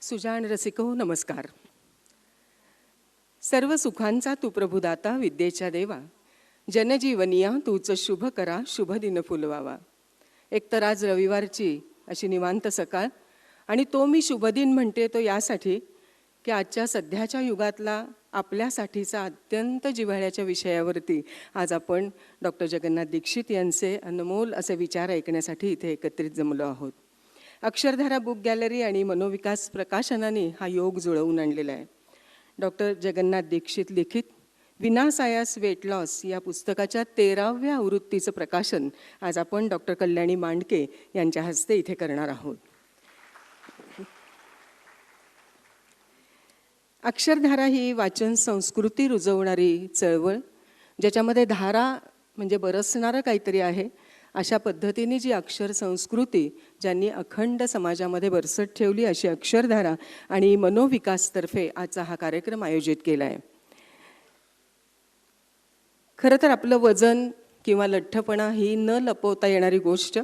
सुजाण रसिको नमस्कार. सर्व सुखांचा तू प्रभुदाता विद्येच्या देवा, जनजीवनिया तूच शुभ करा, शुभ दिन फुलवावा. एकतर आज रविवारची अशी निवांत सकाळ, आणि तो मी शुभदिन म्हणते तो यासाठी की आजच्या सध्याच्या युगातला आपल्यासाठीचा अत्यंत जिव्हाळ्याच्या विषयावरती आज आपण डॉक्टर जगन्नाथ दीक्षित यांचे अनमोल असे विचार ऐकण्यासाठी इथे एकत्रित जमलो आहोत. अक्षरधारा बुक गॅलरी आणि मनोविकास प्रकाशनाने हा योग जुळवून आणलेला आहे. डॉक्टर जगन्नाथ दीक्षित लिखित विनासायास वेट लॉस या पुस्तकाच्या 13व्या आवृत्तीचं प्रकाशन आज आपण डॉक्टर कल्याणी मांडके यांच्या हस्ते इथे करणार आहोत. अक्षरधारा ही वाचन संस्कृती रुजवणारी चळवळ, ज्याच्यामध्ये धारा म्हणजे बरसणारं काहीतरी आहे, अशा पद्धतीने जी अक्षर संस्कृती ज्यांनी अखंड समाजामध्ये बरसत ठेवली अशी अक्षरधारा आणि मनोविकासतर्फे आजचा हा कार्यक्रम आयोजित केला आहे. खरं तर आपलं वजन किंवा लठ्ठपणा ही न लपवता येणारी गोष्ट.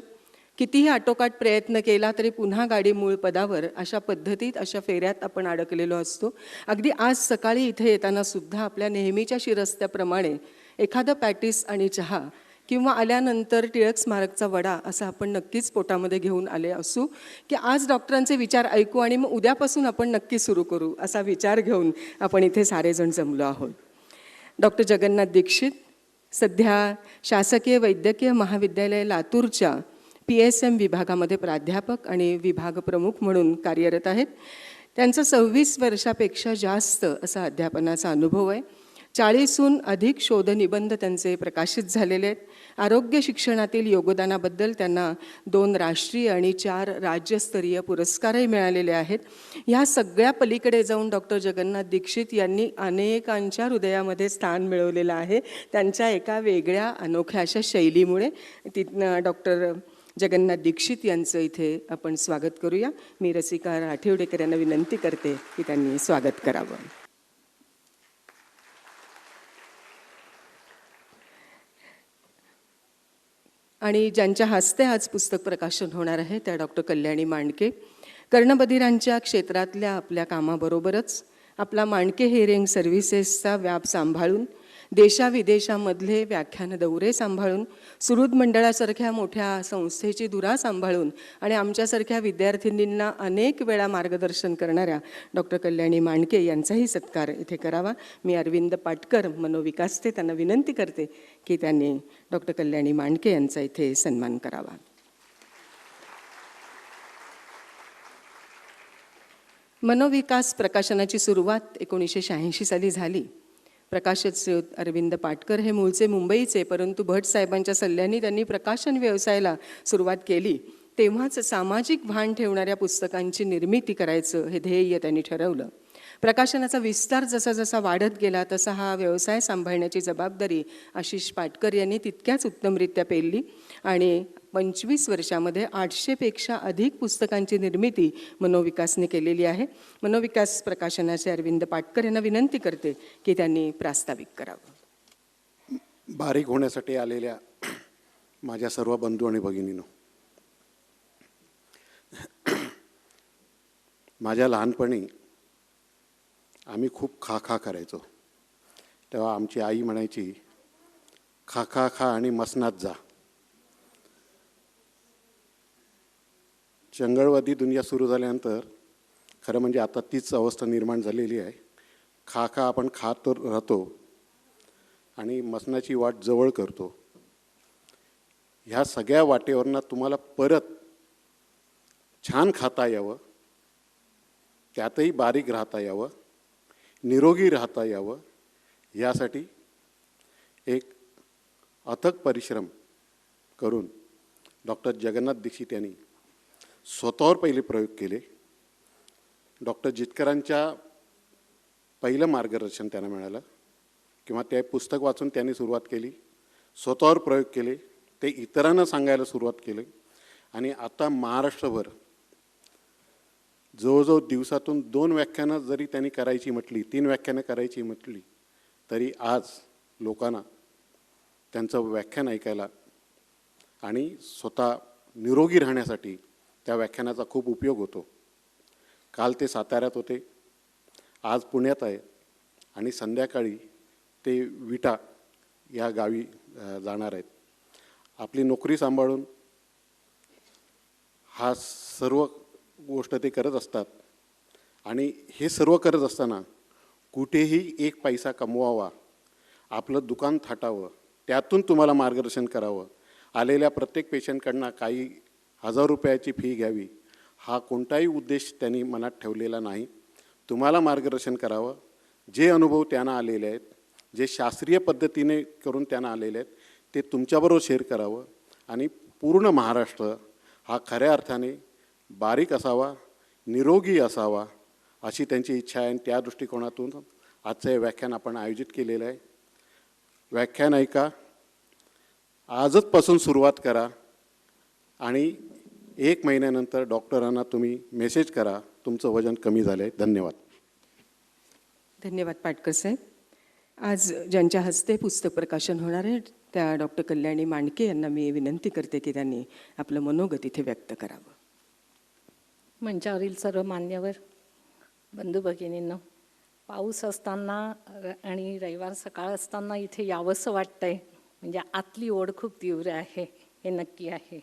कितीही आटोकाट प्रयत्न केला तरी पुन्हा गाडी मूळ पदावर अशा पद्धतीत अशा फेऱ्यात आपण अडकलेलो असतो. अगदी आज सकाळी इथे येताना सुद्धा आपल्या नेहमीच्या शिरस्त्याप्रमाणे एखादं पॅटीस आणि चहा किंवा आल्यानंतर टिळक स्मारकचा वडा असं आपण नक्कीच पोटामध्ये घेऊन आले असू की आज डॉक्टरांचे विचार ऐकू आणि मग उद्यापासून आपण नक्की सुरू करू असा विचार घेऊन आपण इथे सारेजण जमलो आहोत. डॉक्टर जगन्नाथ दीक्षित सध्या शासकीय वैद्यकीय महाविद्यालय लातूरच्या PSM विभागामध्ये प्राध्यापक आणि विभाग प्रमुख म्हणून कार्यरत आहेत. त्यांचा 26 वर्षापेक्षा जास्त असा अध्यापनाचा अनुभव आहे. 40हून अधिक शोधनिबंध त्यांचे प्रकाशित झालेले आहेत. आरोग्य शिक्षणातील योगदानाबद्दल त्यांना 2 राष्ट्रीय आणि 4 राज्यस्तरीय पुरस्कारही मिळालेले आहेत. ह्या सगळ्या पलीकडे जाऊन डॉक्टर जगन्नाथ दीक्षित यांनी अनेकांच्या हृदयामध्ये स्थान मिळवलेलं आहे त्यांच्या एका वेगळ्या अनोख्या अशा शैलीमुळे. तिथनं डॉक्टर जगन्नाथ दीक्षित यांचं इथे आपण स्वागत करूया. मी रसिका आठवडेकर यांना विनंती करते की त्यांनी स्वागत करावं. आणि ज्यांच्या हस्ते आज पुस्तक प्रकाशन होणार आहे त्या डॉक्टर कल्याणी मांडके. कर्णबधिरांच्या क्षेत्रातल्या आपल्या कामाबरोबरच आपला मांडके हिअरिंग सर्व्हिसेसचा व्याप सांभाळून, देशाविदेशामधले व्याख्यान दौरे सांभाळून, सुहृद मंडळासारख्या मोठ्या संस्थेची धुरा सांभाळून आणि आमच्यासारख्या विद्यार्थिनींना अनेक वेळा मार्गदर्शन करणाऱ्या डॉक्टर कल्याणी मांडके यांचाही सत्कार इथे करावा. मी अरविंद पाटकर मनोविकासते त्यांना विनंती करते की त्यांनी डॉक्टर कल्याणी मांडके यांचा इथे सन्मान करावा. मनोविकास प्रकाशनाची सुरुवात 1986 साली झाली. प्रकाशक श्री अरविंद पाटकर हे मूळचे मुंबईचे, परंतु भट साहेबांच्या सल्ल्याने त्यांनी प्रकाशन व्यवसायाला सुरुवात केली. तेव्हाच सामाजिक भान ठेवणाऱ्या पुस्तकांची निर्मिती करायचं हे ध्येय त्यांनी ठरवलं. प्रकाशनाचा विस्तार जसा जसा वाढत गेला तसा हा व्यवसाय सांभाळण्याची जबाबदारी आशिष पाटकर यांनी तितक्याच उत्तमरित्या पेलली आणि 25 वर्षामध्ये 800पेक्षा अधिक पुस्तकांची निर्मिती मनोविकासने केलेली आहे. मनोविकास प्रकाशनाचे अरविंद पाटकर यांना विनंती करते की त्यांनी प्रास्ताविक करावं. बारीक होण्यासाठी आलेल्या माझ्या सर्व बंधू आणि भगिनींनो, माझ्या लहानपणी आम्ही खूप खा खा करायचो. तेव्हा आमची आई म्हणायची, खा खा खा आणि मसनात जा. चंगळवादी दुनिया सुरू झाल्यानंतर खरं म्हणजे आता तीच अवस्था निर्माण झालेली आहे. खा खा आपण खात राहतो आणि मसनाची वाट जवळ करतो. ह्या सगळ्या वाटेवरनं तुम्हाला परत छान खाता यावं, त्यातही बारीक राहता यावं, निरोगी राहता यावं, यासाठी एक अथक परिश्रम करून डॉक्टर जगन्नाथ दीक्षित यांनी स्वतःवर पहिले प्रयोग केले. डॉक्टर जितकरांच्या पहिलं मार्गदर्शन त्यांना मिळालं किंवा ते पुस्तक वाचून त्यांनी सुरुवात केली. स्वतःवर प्रयोग केले, ते इतरांना सांगायला सुरुवात केली आणि आता महाराष्ट्रभर जवळजवळ दिवसातून 2 व्याख्यानं जरी त्यांनी करायची म्हटली, 3 व्याख्यानं करायची म्हटली, तरी आज लोकांना त्यांचं व्याख्यान ऐकायला आणि स्वतः निरोगी राहण्यासाठी त्या व्याख्यानाचा खूप उपयोग होतो. काल ते साताऱ्यात होते, आज पुण्यात आहे आणि संध्याकाळी ते विटा या गावी जाणार आहेत. आपली नोकरी सांभाळून हा सर्व गोष्ट ते करत असतात आणि हे सर्व करत असताना कुठेही एक पैसा कमवावा, आपलं दुकान थाटावं, त्यातून तुम्हाला मार्गदर्शन करावं, आलेल्या प्रत्येक पेशंटकडनं काही हजार रुपयाची फी घ्यावी, हा कोणताही उद्देश त्यांनी मनात ठेवलेला नाही. तुम्हाला मार्गदर्शन करावं, जे अनुभव त्यांना आलेले आहेत, जे शास्त्रीय पद्धतीने करून त्यांना आलेले आहेत, ते तुमच्याबरोबर शेअर करावं आणि पूर्ण महाराष्ट्र हा खऱ्या अर्थाने बारीक असावा, निरोगी असावा, अशी त्यांची इच्छा आहे. आणि त्या दृष्टिकोनातून आजचं हे व्याख्यान आपण आयोजित केलेलं आहे. व्याख्यान ऐका, आजच पासून सुरुवात करा आणि 1 महिन्यानंतर डॉक्टरांना तुम्ही मेसेज करा, तुमचं वजन कमी झालं आहे. धन्यवाद. धन्यवाद पाटकर साहेब. आज ज्यांच्या हस्ते पुस्तक प्रकाशन होणार आहे त्या डॉक्टर कल्याणी मांडके यांना मी विनंती करते की त्यांनी आपलं मनोगत इथे व्यक्त करावं. मंचावरील सर्व मान्यवर बंधू भगिनींनो, पाऊस असताना आणि रविवार सकाळ असताना इथे यावंसं वाटतंय, म्हणजे आतली ओढ खूप तीव्र आहे, हे नक्की आहे.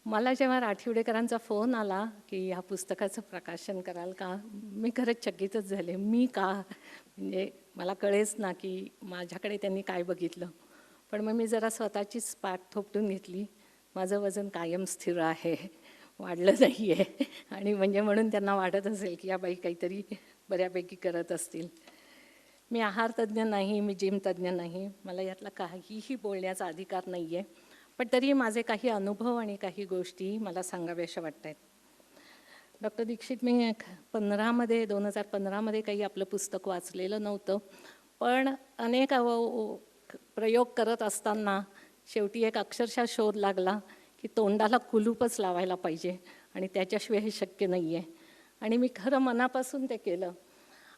मला जेव्हा राठिवडेकरांचा फोन आला की ह्या पुस्तकाचं प्रकाशन कराल का, मी खरंच चकितच झाले. मी का, म्हणजे मला कळेच ना की माझ्याकडे त्यांनी काय बघितलं. पण मग मी जरा स्वतःचीच पाठ थोपटून घेतली. माझं वजन कायम स्थिर आहे, वाढलं नाही आहे. आणि म्हणजे म्हणून त्यांना वाटत असेल की या बाई काहीतरी बऱ्यापैकी करत असतील. मी आहार तज्ज्ञ नाही, मी जिम तज्ज्ञ नाही, मला यातला काहीही बोलण्याचा अधिकार नाही आहे. पण तरी माझे काही अनुभव आणि काही गोष्टी मला सांगाव्याशा वाटत आहेत. डॉक्टर दीक्षित, मी 2015मध्ये काही आपलं पुस्तक वाचलेलं नव्हतं, पण अनेक प्रयोग करत असताना शेवटी एक अक्षरशः शोध लागला की तोंडाला कुलूपच लावायला पाहिजे आणि त्याच्याशिवाय हे शक्य नाही आहे. आणि मी खरं मनापासून ते केलं.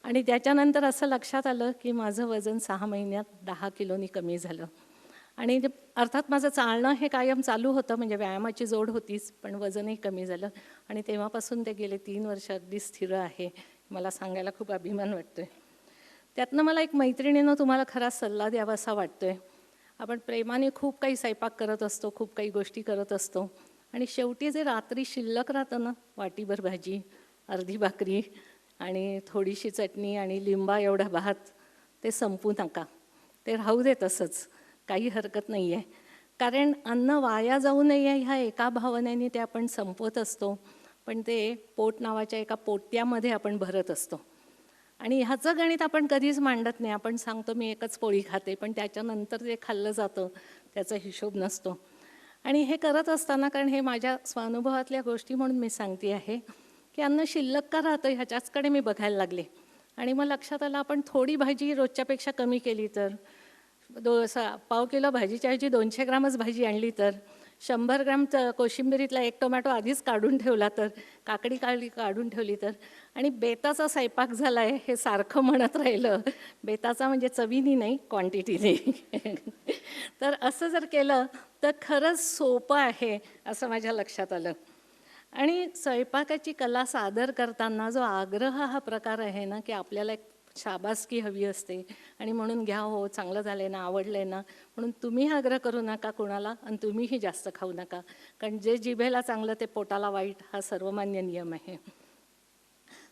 आणि त्याच्यानंतर असं लक्षात आलं की माझं वजन 6 महिन्यात 10 किलोनी कमी झालं. आणि अर्थात माझं चालणं हे कायम चालू होतं, म्हणजे व्यायामाची जोड होतीच, पण वजनही कमी झालं. आणि तेव्हापासून ते गेले 3 वर्ष अगदी स्थिर आहे. मला सांगायला खूप अभिमान वाटतोय. त्यातनं मला एक मैत्रिणीनं तुम्हाला खरा सल्ला द्यावासा वाटतोय. आपण प्रेमाने खूप काही स्वयंपाक करत असतो, खूप काही गोष्टी करत असतो, आणि शेवटी जे रात्री शिल्लक राहतं ना, वाटीभर भाजी, अर्धी भाकरी आणि थोडीशी चटणी आणि लिंबा एवढा भात, ते संपू नका, ते राहू दे तसंच, काही हरकत नाही आहे. कारण अन्न वाया जाऊ नये ह्या एका भावनेने ते आपण संपवत असतो, पण ते पोट नावाच्या एका पोट्यामध्ये आपण भरत असतो. आणि ह्याचं गणित आपण कधीच मांडत नाही. आपण सांगतो मी एकच पोळी खाते, पण त्याच्यानंतर जे खाल्लं जातं त्याचा हिशोब नसतो. आणि हे करत असताना, कारण हे माझ्या स्वानुभवातल्या गोष्टी म्हणून मी सांगते आहे, की अन्न शिल्लक का राहतं ह्याच्याचकडे मी बघायला लागले. आणि मग लक्षात आलं, आपण थोडी भाजी रोजच्यापेक्षा कमी केली तर, पाव किलो भाजीच्या ऐवजी 200 ग्रामच भाजी आणली तर, 100 ग्राम कोशिंबिरीतला 1 टोमॅटो आधीच काढून ठेवला तर, काकडी काढून ठेवली तर, आणि बेताचा स्वयंपाक झाला आहे हे सारखं म्हणत राहिलं, बेताचा म्हणजे चवीनी नाही, क्वांटिटीने. तर असं जर केलं तर खरंच सोपं आहे असं माझ्या लक्षात आलं. आणि स्वयंपाकाची कला सादर करताना जो आग्रह हा प्रकार आहे ना, की आपल्याला एक शाबासकी हवी असते, आणि म्हणून घ्या हो, चांगलं झालं आहे ना, आवडलं आहे ना, म्हणून तुम्ही आग्रह करू नका कोणाला, आणि तुम्हीही जास्त खाऊ नका. कारण जे जिभेला चांगलं ते पोटाला वाईट, हा सर्वमान्य नियम आहे.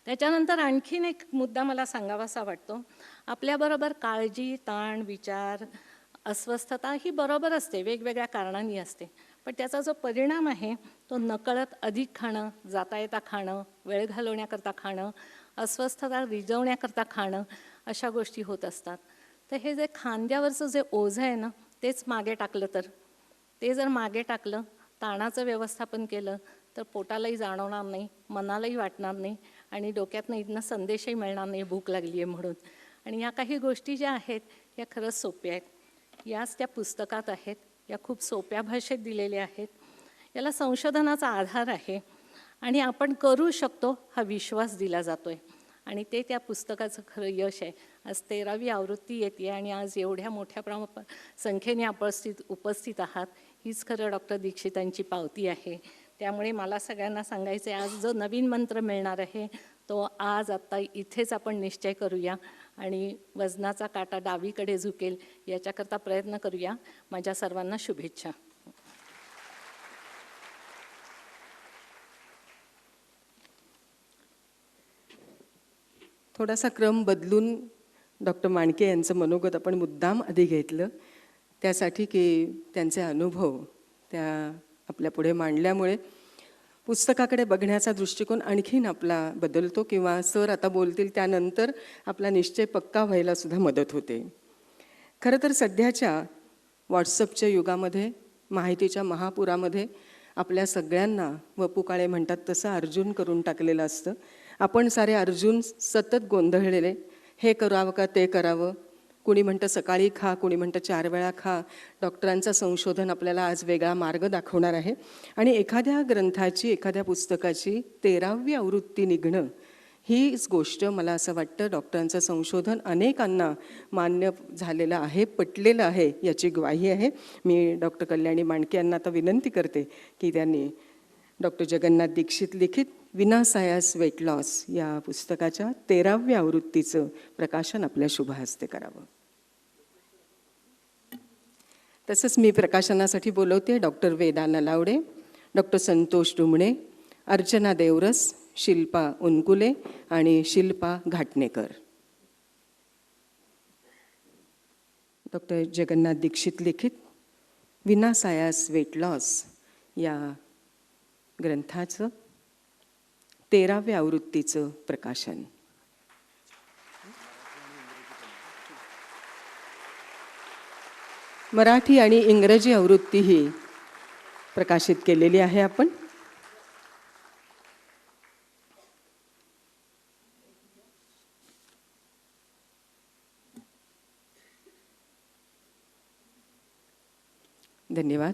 त्याच्यानंतर आणखीन एक मुद्दा मला सांगावासा वाटतो. आपल्याबरोबर काळजी, ताण, विचार, अस्वस्थता ही बरोबर असते, वेगवेगळ्या कारणांनी असते, पण त्याचा जो परिणाम आहे तो नकळत अधिक खाणं, जाता येता खाणं, वेळ घालवण्याकरता खाणं, अस्वस्थता रिजवण्याकरता खाणं, अशा गोष्टी होत असतात. तर हे जे खांद्यावरचं जे ओझं आहे ना, तेच मागे टाकलं तर, ते जर मागे टाकलं, ताणाचं व्यवस्थापन केलं, तर पोटालाही जाणवणार नाही, मनालाही वाटणार नाही, आणि डोक्यातनं इथनं संदेशही मिळणार नाही भूक लागली आहे म्हणून. आणि या काही गोष्टी ज्या आहेत या खरंच सोप्या आहेत. याच त्या पुस्तकात आहेत, या खूप सोप्या भाषेत दिलेल्या आहेत. याला संशोधनाचा आधार आहे आणि आपण करू शकतो हा विश्वास दिला जातो आहे, आणि ते त्या पुस्तकाचं खरं यश आहे. आज 13वी आवृत्ती येते आणि आज एवढ्या मोठ्या संख्येने उपस्थित आहात, हीच खरं डॉक्टर दीक्षितांची पावती आहे. त्यामुळे मला सगळ्यांना सांगायचं आहे, आज जो नवीन मंत्र मिळणार आहे तो आज आत्ता इथेच आपण निश्चय करूया आणि वजनाचा काटा डावीकडे झुकेल याच्याकरता प्रयत्न करूया. माझ्या सर्वांना शुभेच्छा. थोडासा क्रम बदलून डॉक्टर मांडके यांचं मनोगत आपण मुद्दाम आधी घेतलं, त्यासाठी की त्यांचे अनुभव त्या आपल्या पुढे मांडल्यामुळे पुस्तकाकडे बघण्याचा दृष्टिकोन आणखीन आपला बदलतो किंवा सर आता बोलतील त्यानंतर आपला निश्चय पक्का व्हायला सुद्धा मदत होते. खरं तर सध्याच्या व्हॉट्सअपच्या युगामध्ये, माहितीच्या महापुरामध्ये आपल्या सगळ्यांना वपू काळे म्हणतात तसं अर्जुन करून टाकलेलं असतं. आपण सारे अर्जुन सतत गोंधळलेले, हे करावं का ते करावं, कुणी म्हणतं सकाळी खा, कुणी म्हणतं 4 वेळा खा. डॉक्टरांचं संशोधन आपल्याला आज वेगळा मार्ग दाखवणार आहे आणि एखाद्या ग्रंथाची, एखाद्या पुस्तकाची 13वी आवृत्ती निघणं हीच गोष्ट मला असं वाटतं डॉक्टरांचं संशोधन अनेकांना मान्य झालेलं आहे, पटलेलं आहे, याची ग्वाही आहे. मी डॉक्टर कल्याणी मांडके यांना आता विनंती करते की त्यांनी डॉक्टर जगन्नाथ दीक्षित लिखित विनासायास वेट लॉस या पुस्तकाच्या 13व्या आवृत्तीचं प्रकाशन आपल्या शुभ हस्ते करावं. तसंच मी प्रकाशनासाठी बोलवते डॉक्टर वेदा नलावडे, डॉक्टर संतोष डुमणे, अर्चना देवरस, शिल्पा उनकुले आणि शिल्पा घाटणेकर. डॉक्टर जगन्नाथ दीक्षित लिखित विनासायास वेट लॉस या ग्रंथाचं 13व्या आवृत्तीचं प्रकाशन. मराठी आणि इंग्रजी आवृत्तीही प्रकाशित केलेली आहे आपण. धन्यवाद.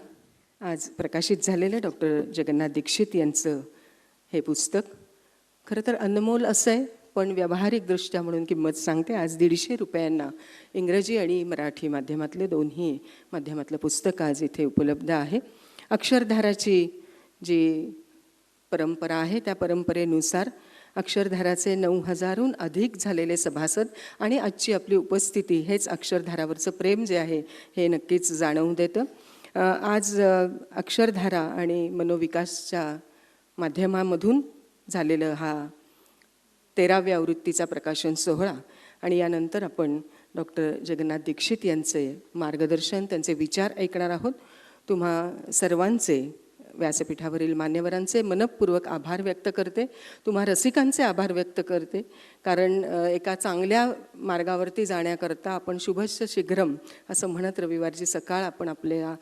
आज प्रकाशित झालेलं डॉक्टर जगन्नाथ दीक्षित यांचं हे पुस्तक खरं तर अनमोल असं आहे, पण व्यावहारिकदृष्ट्या म्हणून किंमत सांगते. आज 150 रुपयांना इंग्रजी आणि मराठी माध्यमातले दोन्ही माध्यमातलं पुस्तक आज इथे उपलब्ध आहे. अक्षरधाराची जी परंपरा आहे त्या परंपरेनुसार अक्षरधाराचे 9000हून अधिक झालेले सभासद आणि आजची आपली उपस्थिती हेच अक्षरधारावरचं प्रेम जे आहे हे नक्कीच जाणवून देतं. आज अक्षरधारा आणि मनोविकासच्या माध्यमामधून झालेलं हा 13व्या आवृत्तीचा प्रकाशन सोहळा आणि यानंतर आपण डॉक्टर जगन्नाथ दीक्षित यांचे मार्गदर्शन, त्यांचे विचार ऐकणार आहोत. तुम्हा सर्वांचे, व्यासपीठावरील मान्यवरांचे मनःपूर्वक आभार व्यक्त करते. तुम्हा रसिकांचे आभार व्यक्त करते, कारण एका चांगल्या मार्गावरती जाण्याकरता आपण शुभस्य शीघ्रम असं म्हणत रविवारची सकाळ आपण आपल्या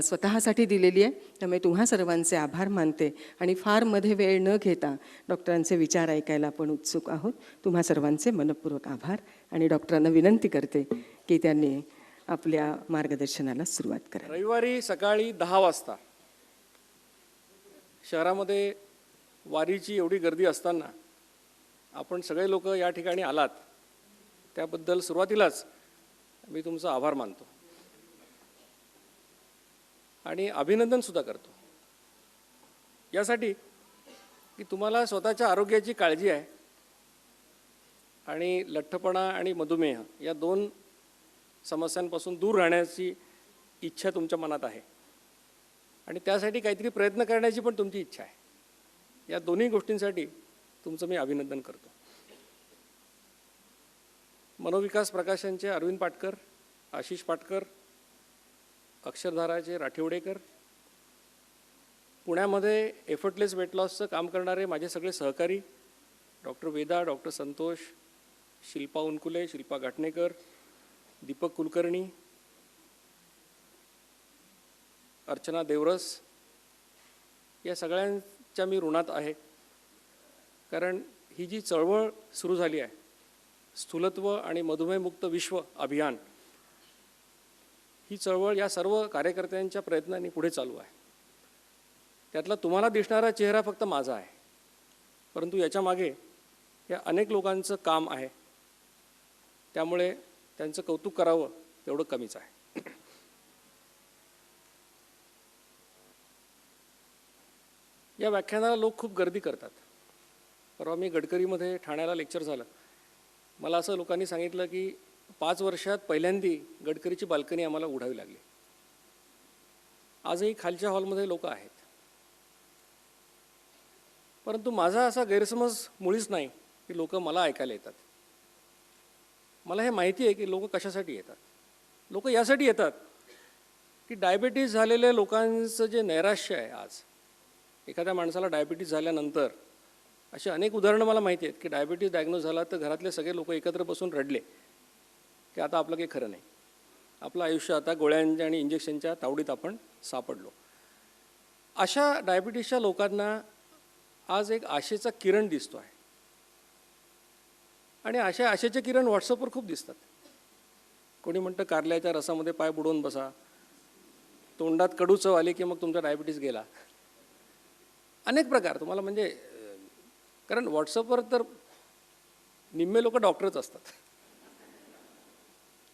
स्वतःसाठी दिलेली आहे. त्यामुळे तुम्हा सर्वांचे आभार मानते आणि फार मध्ये वेळ न घेता डॉक्टरांचे विचार ऐकायला आपण उत्सुक आहोत. तुम्हा सर्वांचे मनःपूर्वक आभार आणि डॉक्टरांना विनंती करते की त्यांनी आपल्या मार्गदर्शनाला सुरुवात करा. रविवारी सकाळी 10 वाजता शहरामध्ये वारीची एवढी गर्दी असताना आपण सगळे लोक या ठिकाणी आलात, त्याबद्दल सुरुवातीलाच मी तुमचा आभार मानतो आणि अभिनंदनसुद्धा करतो. यासाठी की तुम्हाला स्वतःच्या आरोग्याची काळजी आहे आणि लठ्ठपणा आणि मधुमेह या 2 समस्यांपासून दूर राहण्याची इच्छा तुमच्या मनात आहे आणि त्यासाठी काहीतरी प्रयत्न करण्याची पण तुमची इच्छा आहे. या दोन्ही गोष्टींसाठी तुमचं मी अभिनंदन करतो. मनोविकास प्रकाशनचे अरविंद पाटकर, आशिष पाटकर, अक्षरधाराचे राठिवडेकर, पुण्यामध्ये एफर्टलेस वेट लॉसचं काम करणारे माझे सगळे सहकारी डॉक्टर वेदा, डॉक्टर संतोष, शिल्पा उनकुले, शिल्पा घाटणेकर, दीपक कुलकर्णी, अर्चना देवरस, या सगळ्यांच्या मी ऋणात आहे. कारण ही जी चळवळ सुरू झाली आहे, स्थूलत्व आणि मधुमेहमुक्त विश्व अभियान, ही चळवळ या सर्व कार्यकर्त्यांच्या प्रयत्नांनी पुढे चालू आहे. त्यातला तुम्हाला दिसणारा चेहरा फक्त माझा आहे, परंतु याच्या मागे या अनेक लोकांचं काम आहे. त्यामुळे त्यांचं कौतुक करावं तेवढं कमीच आहे. या व्याख्यानाला लोक खूप गर्दी करतात. परवा मी गडकरीमध्ये ठाण्याला लेक्चर झालं. मला असं लोकांनी सांगितलं की 5 वर्षात पहिल्यांदी गडकरीची बाल्कनी आम्हाला उघडावी लागली. आजही खालच्या हॉलमध्ये लोक आहेत. परंतु माझा असा गैरसमज मुळीच नाही की लोक मला ऐकायला येतात. मला हे माहिती आहे की लोक कशासाठी येतात. लोक यासाठी येतात की डायबिटीज झालेल्या लोकांचं जे नैराश्य आहे, आज एखाद्या माणसाला डायबिटीज झाल्यानंतर अशी अनेक उदाहरणं मला माहिती आहेत की डायबिटीज डायग्नोज झाला तर घरातले सगळे लोक एकत्र बसून रडले की आता आपलं काही खरं नाही, आपलं आयुष्य आता गोळ्यांच्या आणि इंजेक्शनच्या तावडीत आपण सापडलो. अशा डायबिटीजच्या लोकांना आज एक आशेचा किरण दिसतो आहे. आणि अशा आशेचे किरण व्हॉट्सअपवर खूप दिसतात. कोणी म्हणतं कारल्याच्या रसामध्ये पाय बुडवून बसा, तोंडात कडू चव आली की मग तुमचा डायबिटीस गेला. अनेक प्रकार तुम्हाला म्हणजे, कारण व्हॉट्सअपवर तर निम्मे लोक डॉक्टरच असतात.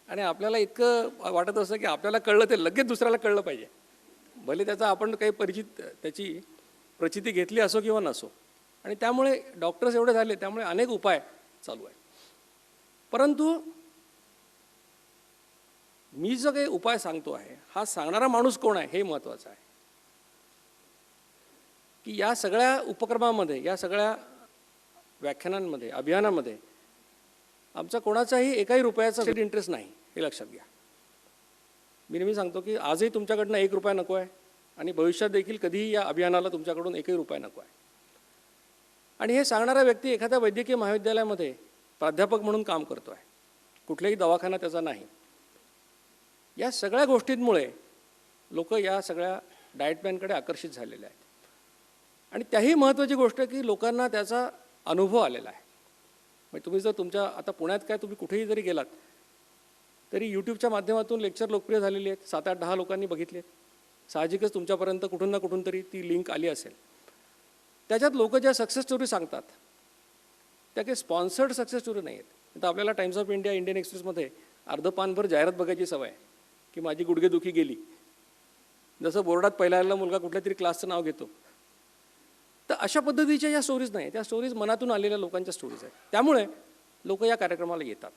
आणि आपल्याला इतकं वाटत असतं की आपल्याला कळलं ते लगेच दुसऱ्याला कळलं पाहिजे. भले त्याचा आपण काही त्याची प्रचिती घेतली असो किंवा नसो. आणि त्यामुळे डॉक्टर्स एवढे झाले, त्यामुळे अनेक उपाय चालू आहे. परंतु मी जो काही उपाय सांगतो आहे, हा सांगणारा माणूस कोण आहे हे महत्त्वाचं आहे. की या सगळ्या उपक्रमामध्ये, या सगळ्या व्याख्यानांमध्ये, अभियानामध्ये आमचा कोणाचाही एकाही रुपयाचा इंटरेस्ट नाही, हे लक्षात घ्या. मी नेहमी सांगतो की आजही तुमच्याकडनं 1 रुपया नको आहे आणि भविष्यात देखील कधीही या अभियानाला तुमच्याकडून 1ही रुपया नको आहे. आणि हे सांगणारा व्यक्ती एखाद्या वैद्यकीय महाविद्यालयामध्ये प्राध्यापक म्हणून काम करतो आहे, कुठलाही दवाखाना त्याचा नाही. या सगळ्या गोष्टींमुळे लोक या सगळ्या डाएट प्लॅनकडे आकर्षित झालेले आहेत. आणि त्याही महत्त्वाची गोष्ट की लोकांना त्याचा अनुभव आलेला आहे. म्हणजे तुम्ही जर तुमच्या आता पुण्यात काय तुम्ही कुठेही जरी गेलात तरी यूट्यूबच्या माध्यमातून लेक्चर लोकप्रिय झालेली आहेत. 7-8-10 लोकांनी बघितले. साहजिकच तुमच्यापर्यंत कुठून ना कुठून तरी ती लिंक आली असेल. त्याच्यात लोक ज्या सक्सेस स्टोरी सांगतात त्या काही स्पॉन्सर्ड सक्सेस स्टोरी नाही आहेत. आता आपल्याला टाइम्स ऑफ इंडिया, इंडियन एक्सप्रेसमध्ये अर्धपानभर जाहिरात बघायची सवय आहे की माझी गुडघेदुखी गेली. जसं बोर्डात पहिला आलेला मुलगा कुठल्या तरी क्लासचं नाव घेतो. तर अशा पद्धतीच्या या स्टोरीज नाही, त्या स्टोरीज मनातून आलेल्या लोकांच्या स्टोरीज आहेत. त्यामुळे लोक या कार्यक्रमाला येतात.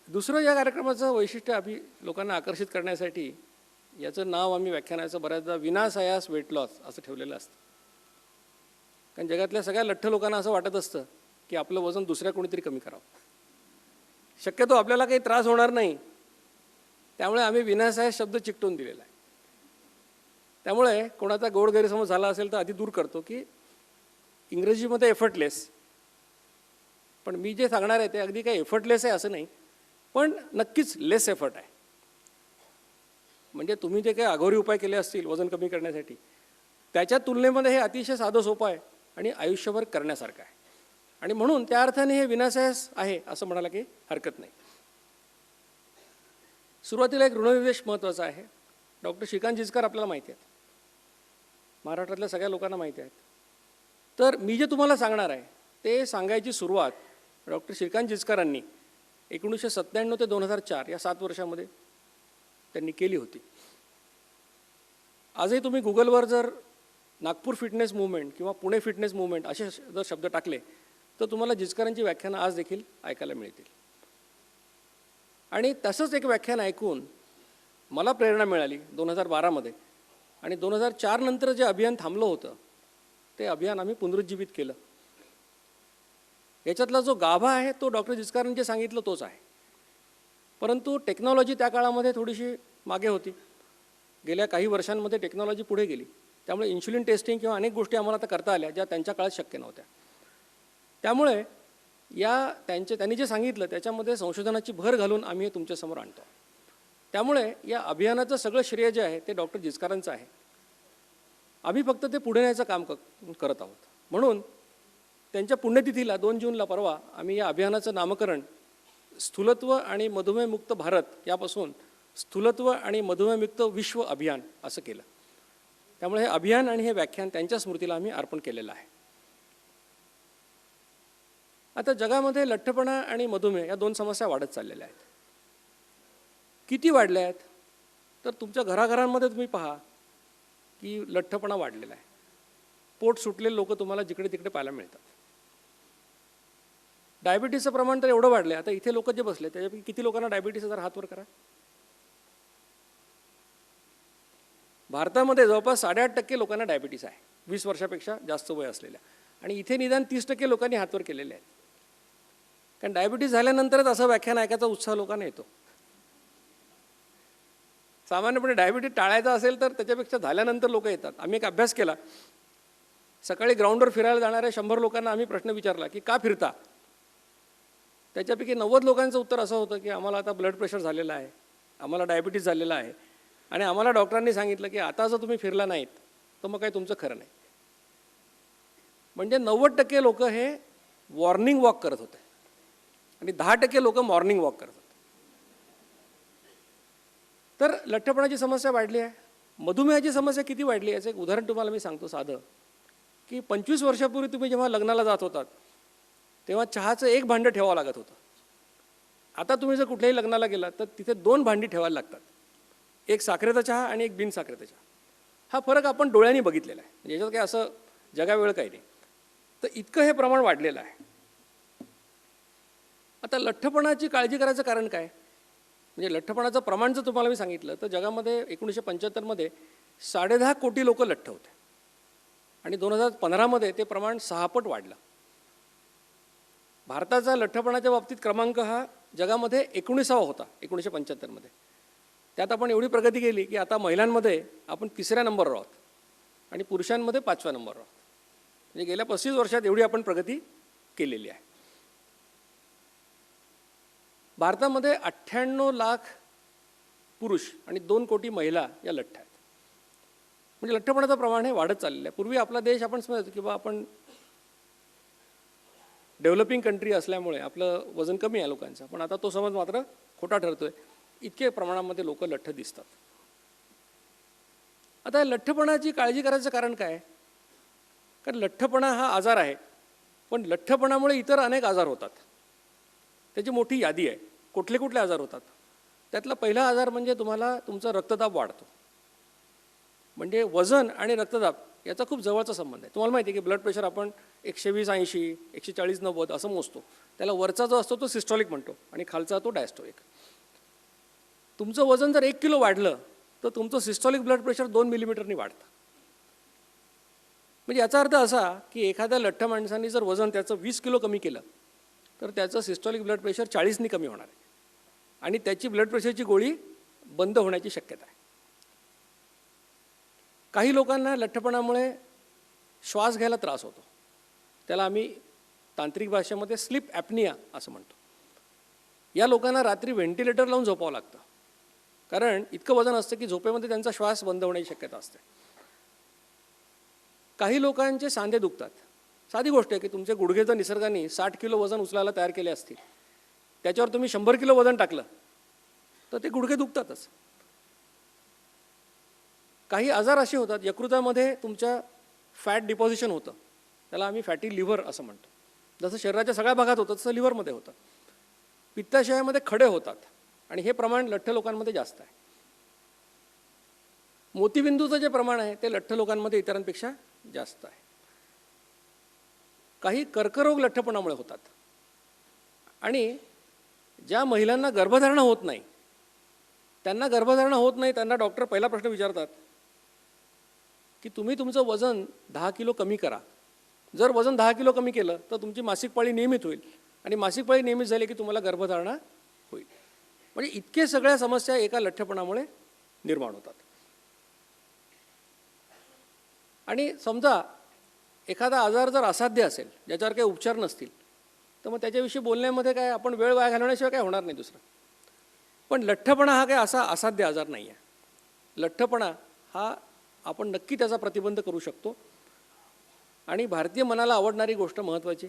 दुसरं या कार्यक्रमाचं वैशिष्ट्य लोकांना आकर्षित करण्यासाठी याचं नाव आम्ही व्याख्यानाचं बऱ्याचदा विनासायास वेट लॉस असं ठेवलेलं असतं. कारण जगातल्या सगळ्या लठ्ठ लोकांना असं वाटत असतं की आपलं वजन दुसऱ्या कोणीतरी कमी करावं. शक्यतो आपल्याला काही त्रास होणार नाही, त्यामुळे आम्ही विनासायास शब्द चिकटवून दिलेला आहे. त्यामुळे कोणाचा गोड गैरसमज झाला असेल तर आधी दूर करतो की इंग्रजीमध्ये एफर्टलेस, पण मी जे सांगणार आहे ते अगदी काही एफर्टलेस आहे असं नाही, पण नक्कीच लेस एफर्ट आहे. म्हणजे तुम्ही जे काही अघोरी उपाय केले असतील वजन कमी करण्यासाठी, त्याच्या तुलनेमध्ये हे अतिशय साधं सोपं आहे आणि आयुष्यभर करण्यासारखं आहे. आणि म्हणून त्या अर्थाने हे विनासायास आहे असं म्हणायला काही हरकत नाही. सुरुवातीला एक ऋणनिर्देश महत्त्वाचा आहे. डॉक्टर श्रीकांत जिचकर आपल्याला माहिती आहेत, महाराष्ट्रातल्या सगळ्या लोकांना माहिती आहेत. तर मी जे तुम्हाला सांगणार आहे ते सांगायची सुरुवात डॉक्टर श्रीकांत जिचकरांनी 1997 ते 2004 या 7 वर्षामध्ये त्यांनी केली होती. आजही तुम्ही गुगलवर जर नागपूर फिटनेस मुवमेंट किंवा पुणे फिटनेस मुवमेंट असे जर शब्द टाकले तर तुम्हाला जिचकरांची व्याख्यानं आज देखील ऐकायला मिळतील. आणि तसंच एक व्याख्यान ऐकून मला प्रेरणा मिळाली 2012मध्ये. आणि 2004 नंतर जे अभियान थांबलं होतं ते अभियान आम्ही पुनरुज्जीवित केलं. याच्यातला जो गाभा आहे तो डॉक्टर जिचकरांनी जे सांगितलं तोच आहे. परंतु टेक्नॉलॉजी त्या काळामध्ये थोडीशी मागे होती. गेल्या काही वर्षांमध्ये टेक्नॉलॉजी पुढे गेली, त्यामुळे इन्शुलिन टेस्टिंग किंवा अनेक गोष्टी आम्हाला आता करता आल्या ज्या त्यांच्या काळात शक्य नव्हत्या. त्यामुळे त्यांनी जे सांगितलं त्याच्यामध्ये संशोधनाची भर घालून आम्ही हे तुमच्यासमोर आणतो. त्यामुळे या अभियानाचं सगळं श्रेय जे आहे ते डॉक्टर जिचकरांचं आहे. आम्ही फक्त ते पुढे न्यायचं काम करत आहोत. म्हणून त्यांच्या पुण्यतिथीला 2 जूनला परवा आम्ही या अभियानाचं नामकरण स्थूलत्व आणि मधुमेहमुक्त भारत यापासून स्थूलत्व आणि मधुमेहमुक्त विश्व अभियान असं केलं. त्यामुळे हे अभियान आणि हे व्याख्यान त्यांच्या स्मृतीला आम्ही अर्पण केलेलं आहे. आता जगामध्ये लठ्ठपणा आणि मधुमेह या 2 समस्या वाढत चाललेल्या आहेत. किती वाढल्या आहेत तर तुमच्या घराघरांमध्ये तुम्ही पहा की लठ्ठपणा वाढलेला आहे. पोट सुटलेले लोक तुम्हाला जिकडे तिकडे पाहायला मिळतात. डायबिटीसचं प्रमाण तर एवढं वाढलं आहे. आता इथे लोक जे बसले त्याच्यापैकी किती लोकांना डायबिटीस, जर हात वर करा. भारतामध्ये जवळपास 8.5% लोकांना डायबिटीस आहे 20 वर्षापेक्षा जास्त वय असलेल्या, आणि इथे निदान 30% लोकांनी हातवर केलेले आहेत. कारण डायबिटीस झाल्यानंतरच असं व्याख्यान ऐकायचा उत्साह लोकांना येतो. सामान्यपणे डायबिटीस टाळायचा असेल तर त्याच्यापेक्षा झाल्यानंतर लोक येतात. आम्ही एक अभ्यास केला. सकाळी ग्राउंडवर फिरायला जाणाऱ्या 100 लोकांना आम्ही प्रश्न विचारला की का फिरता. त्याच्यापैकी 90 लोकांचं उत्तर असं होतं की आम्हाला आता ब्लड प्रेशर झालेलं आहे, आम्हाला डायबिटीस झालेला आहे, आणि आम्हाला डॉक्टरांनी सांगितलं की आता जर तुम्ही फिरला नाहीत तर मग काही तुमचं खरं नाही. म्हणजे 90% लोक हे वॉर्निंग वॉक करत होते आणि 10% लोक मॉर्निंग वॉक करत होते. तर लठ्ठपणाची समस्या वाढली आहे. मधुमेहाची समस्या किती वाढली याचं एक उदाहरण तुम्हाला मी सांगतो साधं, की 25 वर्षापूर्वी तुम्ही जेव्हा लग्नाला जात होतात तेव्हा चहाचं एक भांडं ठेवावं लागत होतं. आता तुम्ही जर कुठल्याही लग्नाला गेलात तर तिथे 2 भांडी ठेवायला लागतात, एक साखरेचा चहा आणि एक बिन साखरेचा चहा. हा फरक आपण डोळ्यांनी बघितलेला आहे. म्हणजे याच्यात काही असं जगावेळ काही नाही. तर इतकं हे प्रमाण वाढलेलं आहे. आता लठ्ठपणाची काळजी करायचं कारण काय. म्हणजे लठ्ठपणाचं प्रमाण जर तुम्हाला मी सांगितलं तर जगामध्ये 1975 10.5 कोटी लोक लठ्ठ होते आणि 2015 ते प्रमाण 6 पट वाढलं. भारताचा लठ्ठपणाच्या बाबतीत क्रमांक हा जगामध्ये 19वा होता 1975. त्यात आपण एवढी प्रगती केली की आता महिलांमध्ये आपण 3ऱ्या नंबरवर आहोत आणि पुरुषांमध्ये 5व्या नंबरवर आहोत. म्हणजे गेल्या 35 वर्षात एवढी आपण प्रगती केलेली आहे. भारतामध्ये 98 लाख पुरुष आणि 2 कोटी महिला या लठ्ठ आहेत. म्हणजे लठ्ठपणाचं प्रमाण हे वाढत चाललेलं आहे. पूर्वी आपला देश आपण समजायचो की बा आपण डेव्हलपिंग कंट्री असल्यामुळे आपलं वजन कमी आहे लोकांचं, पण आता तो समज मात्र खोटा ठरतोय. इतके प्रमाणामध्ये लोक लठ्ठ दिसतात. आता या लठ्ठपणाची काळजी करायचं कारण काय. कारण लठ्ठपणा हा आजार आहे, पण लठ्ठपणामुळे इतर अनेक आजार होतात. त्याची मोठी यादी आहे. कुठले कुठले आजार होतात. त्यातला पहिला आजार म्हणजे तुम्हाला तुमचा रक्तदाब वाढतो. म्हणजे वजन आणि रक्तदाब याचा खूप जवळचा संबंध आहे. तुम्हाला माहिती आहे की ब्लड प्रेशर आपण 120/80, 140/90 असं मोजतो. त्याला वरचा जो असतो तो सिस्टॉलिक म्हणतो आणि खालचा तो डायस्टोलिक. तुमचं वजन जर 1 किलो वाढलं तर तुमचं सिस्टॉलिक ब्लड प्रेशर 2 मिलीमीटरनी वाढतं. म्हणजे याचा अर्थ असा की एखाद्या लठ्ठ माणसाने जर वजन त्याचं 20 किलो कमी केलं तर त्याचं सिस्टॉलिक ब्लड प्रेशर 40नी कमी होणार आहे आणि त्याची ब्लड प्रेशरची गोळी बंद होण्याची शक्यता आहे. काही लोकांना लठ्ठपणामुळे श्वास घ्यायला त्रास होतो. त्याला आम्ही तांत्रिक भाषेमध्ये स्लीप ॲपनिया असं म्हणतो. या लोकांना रात्री व्हेंटिलेटर लावून झोपावं लागतं, कारण इतकं वजन असतं की झोपेमध्ये त्यांचा श्वास बंद होण्याची शक्यता असते. काही लोकांचे सांधे दुखतात. साधी गोष्ट आहे की तुमचे गुडघे जर निसर्गाने 60 किलो वजन उचलायला तयार केले असतील, त्याच्यावर तुम्ही 100 किलो वजन टाकलं तर ते गुडघे दुखतातच. काही आजार असे होतात, यकृतामध्ये तुमच्या फॅट डिपॉझिशन होतं, त्याला आम्ही फॅटी लिव्हर असं म्हणतो. जसं शरीराच्या सगळ्या भागात होतं तसं लिव्हरमध्ये होतं. पित्ताशयामध्ये खडे होतात आणि हे प्रमाण लठ्ठ लोकांमध्ये जास्त आहे. मोतीबिंदूचं जे प्रमाण आहे ते लठ्ठ लोकांमध्ये इतरांपेक्षा जास्त आहे. काही कर्करोग लठ्ठपणामुळे होतात आणि ज्या महिलांना गर्भधारणा होत नाही त्यांना डॉक्टर पहिला प्रश्न विचारतात की तुम्ही तुमचं वजन 10 किलो कमी करा. जर वजन 10 किलो कमी केलं तर तुमची मासिक पाळी नियमित होईल आणि मासिक पाळी नियमित झाली की तुम्हाला गर्भधारणा होईल. म्हणजे इतके सगळ्या समस्या एका लठ्ठपणामुळे निर्माण होतात. आणि समजा एखादा आजार जर असाध्य असेल, ज्याच्यावर काही उपचार नसतील, तर मग त्याच्याविषयी बोलण्यामध्ये काय आपण वेळ वाया घालवण्याशिवाय काय होणार नाही दुसरं. पण लठ्ठपणा हा काय असा असाध्य आजार नाही आहे. लठ्ठपणा हा आपण नक्की त्याचा प्रतिबंध करू शकतो. आणि भारतीय मनाला आवडणारी गोष्ट महत्त्वाची,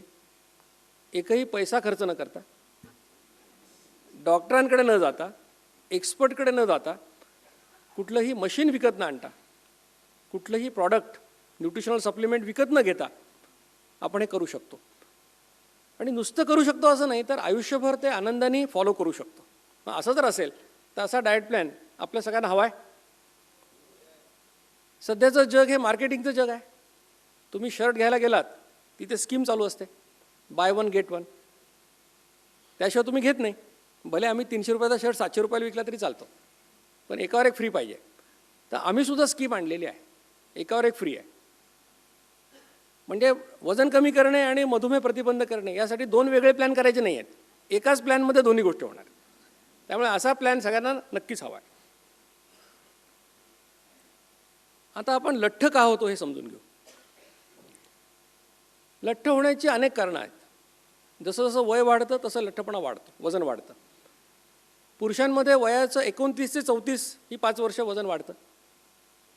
एकही पैसा खर्च न करता, डॉक्टरांकडे न जाता, एक्सपर्टकडे न जाता, कुठलंही मशीन विकत न आणता, कुठलंही प्रॉडक्ट न्यूट्रिशनल सप्लिमेंट विकत न घेता आपण हे करू शकतो. आणि नुसतं करू शकतो असं नाही, तर आयुष्यभर ते आनंदाने फॉलो करू शकतो. मग असं जर असेल तर असा डाएट प्लॅन आपल्या सगळ्यांना हवा आहे. सध्याचं जग हे मार्केटिंगचं जग आहे. तुम्ही शर्ट घ्यायला गेलात तिथे स्कीम चालू असते, बाय वन गेट वन. त्याशिवाय तुम्ही घेत नाही. भले आम्ही 300 रुपयाचा शर्ट 700 रुपयाला विकला तरी चालतो, पण एकावर एक फ्री पाहिजे. तर आम्हीसुद्धा स्कीम आणलेली आहे, एकावर एक फ्री आहे. म्हणजे वजन कमी करणे आणि मधुमेह प्रतिबंध करणे यासाठी 2 वेगळे प्लॅन करायचे नाही आहेत. एकाच प्लॅनमध्ये दोन्ही गोष्टी होणार. त्यामुळे असा प्लॅन सगळ्यांना नक्कीच हवा आहे. आता आपण लठ्ठ का होतो हे समजून घेऊ. लठ्ठ होण्याची अनेक कारणं आहेत. जसं जसं वय वाढतं तसं लठ्ठपणा वाढतो, वजन वाढतं. पुरुषांमध्ये वयाचं 29 ते 34 ही 5 वर्ष वजन वाढतं.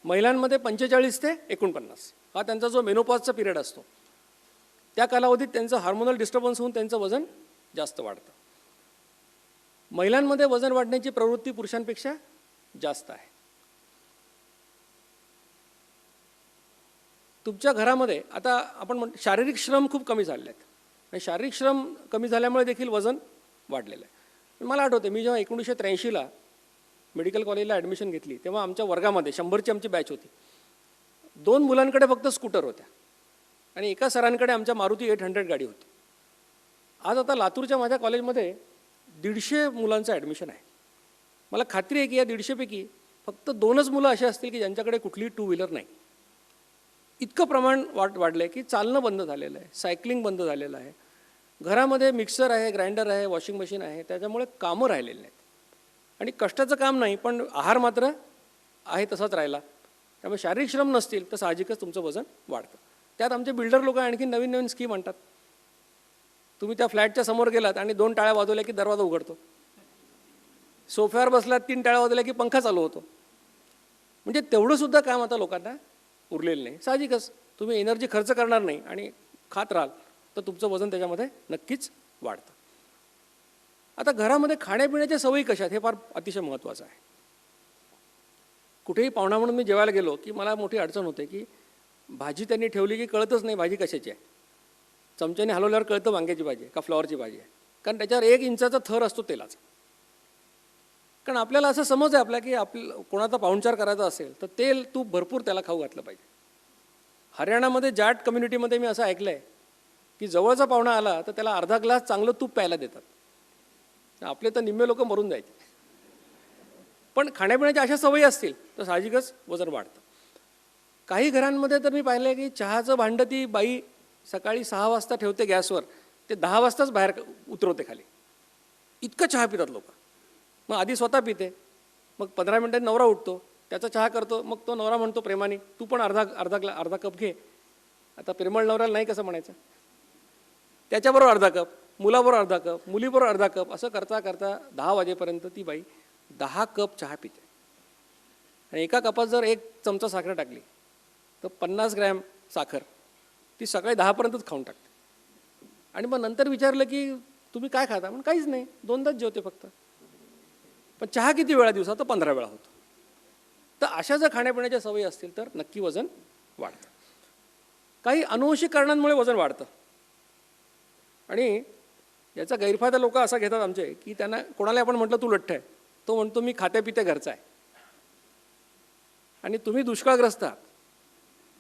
महिलांमध्ये 45 ते 49 हा त्यांचा जो मेनोपॉजचा पिरियड असतो, त्या कालावधीत त्यांचं हार्मोनल डिस्टर्बन्स होऊन त्यांचं वजन जास्त वाढतं. महिलांमध्ये वजन वाढण्याची प्रवृत्ती पुरुषांपेक्षा जास्त आहे. तुमच्या घरामध्ये आता आपण शारीरिक श्रम खूप कमी झाले आहेत. आणि शारीरिक श्रम कमी झाल्यामुळे देखील वजन वाढलेलं आहे. मला आठवते मी जेव्हा 1983ला मेडिकल कॉलेजला ॲडमिशन घेतली तेव्हा आमच्या वर्गामध्ये 100ची आमची बॅच होती. 2 मुलांकडे फक्त स्कूटर होत्या आणि एका सरांकडे आमच्या मारुती 800 गाडी होती. आज आता लातूरच्या माझ्या कॉलेजमध्ये 150 मुलांचं ॲडमिशन आहे. मला खात्री आहे की या 150पैकी फक्त 2च मुलं असे असतील की ज्यांच्याकडे कुठलीही 2 व्हीलर नाही. इतकं प्रमाण वाढलं आहे की चालणं बंद झालेलं आहे, सायकलिंग बंद झालेलं आहे. घरामध्ये मिक्सर आहे, ग्राइंडर आहे, वॉशिंग मशीन आहे, त्याच्यामुळे कामं राहिलेली नाहीत. आणि कष्टाचं काम नाही, पण आहार मात्र आहे तसाच राहिला. त्यामुळे शारीरिक श्रम नसतील तर साहजिकच तुमचं वजन वाढतं. त्यात आमचे बिल्डर लोक आणखी नवीन नवीन स्कीम आणतात. तुम्ही त्या फ्लॅटच्या समोर गेलात आणि 2 टाळ्या वाजवल्या की दरवाजा उघडतो. सोफ्यावर बसलात 3 टाळ्या वाजवल्या की पंखा चालू होतो. म्हणजे तेवढंसुद्धा काम आता लोकांना उरलेलं नाही. साहजिकच तुम्ही एनर्जी खर्च करणार नाही आणि खात राहाल तर तुमचं वजन त्याच्यामध्ये नक्कीच वाढतं. आता घरामध्ये खाण्यापिण्याच्या सवयी कशा आहेत हे फार अतिशय महत्त्वाचं आहे. कुठेही पाहुणा म्हणून मी जेवायला गेलो की मला मोठी अडचण होते की भाजी त्यांनी ठेवली की कळतच नाही भाजी कशाची आहे. चमच्याने हलवल्यावर कळतं वांग्याची भाजी आहे का फ्लॉवरची भाजी आहे, कारण त्याच्यावर 1 इंचाचा थर असतो तेलाचा. कारण आपल्याला असं समज आहे आपल्या की कोणाचा पाहुणचार करायचा असेल तर तेल तूप भरपूर त्याला खाऊ घातलं पाहिजे. हरियाणामध्ये जाट कम्युनिटीमध्ये मी असं ऐकलं आहे की जवळचा पाहुणा आला तर त्याला अर्धा ग्लास चांगलं तूप प्यायला देतात. आपले तर निम्मे लोक मरून जायचे. पण खाण्यापिण्याच्या अशा सवयी असतील तर साहजिकच वजन वाढतं. काही घरांमध्ये तर मी पाहिलं आहे की चहाचं भांडं ती बाई सकाळी 6 वाजता ठेवते गॅसवर, ते 10 वाजताच बाहेर उतरवते खाली. इतकं चहा पितात लोक. मग आधी स्वतः पिते, मग 15 मिनिटांनी नवरा उठतो, त्याचा चहा करतो, मग तो नवरा म्हणतो प्रेमाने तू पण अर्धा कप घे. आता प्रेमळ नवऱ्याला नाही कसं म्हणायचं. त्याच्याबरोबर अर्धा कप, मुलाबरोबर अर्धा कप, मुलीबरोबर अर्धा कप, असं करता करता 10 वाजेपर्यंत ती बाई 10 कप चहा पिते. आणि एका कपात जर 1 चमचा साखर टाकली तर 50 ग्रॅम साखर ती सकाळी 10पर्यंतच खाऊन टाकते. आणि मग नंतर विचारलं की तुम्ही काय खाता, म्हणून काहीच नाही, 2दाच जेवते फक्त. पण चहा किती वेळा दिवसात, तर 15 वेळा होतो. तर अशा जर खाण्यापिण्याच्या सवयी असतील तर नक्की वजन वाढतं. काही अनुवंशिक कारणांमुळे वजन वाढतं आणि याचा गैरफायदा लोक असा घेतात आमचे की त्यांना कोणाला आपण म्हटलं तू लठ्ठ आहे, तो म्हणतो मी खात्या पित्या घरचा आहे आणि तुम्ही दुष्काळग्रस्त आहात.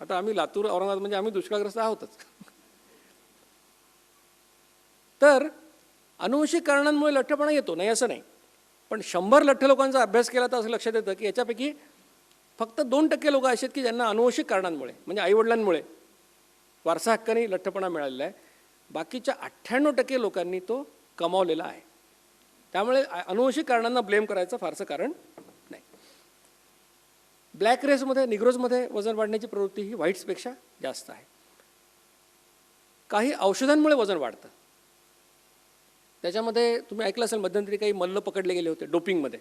आता आम्ही लातूर औरंगाबाद म्हणजे आम्ही दुष्काळग्रस्त आहोतच. तर अनुवंशिक कारणांमुळे लठ्ठपणा येतो, नाही असं नाही. पण 100 लठ्ठ लोकांचा अभ्यास केला तर असं लक्षात येतं की याच्यापैकी फक्त 2% लोक असे आहेत की ज्यांना अनुवंशिक कारणांमुळे म्हणजे आईवडिलांमुळे वारसा हक्काने लठ्ठपणा मिळालेला आहे. बाकीच्या 98% लोकांनी तो कमावलेला आहे. त्यामुळे अनुवंशिक कारणांना ब्लेम करायचं फारसं कारण नाही. ब्लॅक रेसमध्ये निग्रोजमध्ये वजन वाढण्याची प्रवृत्ती ही व्हाईट्सपेक्षा जास्त आहे. काही औषधांमुळे वजन वाढतं. त्याच्यामध्ये तुम्ही ऐकलं असेल मध्यंतरी काही मल्ल पकडले गेले होते डोपिंगमध्ये.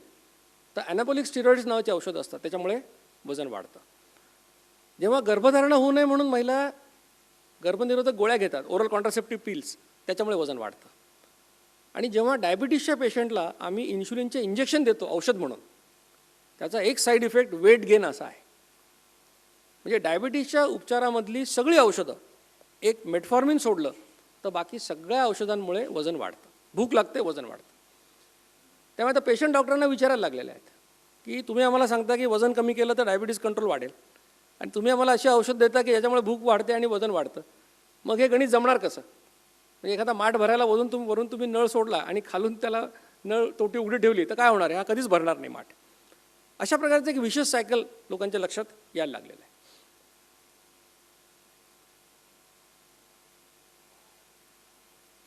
तर ॲनाबॉलिक स्टिरॉइड्स नावाचे औषध असतात, त्याच्यामुळे वजन वाढतं. जेव्हा गर्भधारणा होऊ नये म्हणून महिला गर्भनिरोधक गोळ्या घेतात, ओरल कॉन्ट्रासेप्टिव्ह पिल्स, त्याच्यामुळे वजन वाढतं. आणि जेव्हा डायबिटीसच्या पेशंटला आम्ही इन्शुलिनचे इंजेक्शन देतो औषध म्हणून, त्याचा एक साईड इफेक्ट वेट गेन असा आहे. म्हणजे डायबिटीसच्या उपचारामधली सगळी औषधं, एक मेटफॉर्मिन सोडलं तर बाकी सगळ्या औषधांमुळे वजन वाढतं. भूक लागते, वजन वाढतं. त्यामुळे आता पेशंट डॉक्टरांना विचारायला लागलेले आहेत की तुम्ही आम्हाला सांगता की वजन कमी केलं तर डायबिटीस कंट्रोल वाढेल, आणि तुम्ही आम्हाला अशी औषध देता की याच्यामुळे भूक वाढते आणि वजन वाढतं. मग हे गणित जमणार कसं? म्हणजे एखादा माठ भरायला वरून तुम्ही नळ सोडला आणि खालून त्याला नळ तोटी उघडी ठेवली तर काय होणार आहे? हा कधीच भरणार नाही माठ. अशा प्रकारचं एक विशेष सायकल लोकांच्या लक्षात यायला लागलेलं आहे.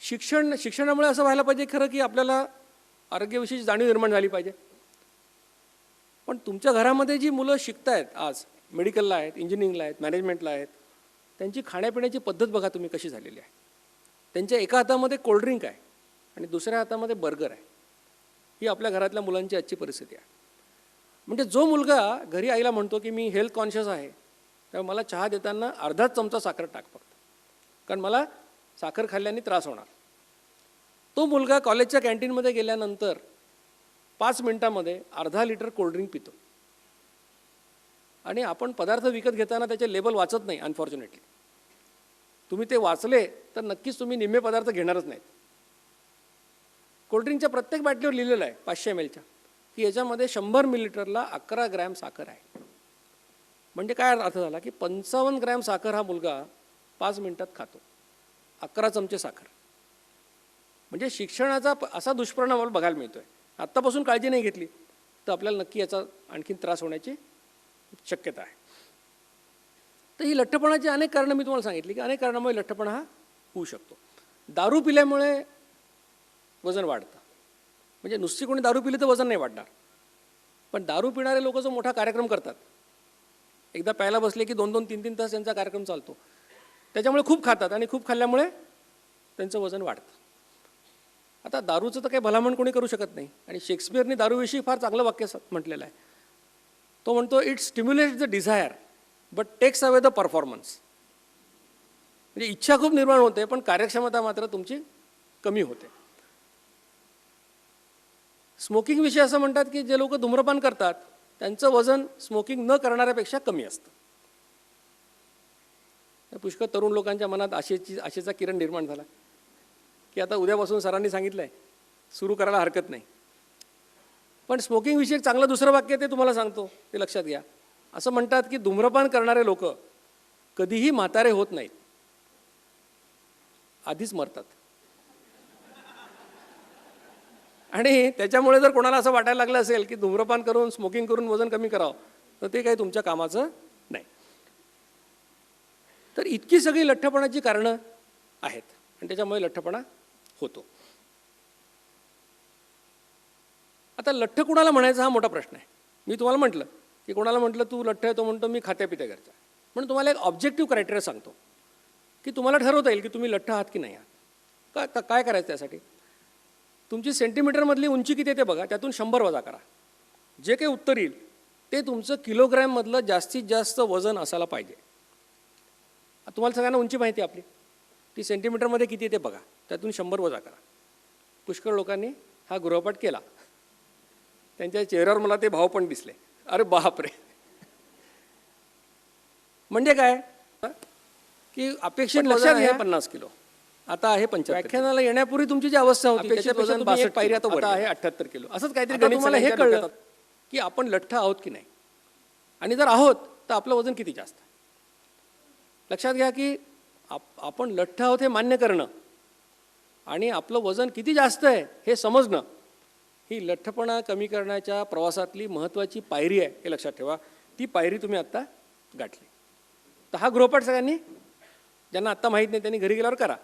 शिक्षणामुळे असं व्हायला पाहिजे खरं की आपल्याला आरोग्याविषयीची जाणीव निर्माण झाली पाहिजे. पण तुमच्या घरामध्ये जी मुलं शिकतायत आज, मेडिकलला आहेत, इंजिनिअरिंगला आहेत, मॅनेजमेंटला आहेत, त्यांची खाण्यापिण्याची पद्धत बघा तुम्ही कशी झालेली आहे. त्यांच्या एका हातामध्ये कोल्ड्रिंक आहे आणि दुसऱ्या हातामध्ये बर्गर आहे. ही आपल्या घरातल्या मुलांची आजची परिस्थिती आहे. म्हणजे जो मुलगा घरी आईला म्हणतो की मी हेल्थ कॉन्शियस आहे, त्यामुळे मला चहा देताना अर्धाच चमचा साखर टाक फक्त, कारण मला साखर खाल्ल्याने त्रास होणार. तो मुलगा कॉलेजच्या कॅन्टीनमध्ये गेल्यानंतर 5 मिनिटामध्ये अर्धा लिटर कोल्ड्रिंक पितो. आणि आपण पदार्थ विकत घेताना त्याचे लेबल वाचत नाही अनफॉर्च्युनेटली. तुम्ही ते वाचले तर नक्कीच तुम्ही निम्मे पदार्थ घेणारच नाहीत. कोल्ड्रिंकच्या प्रत्येक बाटलीवर लिहिलेलं आहे 500 ml की याच्यामध्ये 100 मिलीलिटरला 11 ग्रॅम साखर आहे. म्हणजे काय अर्थ झाला की 55 ग्रॅम साखर हा मुलगा 5 मिनिटात खातो. 11 चमचे साखर. म्हणजे शिक्षणाचा असा दुष्परिणाम आपल्याला बघायला मिळतोय. आत्तापासून काळजी नाही घेतली तर आपल्याला नक्की याचा आणखीन त्रास होण्याची शक्यता आहे. तर ही लठ्ठपणाची अनेक कारणं मी तुम्हाला सांगितली की अनेक कारणामुळे लठ्ठपणा हा होऊ शकतो. दारू पिल्यामुळे वजन वाढतं. म्हणजे नुसती कोणी दारू पिली तर वजन नाही वाढणार, पण दारू पिणारे लोक जो मोठा कार्यक्रम करतात, एकदा प्यायला बसले की 2-2, 3-3 तास त्यांचा कार्यक्रम चालतो, त्याच्यामुळे खूप खातात आणि खूप खाल्ल्यामुळे त्यांचं वजन वाढतं. आता दारूचं तर काही भलामण कोणी करू शकत नाही. आणि शेक्सपियरने दारूविषयी फार चांगलं वाक्य म्हटलेलं आहे. तो म्हणतो, it stimulates the desire but takes away the performance. म्हणजे इच्छा खूप निर्माण होते पण कार्यक्षमता मात्र तुमची कमी होते. स्मोकिंगविषयी असं म्हणतात की जे लोक धूम्रपान करतात त्यांचं वजन स्मोकिंग न करणाऱ्यापेक्षा कमी असतं. पुष्कळ तरुण लोकांच्या मनात आशेचा किरण निर्माण झाला की आता उद्यापासून सरांनी सांगितलं आहे सुरू करायला हरकत नाही. पण स्मोकिंगविषयी एक चांगलं दुसरं वाक्य ते तुम्हाला सांगतो, ते लक्षात घ्या. असं म्हणतात की धूम्रपान करणारे लोक कधीही म्हातारे होत नाहीत, आधीच मरतात. आणि त्याच्यामुळे जर कोणाला असं वाटायला लागलं असेल की धूम्रपान करून स्मोकिंग करून वजन कमी करावं तर ते काही तुमच्या कामाचं नाही. तर इतकी सगळी लठ्ठपणाची कारणं आहेत आणि त्याच्यामुळे लठ्ठपणा होतो. आता लठ्ठ कुणाला म्हणायचा हा मोठा प्रश्न आहे. मी तुम्हाला म्हटलं की कोणाला म्हटलं तू लठ्ठ आहे, तो म्हणतो मी खात्यापित्या घरचा. म्हणून तुम्हाला एक ऑब्जेक्टिव्ह क्रायटेरिया सांगतो की तुम्हाला ठरवता येईल की तुम्ही लठ्ठ आहात की नाही आहात. काय करायचं त्यासाठी? तुमची सेंटीमीटरमधली उंची किती येते बघा, त्यातून 100 वजा करा. जे काही उत्तर येईल ते तुमचं किलोग्रॅममधलं जास्तीत जास्त वजन असायला पाहिजे. तुम्हाला सगळ्यांना उंची माहिती आपली, ती सेंटीमीटरमध्ये किती येते बघा, त्यातून 100 वजा करा. पुष्कळ लोकांनी हा गृहपाठ केला. त्यांच्या चेहऱ्यावर मला ते भाव पण दिसले, अरे बापरे. म्हणजे काय की अपेक्षित वजन आहे 50 किलो, आता आहे 75. व्याख्यानाला येण्यापूर्वी तुमची जी अवस्था होती त्याच्यापेक्षा तुम्ही एक पायरी आता आहे 78 किलो. असंच काहीतरी तुम्हाला हे कळलं की आपण लठ्ठ आहोत की नाही, आणि जर आहोत तर आपलं वजन किती जास्त. लक्षात घ्या की आपण लठ्ठ आहोत हे मान्य करणं आणि आपलं वजन किती जास्त आहे हे समजणं ही लठ्ठपणा कमी करण्याच्या प्रवासातली महत्त्वाची पायरी आहे, हे लक्षात ठेवा. ती पायरी तुम्ही आत्ता गाठली. तर हा गृहपाठ सगळ्यांनी, ज्यांना आत्ता माहीत नाही त्यांनी घरी गेल्यावर करा.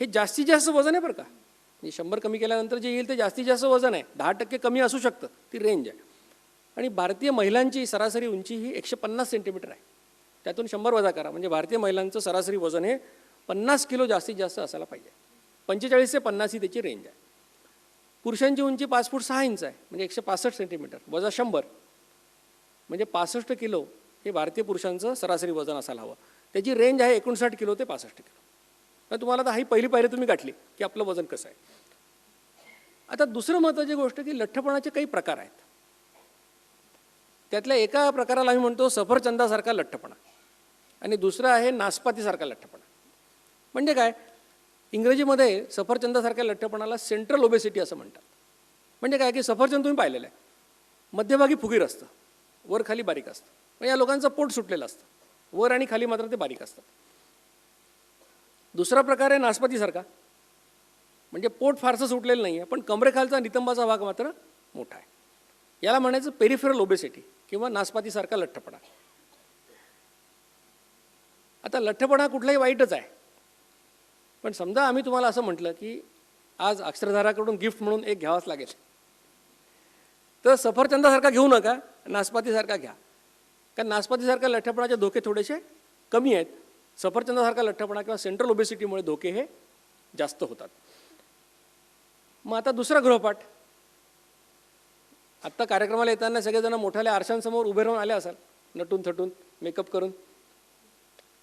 हे जास्तीत जास्त वजन आहे बरं का. म्हणजे 100 कमी केल्यानंतर जे येईल ते जास्तीत जास्त वजन आहे. 10% कमी असू शकतं, ती रेंज आहे. आणि भारतीय महिलांची सरासरी उंची ही 150 सेंटीमीटर आहे. त्यातून 100 वजा करा म्हणजे भारतीय महिलांचं सरासरी वजन हे 50 किलो जास्तीत जास्त असायला पाहिजे. 45 ते 50 ही त्याची रेंज आहे. पुरुषांची उंची 5 फूट 6 इंच आहे, म्हणजे 165 सेंटीमीटर वजा 100 म्हणजे 65 किलो हे भारतीय पुरुषांचं सरासरी वजन असायला हवं. त्याची रेंज आहे 59 किलो ते 65 किलो. तर तुम्हाला आता ही पहिली पायरी तुम्ही गाठली की आपलं वजन कसं आहे. आता दुसरं महत्त्वाची गोष्ट की लठ्ठपणाचे काही प्रकार आहेत. त्यातल्या एका प्रकाराला आम्ही म्हणतो सफरचंदासारखा लठ्ठपणा आणि दुसरा आहे नासपातीसारखा लठ्ठपणा. म्हणजे काय, इंग्रजीमध्ये सफरचंदासारख्या लठ्ठपणाला सेंट्रल ओबेसिटी असं म्हणतात. म्हणजे काय की सफरचंद तुम्ही पाहिलेलं आहे, मध्यभागी फुगीर असतं वर खाली बारीक असतं. मग या लोकांचं पोट सुटलेलं असतं, वर आणि खाली मात्र ते बारीक असतात. दुसरा प्रकार आहे नासपतीसारखा, म्हणजे पोट फारसं सुटलेलं नाही आहे, पण कमरेखालचा नितंबाचा भाग मात्र मोठा आहे. याला म्हणायचं पेरिफेरल ओबेसिटी किंवा नासपातीसारखा लठ्ठपणा. आता लठ्ठपणा कुठलाही वाईटच आहे, पण समजा आम्ही तुम्हाला असं म्हटलं की आज अक्षरधाराकडून गिफ्ट म्हणून एक घ्यावाच लागेल, तर सफरचंदासारखा घेऊ नका, नासपातीसारखा घ्या. कारण नासपातीसारख्या लठ्ठपणाचे धोके थोडेसे कमी आहेत. सफरचंदासारखा लठ्ठपणा किंवा सेंट्रल ओबेसिटीमुळे धोके हे जास्त होतात. मग आता दुसरा गृहपाठ. आत्ता कार्यक्रमाला येताना सगळेजण मोठ्याल्या आरशांसमोर उभे राहून आले असाल, नटून थटून मेकअप करून.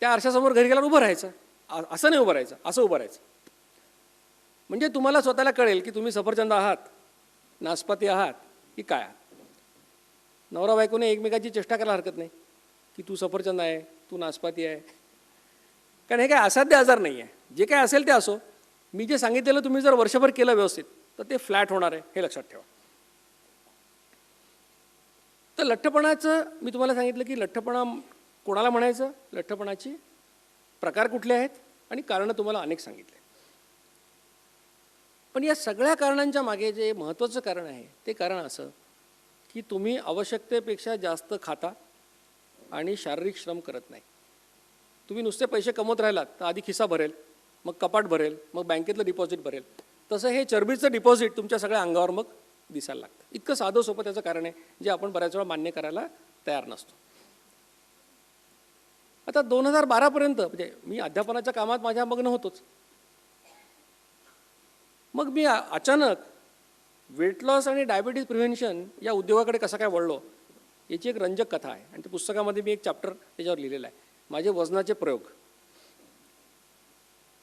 त्या आरशासमोर घरी गेल्यावर उभं राहायचं, असं नाही उभं राहायचं, असं उभं राहायचं. म्हणजे तुम्हाला स्वतःला कळेल की तुम्ही सफरचंद आहात, नासपाती आहात की काय आहात. नवरा बायकोने एकमेकाची चेष्टा करायला हरकत नाही की तू सफरचंद आहे, तू नासपाती आहे. कारण हे काय असाध्य आजार नाही आहे. जे काय असेल ते असो, मी जे सांगितलेलं तुम्ही जर वर्षभर केलं व्यवस्थित तर ते फ्लॅट होणार आहे, हे लक्षात ठेवा. तर लठ्ठपणाचं मी तुम्हाला सांगितलं की लठ्ठपणा कोणाला म्हणायचं, लठ्ठपणाची प्रकार कुठले आहेत आणि कारणं तुम्हाला अनेक सांगितले. पण या सगळ्या कारणांच्या मागे जे महत्त्वाचं कारण आहे ते कारण असं की तुम्ही आवश्यकतेपेक्षा जास्त खाता आणि शारीरिक श्रम करत नाही. तुम्ही नुसते पैसे कमवत राहिलात तर आधी खिसा भरेल, मग कपाट भरेल, मग बँकेतलं डिपॉझिट भरेल. तसं हे चरबीचं डिपॉझिट तुमच्या सगळ्या अंगावर मग दिसायला लागतं. इतकं साधं सोपं त्याचं कारण आहे, जे आपण बऱ्याच वेळा मान्य करायला तयार नसतो. आता 2012पर्यंत म्हणजे मी अध्यापनाच्या कामात माझ्या मग्न होतोच. मग मी अचानक वेट लॉस आणि डायबिटीज प्रिव्हेन्शन या उद्योगाकडे कसं काय वळलो, याची एक रंजक कथा आहे. आणि त्या पुस्तकामध्ये मी एक चॅप्टर त्याच्यावर लिहिलेलं आहे, माझे वजनाचे प्रयोग.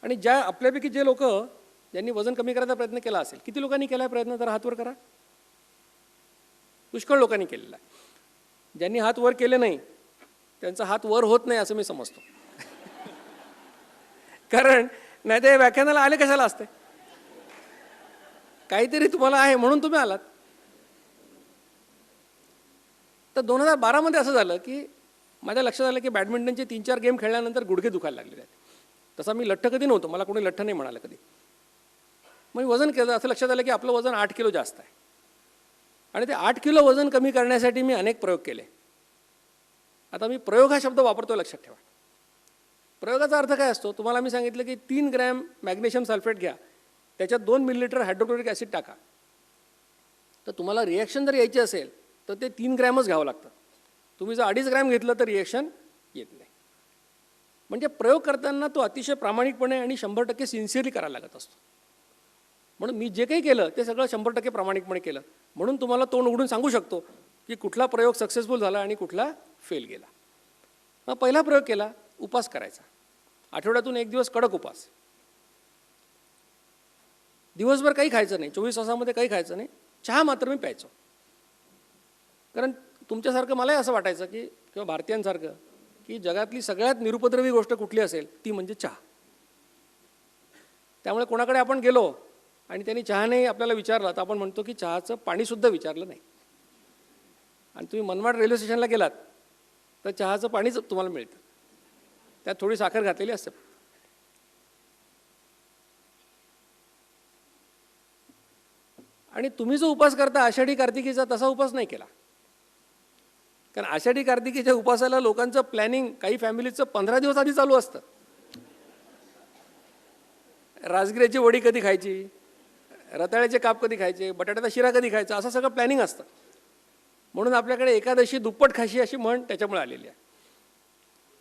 आणि ज्या आपल्यापैकी जे लोक ज्यांनी वजन कमी करायचा प्रयत्न केला असेल, किती लोकांनी केला आहे प्रयत्न, तर हात वर करा. पुष्कळ लोकांनी केलेला आहे. ज्यांनी हात वर केले नाही त्यांचा हात वर होत नाही असं मी समजतो. कारण नाही ते व्याख्यानाला आले कशाला असते, काहीतरी तुम्हाला आहे म्हणून तुम्ही आलात. तर 2012मध्ये असं झालं की माझ्या लक्षात आलं की बॅडमिंटनचे 3-4 गेम खेळल्यानंतर गुडघे दुखायला लागलेले आहेत. तसा मी लठ्ठ कधी नव्हतो, मला कोणी लठ्ठ नाही म्हणालं कधी. मग मी वजन केलं, असं लक्षात आलं की आपलं वजन 8 किलो जास्त आहे. आणि ते 8 किलो वजन कमी करण्यासाठी मी अनेक प्रयोग केले. आता मी प्रयोग हा शब्द वापरतो, लक्षात ठेवा. प्रयोगाचा अर्थ काय असतो, तुम्हाला मी सांगितलं की 3 ग्रॅम मॅग्नेशियम सल्फेट घ्या, त्याच्यात 2 मिलीलिटर हायड्रोक्लोरिक ॲसिड टाका. तर तुम्हाला रिॲक्शन जर यायची असेल तर ते 3 ग्रॅमच घ्यावं लागतं. तुम्ही जर 2.5 ग्रॅम घेतलं तर रिॲक्शन येत नाही. म्हणजे प्रयोग करताना तो अतिशय प्रामाणिकपणे आणि 100% सिन्सिअरली करायला लागत असतो. म्हणून मी जे काही केलं ते सगळं 100% प्रामाणिकपणे केलं. म्हणून तुम्हाला तोंड उघडून सांगू शकतो की कुठला प्रयोग सक्सेसफुल झाला आणि कुठला फेल गेला. मग पहिला प्रयोग केला, उपास करायचा. आठवड्यातून 1 दिवस कडक उपास. दिवसभर काही खायचं नाही, 24 तासामध्ये काही खायचं नाही, चहा मात्र मी प्यायचो. कारण तुमच्यासारखं मलाही असं वाटायचं की किंवा भारतीयांसारखं की जगातली सगळ्यात निरुपद्रवी गोष्ट कुठली असेल ती म्हणजे चहा. त्यामुळे कोणाकडे आपण गेलो आणि त्यांनी चहा नाही आपल्याला विचारलं तर आपण म्हणतो की चहाचं पाणीसुद्धा विचारलं नाही. आणि तुम्ही मनमाड रेल्वे स्टेशनला गेलात तर चहाचं पाणीच तुम्हाला मिळतं, त्यात थोडी साखर घातलेली असते. आणि तुम्ही जो उपास करता आषाढी कार्तिकीचा तसा उपास नाही केला. कारण आषाढी कार्तिकीच्या उपासाला लोकांचं प्लॅनिंग काही फॅमिलीचं 15 दिवस आधी चालू असतं. राजगिऱ्याची वडी कधी खायची, रताळ्याचे काप कधी खायचे, बटाट्याचा शिरा कधी खायचा, असं सगळं प्लॅनिंग असतं. म्हणून आपल्याकडे एकादशी दुप्पट खाशी अशी म्हण त्याच्यामुळे आलेली आहे.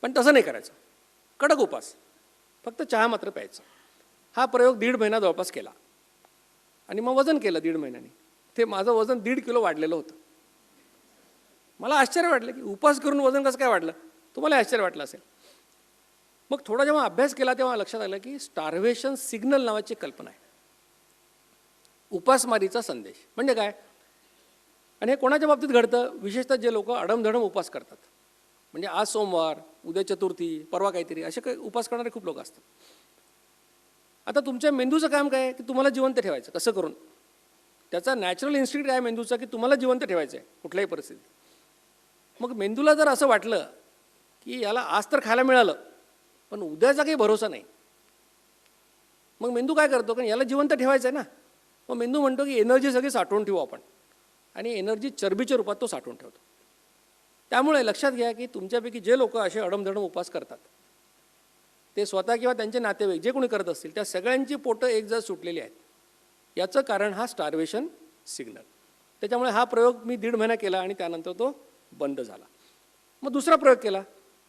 पण तसं नाही करायचं, कडक उपास, फक्त चहा मात्र प्यायचं. हा प्रयोग 1.5 महिना जवळपास केला. आणि मग वजन केलं 1.5 महिन्याने. ते माझं वजन 1.5 किलो वाढलेलं होतं. मला आश्चर्य वाटलं की उपास करून वजन कसं काय वाढलं. तुम्हाला आश्चर्य वाटलं असेल. मग थोडा जेव्हा अभ्यास केला तेव्हा लक्षात आलं की स्टार्व्हेशन सिग्नल नावाची कल्पना आहे. उपासमारीचा संदेश म्हणजे काय. आणि हे कोणाच्या बाबतीत घडतं, विशेषतः जे लोक अडमधडम उपास करतात. म्हणजे आज सोमवार, उद्या चतुर्थी, परवा काहीतरी, असे काही उपास करणारे खूप लोक असतात. आता तुमच्या मेंदूचं काम काय की तुम्हाला जिवंत ठेवायचं. कसं करून, त्याचा नॅचरल इन्स्टिंक्ट काय मेंदूचा की तुम्हाला जिवंत ठेवायचं आहे कुठल्याही परिस्थितीत. मग मेंदूला जर असं वाटलं की याला आज तर खायला मिळालं पण उद्याचा काही भरोसा नाही, मग मेंदू काय करतो, कारण याला जिवंत ठेवायचं आहे ना, मग मेंदू म्हणतो की एनर्जी सगळी साठवून ठेवू आपण, आणि एनर्जी चरबीच्या रूपात तो साठवून ठेवतो. त्यामुळे लक्षात घ्या की तुमच्यापैकी जे लोक असे अडमधडम उपवास करतात ते स्वतः किंवा त्यांचे नातेवाईक जे कोणी करत असतील त्या सगळ्यांची पोटं एक जर सुटलेली आहेत. याचं कारण हा स्टार्वेशन सिग्नल. त्याच्यामुळे हा प्रयोग मी 1.5 महिना केला आणि त्यानंतर तो बंद झाला. मग दुसरा प्रयोग केला,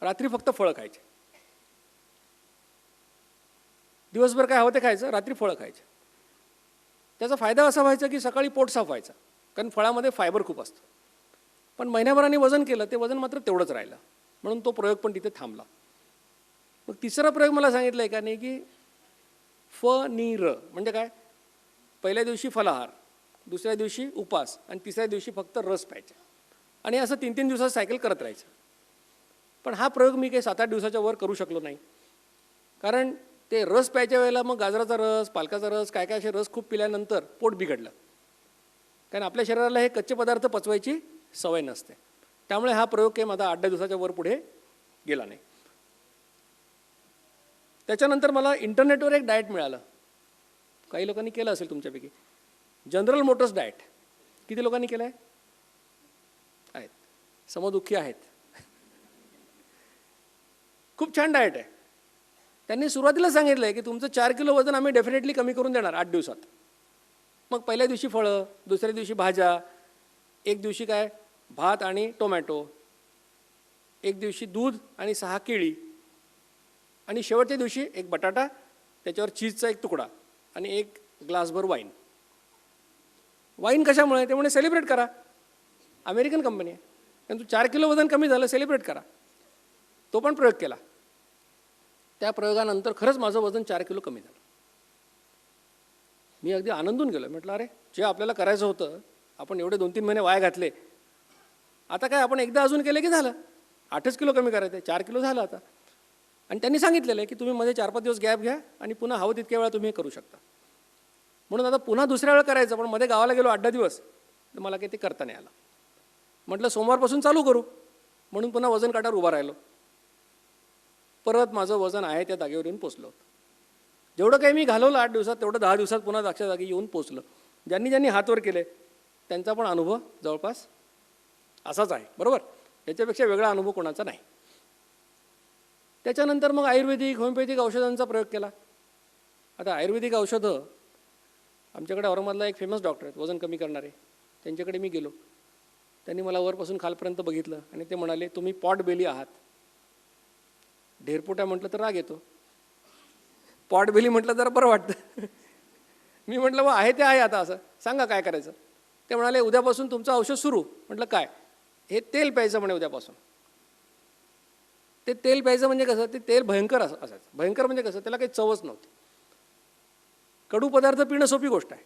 रात्री फक्त फळं खायचे. दिवसभर काय हवं ते खायचं, रात्री फळं खायचे. त्याचा फायदा असा व्हायचा की सकाळी पोट साफ व्हायचं, कारण फळामध्ये फायबर खूप असतं. पण महिन्याभराने वजन केलं, ते वजन मात्र तेवढंच राहिलं, म्हणून तो प्रयोग पण तिथे थांबला. मग तिसरा प्रयोग मला सांगितलं आहे का नाही की FNIR म्हणजे काय, पहिल्या दिवशी फलाहार, दुसऱ्या दिवशी उपास आणि तिसऱ्या दिवशी फक्त रस प्यायचे, आणि असं 3-3 दिवसात सायकल करत राहायचं. पण हा प्रयोग मी काही 7-8 दिवसाच्या वर करू शकलो नाही, कारण ते रस प्यायच्या वेळेला मग गाजराचा रस, पालकाचा रस, काय काय असे रस खूप पिल्यानंतर पोट बिघडलं, कारण आपल्या शरीराला हे कच्चे पदार्थ पचवायची सवय नसते. त्यामुळे हा प्रयोग काही माझा 8-10 दिवसाच्या वर पुढे गेला नाही. त्याच्यानंतर मला इंटरनेटवर एक डाएट मिळालं, काही लोकांनी केलं असेल तुमच्यापैकी, जनरल मोटर्स डाएट. किती लोकांनी केलं आहे? आहेत, समदुःखी आहेत. खूप छान डाएट आहे. त्यांनी सुरुवातीला सांगितलं आहे की तुमचं 4 किलो वजन आम्ही डेफिनेटली कमी करून देणार 8 दिवसात. मग पहिल्या दिवशी फळं, दुसऱ्या दिवशी भाज्या, एक दिवशी काय भात आणि टोमॅटो, एक दिवशी दूध आणि 6 केळी, आणि शेवटच्या दिवशी एक बटाटा, त्याच्यावर चीजचा एक तुकडा आणि एक ग्लासभर वाईन. वाईन कशामुळे? ते म्हणे सेलिब्रेट करा, अमेरिकन कंपनी आहे, कारण तू 4 किलो वजन कमी झालं, सेलिब्रेट करा. तो पण प्रयोग केला. त्या प्रयोगानंतर खरंच माझं वजन 4 किलो कमी झालं. मी अगदी आनंदून गेलो. म्हटलं अरे, जे आपल्याला करायचं होतं आपण एवढे 2-3 महिने वाया घातले, आता काय आपण एकदा अजून केलं की झालं. 8च किलो कमी करायचं आहे, 4 किलो झालं आता. आणि त्यांनी सांगितलेलं आहे की तुम्ही मध्ये 4-5 दिवस गॅप घ्या आणि पुन्हा हवं तितक्या वेळा तुम्ही हे करू शकता. म्हणून आता पुन्हा दुसऱ्या वेळा करायचं, पण मध्ये गावाला गेलो 8-10 दिवस, तर मला काही ते करता नाही आलं. म्हटलं सोमवारपासून चालू करू, म्हणून पुन्हा वजन काट्यावर उभा राहिलो. परत माझं वजन आहे त्या जागेवर येऊन पोचलं. जेवढं काही मी घालवलं 8 दिवसात, तेवढं 10 दिवसात पुन्हा जागच्या जागी येऊन पोचलं. ज्यांनी ज्यांनी हात वर केले त्यांचा पण अनुभव जवळपास असाच आहे, बरोबर? याच्यापेक्षा वेगळा अनुभव कोणाचा नाही. त्याच्यानंतर मग आयुर्वेदिक, होमिओपॅथिक औषधांचा प्रयोग केला. आता आयुर्वेदिक औषधं, आमच्याकडे औरंगाबादला एक फेमस डॉक्टर आहेत वजन कमी करणारे, त्यांच्याकडे मी गेलो. त्यांनी मला वरपासून खालपर्यंत बघितलं आणि ते म्हणाले तुम्ही पॉट बेली आहात. ढेरपोट्या म्हटलं तर राग येतो, पॉट बेली म्हटलं जरा बरं वाटतं. मी म्हटलं मग आहे ते आहे, आता असं सांगा काय करायचं. ते म्हणाले उद्यापासून तुमचं औषध सुरू. म्हटलं काय? हे तेल प्यायचं म्हणे उद्यापासून. ते तेल प्यायचं म्हणजे कसं, ते तेल भयंकर असायचं. भयंकर म्हणजे कसं, त्याला काही चवच नव्हती. कडू पदार्थ पिणं सोपी गोष्ट आहे,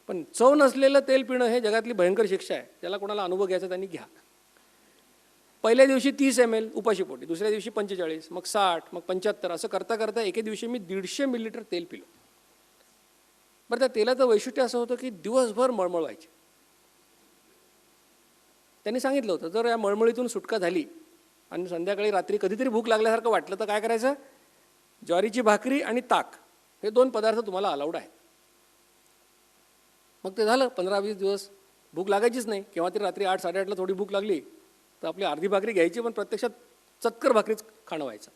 पण चव नसलेलं तेल पिणं हे जगातली भयंकर शिक्षा आहे. त्याला कोणाला अनुभव घ्यायचा त्यांनी घ्या. पहिल्या दिवशी 30 ml उपाशीपोटी, दुसऱ्या दिवशी 45, मग 60, मग 75, असं करता करता एके दिवशी मी 150 मिलीलिटर तेल पिलो. बरं, त्या तेलाचं वैशिष्ट्य असं होतं की दिवसभर मळमळ व्हायची. त्यांनी सांगितलं होतं जर या मळमळीतून सुटका झाली आणि संध्याकाळी रात्री कधीतरी भूक लागल्यासारखं वाटलं तर काय करायचं, ज्वारीची भाकरी आणि ताक हे 2 पदार्थ तुम्हाला अलाउड आहेत. मग ते झालं. 15-20 दिवस भूक लागायचीच नाही. केव्हा तरी रात्री 8-8:30ला थोडी भूक लागली तर आपली अर्धी भाकरी घ्यायची, पण प्रत्यक्षात चतकर भाकरीच खाणं व्हायचं.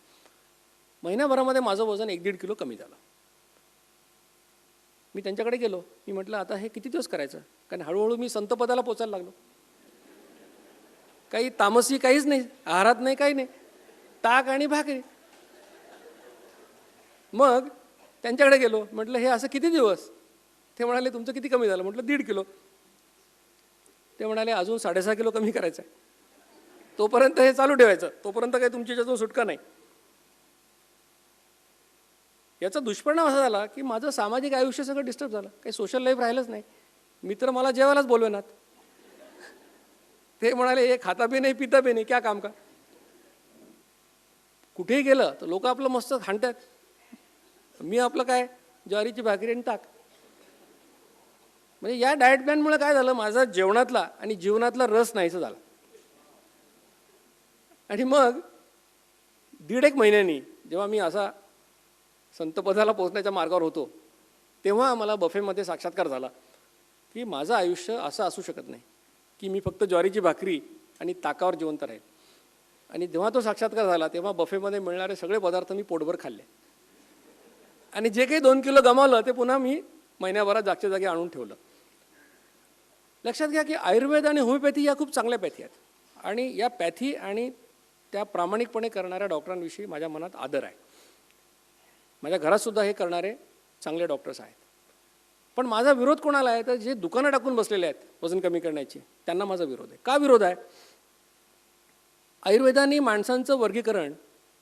महिन्याभरामध्ये माझं वजन 1-1.5 किलो कमी झालं. मी त्यांच्याकडे गेलो. मी म्हटलं आता हे किती दिवस करायचं, कारण हळूहळू मी संतपदाला पोचायला लागलो. काही तामसी काहीच नाही, आहारात नाही, काही नाही, ताक आणि भाकरी. मग त्यांच्याकडे गेलो. म्हटलं हे असं किती दिवस? ते म्हणाले तुमचं किती कमी झालं? म्हटलं 1.5 किलो. ते म्हणाले अजून 6.5 किलो कमी करायचं आहे, तोपर्यंत हे चालू ठेवायचं, तोपर्यंत काही तुमची याच्यातून सुटका नाही. याचा दुष्परिणाम असा झाला की माझं सामाजिक आयुष्य सगळं डिस्टर्ब झालं. काही सोशल लाईफ राहिलंच नाही. मित्र मला जेवायलाच बोलवेनात. ते म्हणाले हे खाता बी नाही पिता बी नाही, क्या काम का. कुठेही गेलं तर लोक आपलं मस्त हाणतात, मी आपलं काय ज्वारीची भाकरी आणि ताक. म्हणजे या डाएट प्लॅनमुळे काय झालं, माझा जेवणातला आणि जीवनातला रस नाहीसा झाला. आणि मग 1.5 महिन्यांनी जेव्हा मी असा संतपदाला पोहोचण्याच्या मार्गावर होतो, तेव्हा मला बफेमध्ये साक्षात्कार झाला की माझं आयुष्य असं असू शकत नाही की मी फक्त ज्वारीची भाकरी आणि ताकावर जिवंत राहील. आणि जेव्हा तो साक्षात्कार झाला तेव्हा बफेमध्ये मिळणारे सगळे पदार्थ मी पोटभर खाल्ले आणि जे काही 2 किलो गमावलं ते पुन्हा मी महिन्याभरात जागच्या जागी आणून ठेवलं. लक्षात घ्या की आयुर्वेद आणि होमिओपॅथी या खूप चांगल्या पॅथी आहेत आणि या पॅथी आणि त्या प्रामाणिकपणे करणाऱ्या डॉक्टरांविषयी माझ्या मनात आदर आहे. माझ्या घरातसुद्धा हे करणारे चांगले डॉक्टर्स आहेत. पण माझा विरोध कोणाला आहे तर जे दुकानं टाकून बसलेले आहेत वजन कमी करण्याची, त्यांना माझा विरोध आहे. का विरोध आहे? आयुर्वेदाने माणसांचं वर्गीकरण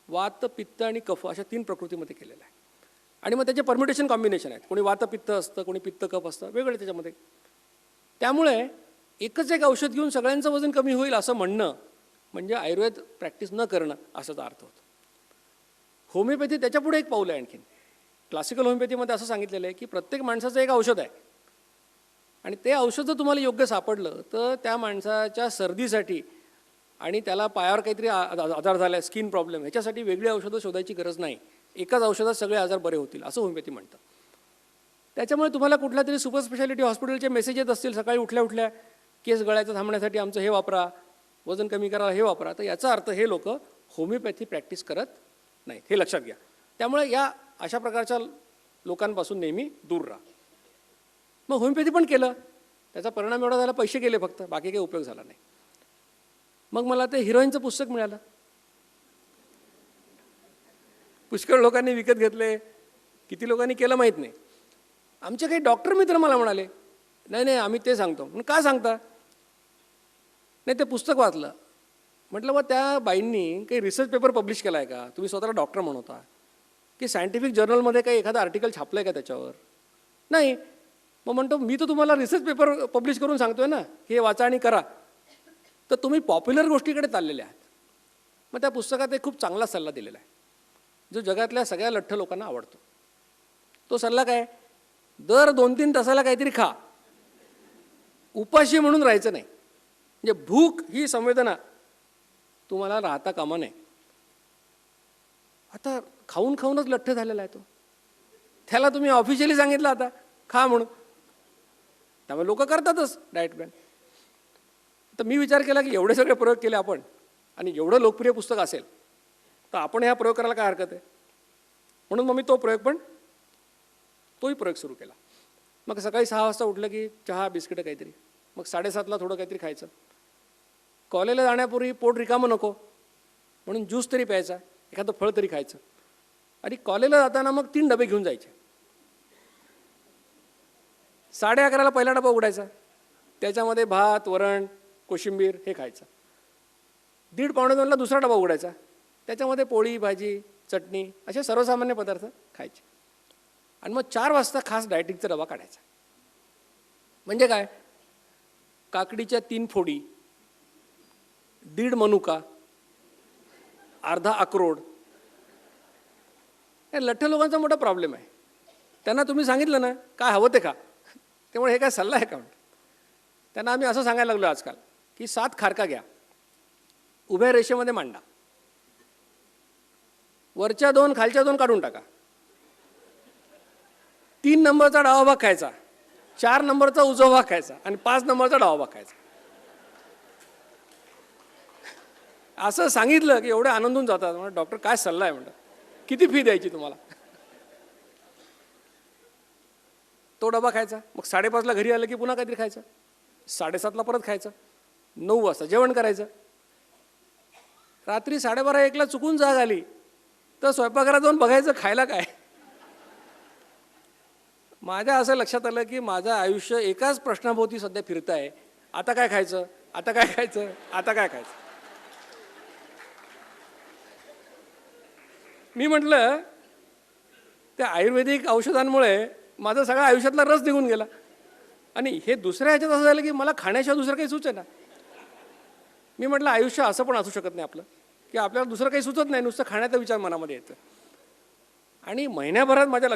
वात, पित्त आणि कफ अशा 3 प्रकृतीमध्ये केलेलं आहे आणि मग त्याचे परम्युटेशन कॉम्बिनेशन आहेत. कोणी वात पित्त असतं, कोणी पित्त कफ असतं, वेगळे त्याच्यामध्ये. त्यामुळे एकच एक औषध घेऊन सगळ्यांचं वजन कमी होईल असं म्हणणं म्हणजे आयुर्वेद प्रॅक्टिस न करणं असाचा अर्थ होतो. होमिओपॅथी त्याच्यापुढे एक पाऊल आहे आणखीन. क्लासिकल होमिओपॅथीमध्ये असं सांगितलेलं आहे की प्रत्येक माणसाचं एक औषध आहे आणि ते औषध जर तुम्हाला योग्य सापडलं तर त्या माणसाच्या सर्दीसाठी आणि त्याला पायावर काहीतरी आजार झाला आहे, स्किन प्रॉब्लेम, ह्याच्यासाठी वेगळी औषधं शोधायची गरज नाही. एकाच औषधात सगळे आजार बरे होतील असं होमिओपॅथी म्हणतं. त्याच्यामुळे तुम्हाला कुठल्या तरी सुपर स्पेशालिटी हॉस्पिटलचे मेसेज येत असतील सकाळी उठल्या उठल्या, केस गळायचं थांबण्यासाठी आमचं हे वापरा, वजन कमी करायला हे वापरा, तर याचा अर्थ हे लोक होमिओपॅथी प्रॅक्टिस करत नाहीत, हे लक्षात घ्या. त्यामुळे या अशा प्रकारच्या लोकांपासून नेहमी दूर राहा. मग होमिओपॅथी पण केलं, त्याचा परिणाम एवढा झाला, पैसे गेले फक्त, बाकी काही उपयोग झाला नाही. मग मला ते हिरोईनचं पुस्तक मिळालं, पुष्कळ लोकांनी विकत घेतले, किती लोकांनी केलं माहीत नाही. आमचे काही डॉक्टर मित्र मला म्हणाले नाही नाही आम्ही ते सांगतो. म्हणून का सांगता? नाही ते पुस्तक वाचलं. म्हटलं बा त्या बाईंनी काही रिसर्च पेपर पब्लिश केला आहे का? तुम्ही स्वतःला डॉक्टर म्हणता की सायंटिफिक जर्नलमध्ये काही एखादं आर्टिकल छापलं आहे का त्याच्यावर? नाही. मग म्हणतो मी तर तुम्हाला रिसर्च पेपर पब्लिश करून सांगतोय ना की हे वाचा आणि करा, तर तुम्ही पॉप्युलर गोष्टीकडे चाललेले आहात. मग त्या पुस्तकात एक खूप चांगला सल्ला दिलेला आहे जो जगातल्या सगळ्या लठ्ठ लोकांना आवडतो. तो सल्ला काय? दर 2-3 तासाला काहीतरी खा, उपाशी म्हणून राहायचं नाही. म्हणजे भूक ही संवेदना तुम्हाला राहता कामा नये. आता खाऊन खाऊनच लठ्ठ झालेला आहे तो, त्याला तुम्ही ऑफिशियली सांगितलं आता खा म्हणून, त्यामुळे लोक करतातच डाएट प्लॅन. तर मी विचार केला की एवढे सगळे प्रयोग केले आपण आणि एवढं लोकप्रिय पुस्तक असेल तर आपण ह्या प्रयोग करायला काय हरकत आहे. म्हणून मग मी तोही प्रयोग सुरू केला. मग सकाळी 6 वाजता उठलं की चहा बिस्किटं काहीतरी, मग 7:30ला थोडं काहीतरी खायचं. कॉलेजला जाण्यापूर्वी पोट रिकामं नको म्हणून ज्यूस तरी प्यायचा, एखादं फळ तरी खायचं. आणि कॉलेजला जाताना मग 3 डबे घेऊन जायचे. 11:30ला पहिला डबा उघडायचा, त्याच्यामध्ये भात, वरण, कोशिंबीर हे खायचं. 1:30-1:45ला दुसरा डबा उघडायचा, त्याच्यामध्ये पोळी, भाजी, चटणी असे सर्वसामान्य पदार्थ खायचे. आणि मग 4 वाजता खास डायटिंगचा डबा काढायचा. म्हणजे काय? काकडीच्या 3 फोडी, 1.5 मनुका, अर्धा अक्रोड. हे लठ्ठ लोकांचा मोठा प्रॉब्लेम आहे. त्यांना तुम्ही सांगितलं ना काय हवं ते खा, त्यामुळे हे काय सल्ला आहे का म्हणतात. त्यांना आम्ही असं सांगायला लागलो आजकाल की 7 खारका घ्या, उभ्या रेषेमध्ये मांडा, वरच्या 2 खालच्या 2 काढून टाका, 3 नंबरचा डावा भाग खायचा, 4 नंबरचा उजवा भाग खायचा आणि 5 नंबरचा डावा भाग खायचा. असं सांगितलं की एवढे आनंदून जातात. म्हणजे डॉक्टर काय सल्ला आहे म्हणतात, किती फी द्यायची तुम्हाला. तो डबा खायचा, मग 5:30ला घरी आलं की पुन्हा काहीतरी खायचं, 7:30ला परत खायचं, 9 वाजता जेवण करायचं. रात्री 12:30-1ला चुकून जाग आली तर स्वयंपाकघरात जाऊन बघायचं खायला काय. माझ्या असं लक्षात आलं की माझं आयुष्य एकाच प्रश्नाभोवती सध्या फिरत आहे, आता काय खायचं, आता काय खायचं, आता काय खायचं. मी म्हटलं त्या आयुर्वेदिक औषधांमुळे माझा सगळा आयुष्यातला रस निघून गेला आणि हे दुसऱ्या ह्याच्यात असं झालं की मला खाण्याशिवाय दुसरं काही सुचेना. मी म्हटलं आयुष्य असं पण असू शकत नाही आपलं की आपल्याला दुसरं काही सुचत नाही, नुसतं खाण्याचा विचार मनामध्ये येतं. आणि महिन्याभरात माझ्या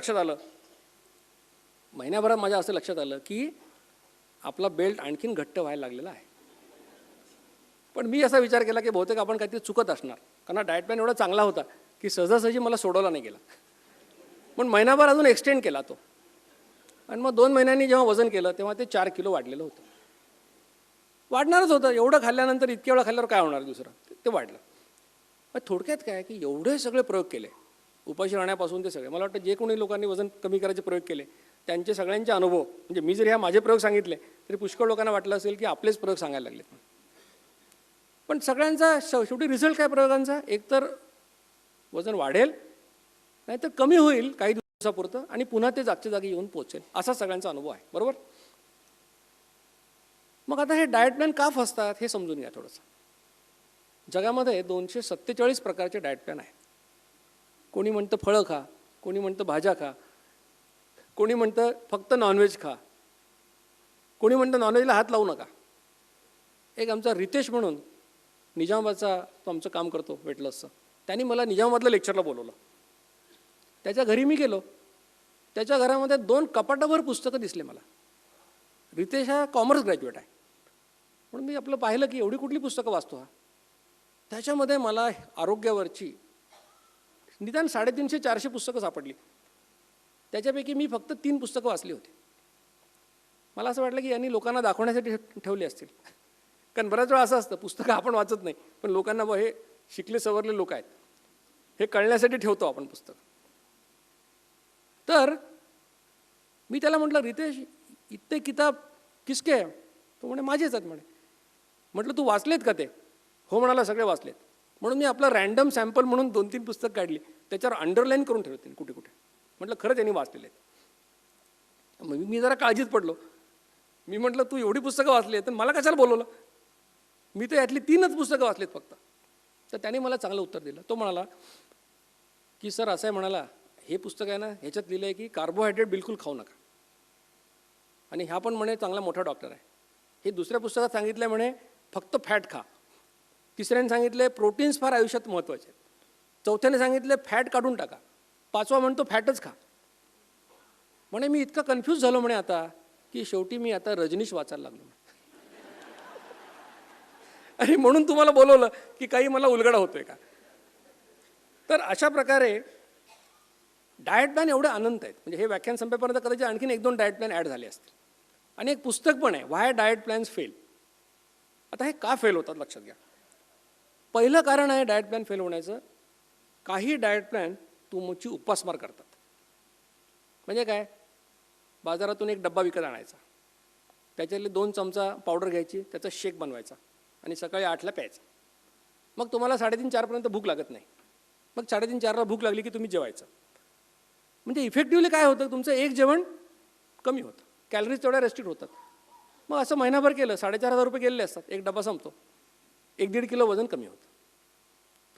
असं लक्षात आलं की आपला बेल्ट आणखीन घट्ट व्हायला लागलेला आहे. पण मी असा विचार केला की बहुतेक आपण काहीतरी चुकत असणार, कारण डाएट प्लॅन एवढा चांगला होता की सहजासहजी मला सोडवला नाही गेला. पण महिनाभर अजून एक्सटेंड केला तो, आणि मग 2 महिन्यांनी जेव्हा वजन केलं तेव्हा ते 4 किलो वाढलेलं होतं. वाढणारच होतं, एवढं खाल्ल्यानंतर इतक्या वेळा खाल्ल्यावर काय होणार दुसरं, ते वाढलं. मग थोडक्यात काय की एवढे सगळे प्रयोग केले, उपाशी राहण्यापासून ते सगळे, मला वाटतं जे कोणी लोकांनी वजन कमी करायचे प्रयोग केले त्यांचे सगळ्यांचे अनुभव, म्हणजे मी जर ह्या माझे प्रयोग सांगितले तरी पुष्कळ लोकांना वाटलं असेल की आपलेच प्रयोग सांगायला लागलेत. पण सगळ्यांचा शेवटी रिझल्ट काय प्रयोगांचा, एकतर वजन वाढेल नाहीतर कमी होईल काही दिवसापुरतं आणि पुन्हा ते जागच्या जागी येऊन पोहोचेल, असा सगळ्यांचा अनुभव आहे. बरोबर. मग आता हे डाएट प्लॅन का फसतात हे समजून घ्या थोडंसं. जगामध्ये 247 प्रकारचे डाएट प्लॅन आहेत. कोणी म्हणतं फळं खा, कोणी म्हणतं भाज्या खा, कोणी म्हणतं फक्त नॉनव्हेज खा, कोणी म्हणतं नॉनव्हेजला हात लावू नका. एक आमचा रितेश म्हणून निजामाबादचा तो आमचं काम करतो वेट लॉसचं, त्यांनी मला निजामाबादला लेक्चरला बोलवलं. त्याच्या घरी मी गेलो, त्याच्या घरामध्ये 2 कपाटाभर पुस्तकं दिसले मला. रितेश हा कॉमर्स ग्रॅज्युएट आहे, म्हणून मी आपलं पाहिलं की एवढी कुठली पुस्तकं वाचतो हा. त्याच्यामध्ये मला आरोग्यावरची निदान 350-400 पुस्तकं सापडली. त्याच्यापैकी मी फक्त 3 पुस्तकं वाचली होती. मला असं वाटलं की यांनी लोकांना दाखवण्यासाठी ठेवली असतील, कारण बऱ्याच वेळा असं असतं पुस्तकं आपण वाचत नाही पण लोकांना हे शिकले सवरले लोक आहेत हे कळण्यासाठी ठेवतो आपण पुस्तक. तर मी त्याला म्हटलं, रितेश इतने किताब किसके आहे? तो म्हणे माझेच आहेत म्हणे. म्हटलं तू वाचलेत का ते? हो म्हणाला, सगळे वाचलेत. म्हणून मी आपला रँडम सॅम्पल म्हणून 2-3 पुस्तक काढली, त्याच्यावर अंडरलाईन करून ठेवले कुठे कुठे. म्हटलं खरंच यांनी वाचलेले आहेत. मग मी जरा काळजीत पडलो. मी म्हटलं तू एवढी पुस्तकं वाचली आहेत तर मला कशाला बोलवलं? मी तर यातली 3च पुस्तकं वाचलीत फक्त. तर त्याने मला चांगलं उत्तर दिलं. तो म्हणाला की सर असं आहे, म्हणाला हे पुस्तक आहे ना, ह्याच्यात लिहिलं आहे की कार्बोहायड्रेट बिलकुल खाऊ नका, आणि ह्या पण म्हणे चांगला मोठा डॉक्टर आहे. हे दुसऱ्या पुस्तकात सांगितलं म्हणे फक्त फॅट खा. तिसऱ्याने सांगितले प्रोटीन्स फार आयुष्यात महत्त्वाचे आहेत. चौथ्याने सांगितले फॅट काढून टाका. 5वा म्हणतो फॅटच खा. म्हणे मी इतका कन्फ्यूज झालो म्हणे आता की शेवटी मी आता रजनीश वाचायला लागलो. आणि म्हणून तुम्हाला बोलवलं की काही मला उलगडा होतोय का? तर अशा प्रकारे डाएट प्लॅन एवढे अनंत आहेत, म्हणजे हे व्याख्यान संपेपर्यंत कदाचित आणखीन 1-2 डाएट प्लॅन ॲड झाले असतील. आणि एक पुस्तक पण आहे, व्हाय डाएट प्लॅन्स फेल. आता हे का फेल होतात लक्षात घ्या. पहिलं कारण आहे डाएट प्लॅन फेल होण्याचं, काही डाएट प्लॅन तुमची उपासमार करतात. म्हणजे काय, बाजारातून एक डब्बा विकत आणायचा, त्याच्यातले 2 चमचा पावडर घ्यायची, त्याचा शेक बनवायचा आणि सकाळी 8ला प्यायचा. मग तुम्हाला 3:30-4पर्यंत भूक लागत नाही. मग 3:30-4ला भूक लागली की तुम्ही जेवायचं. म्हणजे इफेक्टिव्हली काय होतं, तुमचं एक जेवण कमी होतं, कॅलरीज तेवढ्या रेस्ट्रिक्ट होतात. मग असं महिनाभर केलं, 4,500 रुपये गेलेले असतात. एक डबा संपतो, 1-1.5 किलो वजन कमी होतं,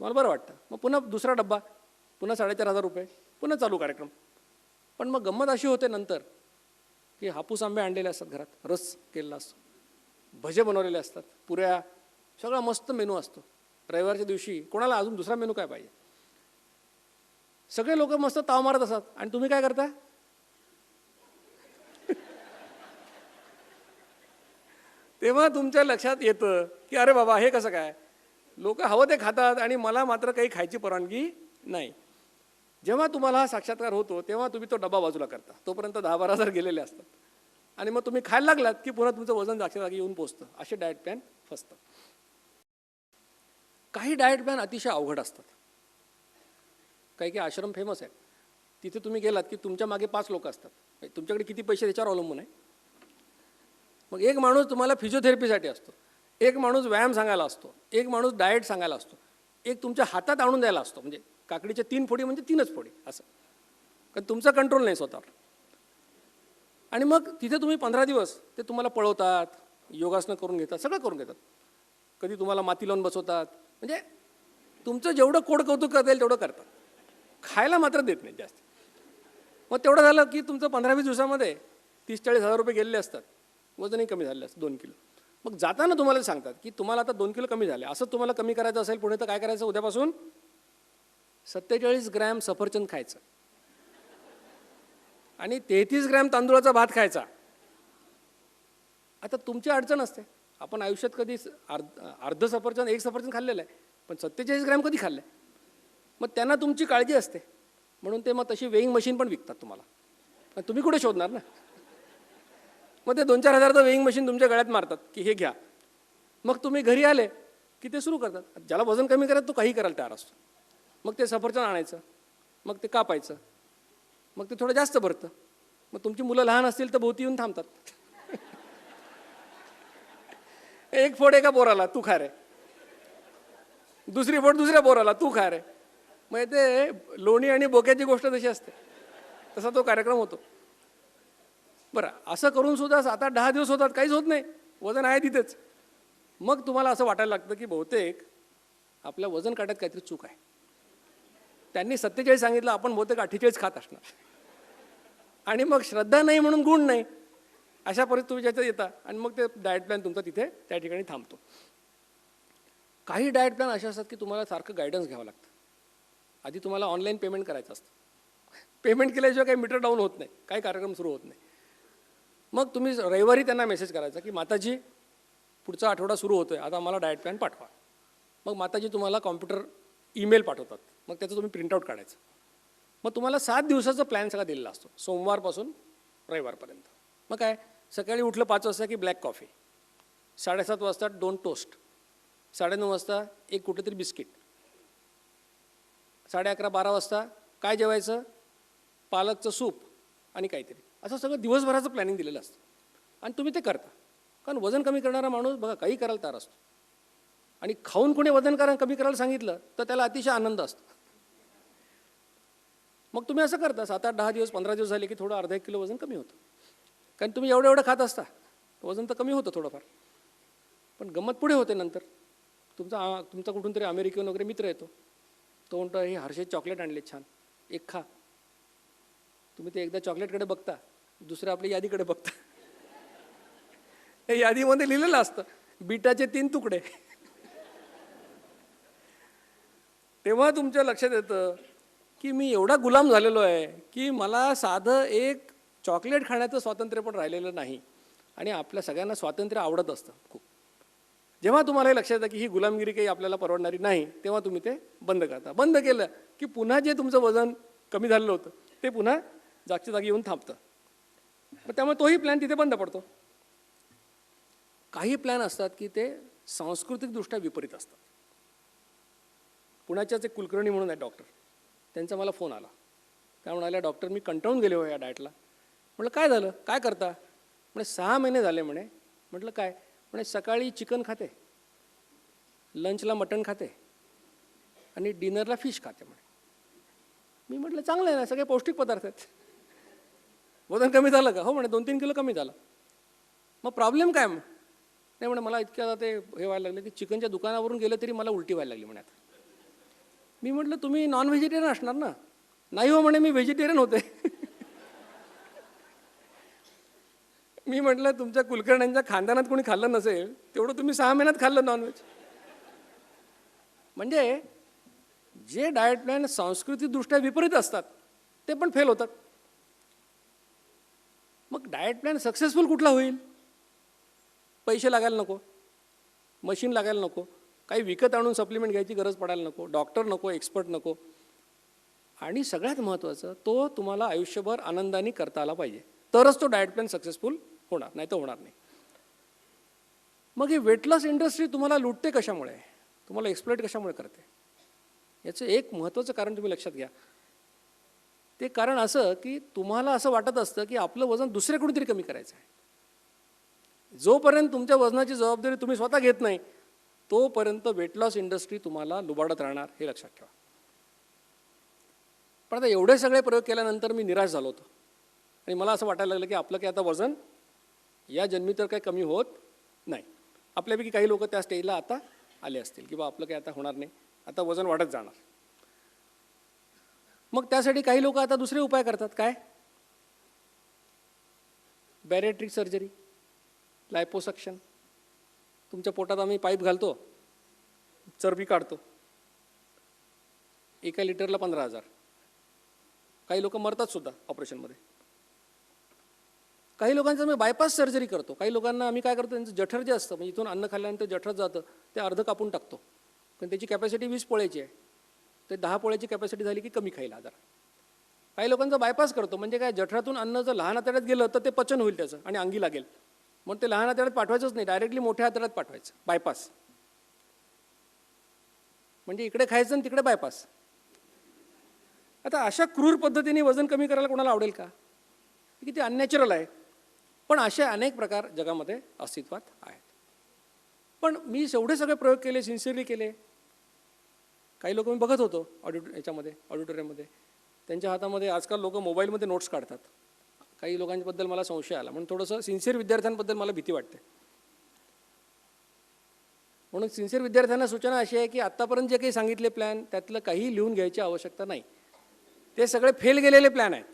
तुम्हाला बरं वाटतं. मग पुन्हा दुसरा डब्बा, पुन्हा 4,500 रुपये, पुन्हा चालू कार्यक्रम. पण मग गंमत अशी होते नंतर की हापूस आंबे आणलेले असतात घरात, रस केलेला असतो, भजे बनवलेले असतात, पुऱ्या, सगळा मस्त मेनू असतो. रविवारच्या दिवशी कोणाला अजून दुसरा मेनू काय पाहिजे? सगळे लोक मस्त ताव मारत असतात आणि तुम्ही काय करता? तेव्हा तुमच्या लक्षात येतं की अरे बाबा हे कसं काय, लोक हवं ते खातात आणि मला मात्र काही खायची परवानगी नाही. जेव्हा तुम्हाला हा साक्षात्कार होतो तेव्हा तुम्ही तो डबा बाजूला करता, तोपर्यंत 10-12 गेलेले असतात आणि मग तुम्ही खायला लागलात की पुन्हा तुमचं वजन जागच्या जागी येऊन पोचतं. असे डाएट प्लॅन फसतात. काही डाएट प्लॅन अतिशय अवघड असतात. काही आश्रम फेमस आहेत, तिथे तुम्ही गेलात की तुमच्या मागे 5 लोक असतात. तुमच्याकडे किती पैसे त्याच्यावर अवलंबून आहे. मग एक माणूस तुम्हाला फिजिओथेरपीसाठी असतो, एक माणूस व्यायाम सांगायला असतो, एक माणूस डाएट सांगायला असतो, एक तुमच्या हातात आणून द्यायला असतो. म्हणजे काकडीच्या 3 फोडी म्हणजे 3च फोडी असं, कारण तुमचा कंट्रोल नाही स्वतःवर. आणि मग तिथे तुम्ही 15 दिवस ते तुम्हाला पळवतात, योगासनं करून घेतात, सगळं करून घेतात. कधी तुम्हाला माती लावून बसवतात, म्हणजे तुमचं जेवढं कोड कौतुक करता येईल तेवढं करतात. खायला मात्र देत नाही जास्त. मग तेवढं झालं की तुमचं 15-20 दिवसामध्ये 30-40 रुपये गेलेले असतात, वजनही कमी झालं असतं 2 किलो. मग जाताना तुम्हाला सांगतात की तुम्हाला आता 2 किलो कमी झाले, असं तुम्हाला कमी करायचं असेल पुढे तर काय करायचं, उद्यापासून 47 ग्रॅम सफरचंद खायचं आणि 33 ग्रॅम तांदूळाचा भात खायचा. आता तुमची अडचण असते, आपण आयुष्यात कधी अर्ध सफरचंद एक सफरचंद खाल्लेलं आहे, पण 47 ग्रॅम कधी खाल्लं आहे? मग त्यांना तुमची काळजी असते, म्हणून ते मग तशी वेईंग मशीन पण विकतात तुम्हाला. पण तुम्ही कुठे शोधणार ना? मग ते 2-4 हजारचं वेईंग मशीन तुमच्या गळ्यात मारतात की हे घ्या. मग तुम्ही घरी आले की ते सुरू करतात. ज्याला वजन कमी करायचं तो काही करायला तयार असतो. मग ते सफरचंद आणायचं, मग ते कापायचं, मग ते थोडं जास्त भरतं. मग तुमची मुलं लहान असतील तर भोवती येऊन थांबतात. एक फोड एका बोराला, तू खा रे. दुसरी फोड दुसऱ्या बोराला, तू खा रे. मग ते लोणी आणि बोक्याची गोष्ट तशी असते, तसा तो कार्यक्रम होतो. बरं, असं करून सुद्धा 7-8-10 दिवस होतात, काहीच होत नाही, वजन आहे तिथेच. मग तुम्हाला असं वाटायला लागतं की बहुतेक आपल्या वजन काट्यात काहीतरी चूक आहे. त्यांनी 47 सांगितलं, आपण बहुतेक 48 खात असणार. आणि मग श्रद्धा नाही म्हणून गुण नाही, अशा परिस्थितीत येतात आणि मग ते डाएट प्लॅन तुमचा तिथे त्या ठिकाणी थांबतो. काही डाएट प्लॅन असे असतात की तुम्हाला सारखं गायडन्स घ्यावं लागतं. आधी तुम्हाला ऑनलाईन पेमेंट करायचं असतं. पेमेंट केल्याशिवाय काही मीटर डाऊन होत नाही, काही कार्यक्रम सुरू होत नाही. मग तुम्ही रविवारी त्यांना मेसेज करायचा की माताजी पुढचा आठवडा सुरू होतोय, आता आम्हाला डाएट प्लॅन पाठवा. मग माताजी तुम्हाला कॉम्प्युटर ईमेल पाठवतात, मग त्याचं तुम्ही प्रिंटआउट काढायचं. मग तुम्हाला 7 दिवसाचा प्लॅन सगळा दिलेला असतो, सोमवारपासून रविवारपर्यंत. मग काय, सकाळी उठलं 5 वाजता की ब्लॅक कॉफी, 7:30 वाजता 2 टोस्ट, 9:30 वाजता एक कुठेतरी बिस्किट, 11:30-12 वाजता काय जेवायचं, पालकचं सूप आणि काहीतरी. असं सगळं दिवसभराचं प्लॅनिंग दिलेलं असतं आणि तुम्ही ते करता. कारण वजन कमी करणारा माणूस बघा काही करायला तयार असतो. आणि खाऊन कोणी वजन कमी करायला सांगितलं तर त्याला अतिशय आनंद असतो. मग तुम्ही असं करता, 7-8-10 दिवस 15 दिवस झाले की थोडं अर्धा 1 किलो वजन कमी होतं. कारण तुम्ही एवढं खात असता, वजन तर कमी होतं थोडंफार. पण गंमत पुढे होते नंतर. तुमचा कुठून तरी अमेरिकेहून वगैरे मित्र येतो, तो म्हणतो हे हर्षेज चॉकलेट आणले छान, एक खा. तुम्ही ते एकदा चॉकलेटकडे बघता, दुसरं आपल्या यादीकडे बघता. या यादीमध्ये लिहिलेलं असतं बीटाचे 3 तुकडे. तेव्हा तुमच्या लक्षात येतं की मी एवढा गुलाम झालेलो आहे की मला साधं एक चॉकलेट खाण्याचं स्वातंत्र्य पण राहिलेलं नाही. आणि आपल्या सगळ्यांना स्वातंत्र्य आवडत असतं खूप. जेव्हा तुम्हाला हे लक्षात येतं की ही गुलामगिरी काही आपल्याला परवडणारी नाही, तेव्हा तुम्ही ते बंद करता. बंद केलं की पुन्हा जे तुमचं वजन कमी झालेलं होतं ते पुन्हा जागच्या जागी येऊन थांबतं. मग त्यामुळे तोही प्लॅन तिथे बंद पडतो. काही प्लॅन असतात की ते सांस्कृतिकदृष्ट्या विपरीत असतात. पुण्याच्याच एक कुलकर्णी म्हणून आहे डॉक्टर, त्यांचा मला फोन आला. काय म्हणाल्या, डॉक्टर मी कंटाळून गेले हो या डाएटला. म्हटलं काय झालं, काय करता? म्हणे 6 महिने झाले म्हणे. म्हटलं काय? म्हणे सकाळी चिकन खाते, लंचला मटण खाते आणि डिनरला फिश खाते म्हणे. मी म्हटलं चांगलं आहे ना, सगळे पौष्टिक पदार्थ आहेत. वजन कमी झालं का? हो म्हणे 2-3 किलो कमी झालं. मग प्रॉब्लेम काय? नाही म्हणे मला इतक्या ते हे व्हायला लागलं की चिकनच्या दुकानावरून गेलं तरी मला उलटी व्हायला लागली म्हणे आता. मी म्हटलं तुम्ही नॉन व्हेजिटेरियन असणार ना? नाही हो म्हणे मी व्हेजिटेरियन होते. मी म्हटलं तुमच्या कुलकर्ण्यांच्या खानदानात कोणी खाल्लं नसेल तेवढं तुम्ही 6 महिन्यात खाल्लं नॉनव्हेज. म्हणजे जे डाएट प्लॅन सांस्कृतिकदृष्ट्या विपरीत असतात ते पण फेल होतात. मग डाएट प्लॅन सक्सेसफुल कुठला होईल? पैसे लागायला नको, मशीन लागायला नको, काही विकत आणून सप्लिमेंट घ्यायची गरज पडायला नको, डॉक्टर नको, एक्सपर्ट नको. आणि सगळ्यात महत्त्वाचं, तो तुम्हाला आयुष्यभर आनंदाने करता आला पाहिजे, तरच तो डाएट प्लॅन सक्सेसफुल होणार, नाही तर होणार नाही. मग ही वेट लॉस इंडस्ट्री तुम्हाला लुटते कशामुळे, तुम्हाला एक्सप्लॉइट कशामुळे करते? याचं एक महत्त्वाचं कारण तुम्ही लक्षात घ्या. ते कारण असं की तुम्हाला असं वाटत असतं की आपलं वजन दुसऱ्या कुणीतरी कमी करायचं आहे. जोपर्यंत तुमच्या वजनाची जबाबदारी तुम्ही स्वतः घेत नाही तोपर्यंत वेट लॉस इंडस्ट्री तुम्हाला लुबाडत राहणार, हे लक्षात ठेवा. पण आता एवढे सगळे प्रयोग केल्यानंतर मी निराश झालो होतो आणि मला असं वाटायला लागलं की आपलं काही आता वजन या जन्मी तर काही कमी होत नाही. आपल्यापैकी काही लोक त्या स्टेजला आता आले असतील की बा आपलं काही आता होणार नाही, आता वजन वाढत जाणार. मग त्यासाठी काही लोक आता दुसरे उपाय करतात. काय? बॅरिएट्रिक सर्जरी, लायपोसक्शन. तुमच्या पोटात आम्ही पाईप घालतो, चरबी काढतो, 1 लिटरला 15,000. काही लोक मरतात सुद्धा ऑपरेशनमध्ये. काही लोकांचं मी बायपास सर्जरी करतो. काही लोकांना आम्ही काय करतो, त्यांचं जठर जे असतं, म्हणजे इथून अन्न खाल्ल्यानंतर जठर जातं, ते अर्ध कापून टाकतो. पण त्याची कॅपॅसिटी 20 पोळ्याची आहे. ते 10 पोळ्याची कॅपॅसिटी झाली की कमी खाईल आजार. काही लोकांचा बायपास करतो, म्हणजे काय, जठरातून अन्न जर लहान आतड्यात गेलं तर ते पचन होईल त्याचं आणि अंगी लागेल. मग ते लहान आतड्यात पाठवायचंच नाही, डायरेक्टली मोठ्या आतड्यात पाठवायचं. बायपास म्हणजे इकडे खायचं आणि तिकडे बायपास. आता अशा क्रूर पद्धतीने वजन कमी करायला कोणाला आवडेल का? हे किती अननॅचरल आहे. पण असे अनेक प्रकार जगामध्ये अस्तित्वात आहेत. पण मी एवढे सगळे प्रयोग केले, सिन्सिअरली केले. काही लोक मी बघत होतो ऑडिटोरियममध्ये, त्यांच्या हातामध्ये आजकाल लोक मोबाईलमध्ये नोट्स काढतात. काही लोकांबद्दल मला संशय आला, म्हणून थोडंसं सिन्सिअर विद्यार्थ्यांबद्दल मला भीती वाटते. म्हणून सिन्सिअर विद्यार्थ्यांना सूचना अशी आहे की आत्तापर्यंत जे काही सांगितले प्लॅन, त्यातलं काही लिहून घ्यायची आवश्यकता नाही. ते सगळे फेल गेलेले प्लॅन आहेत.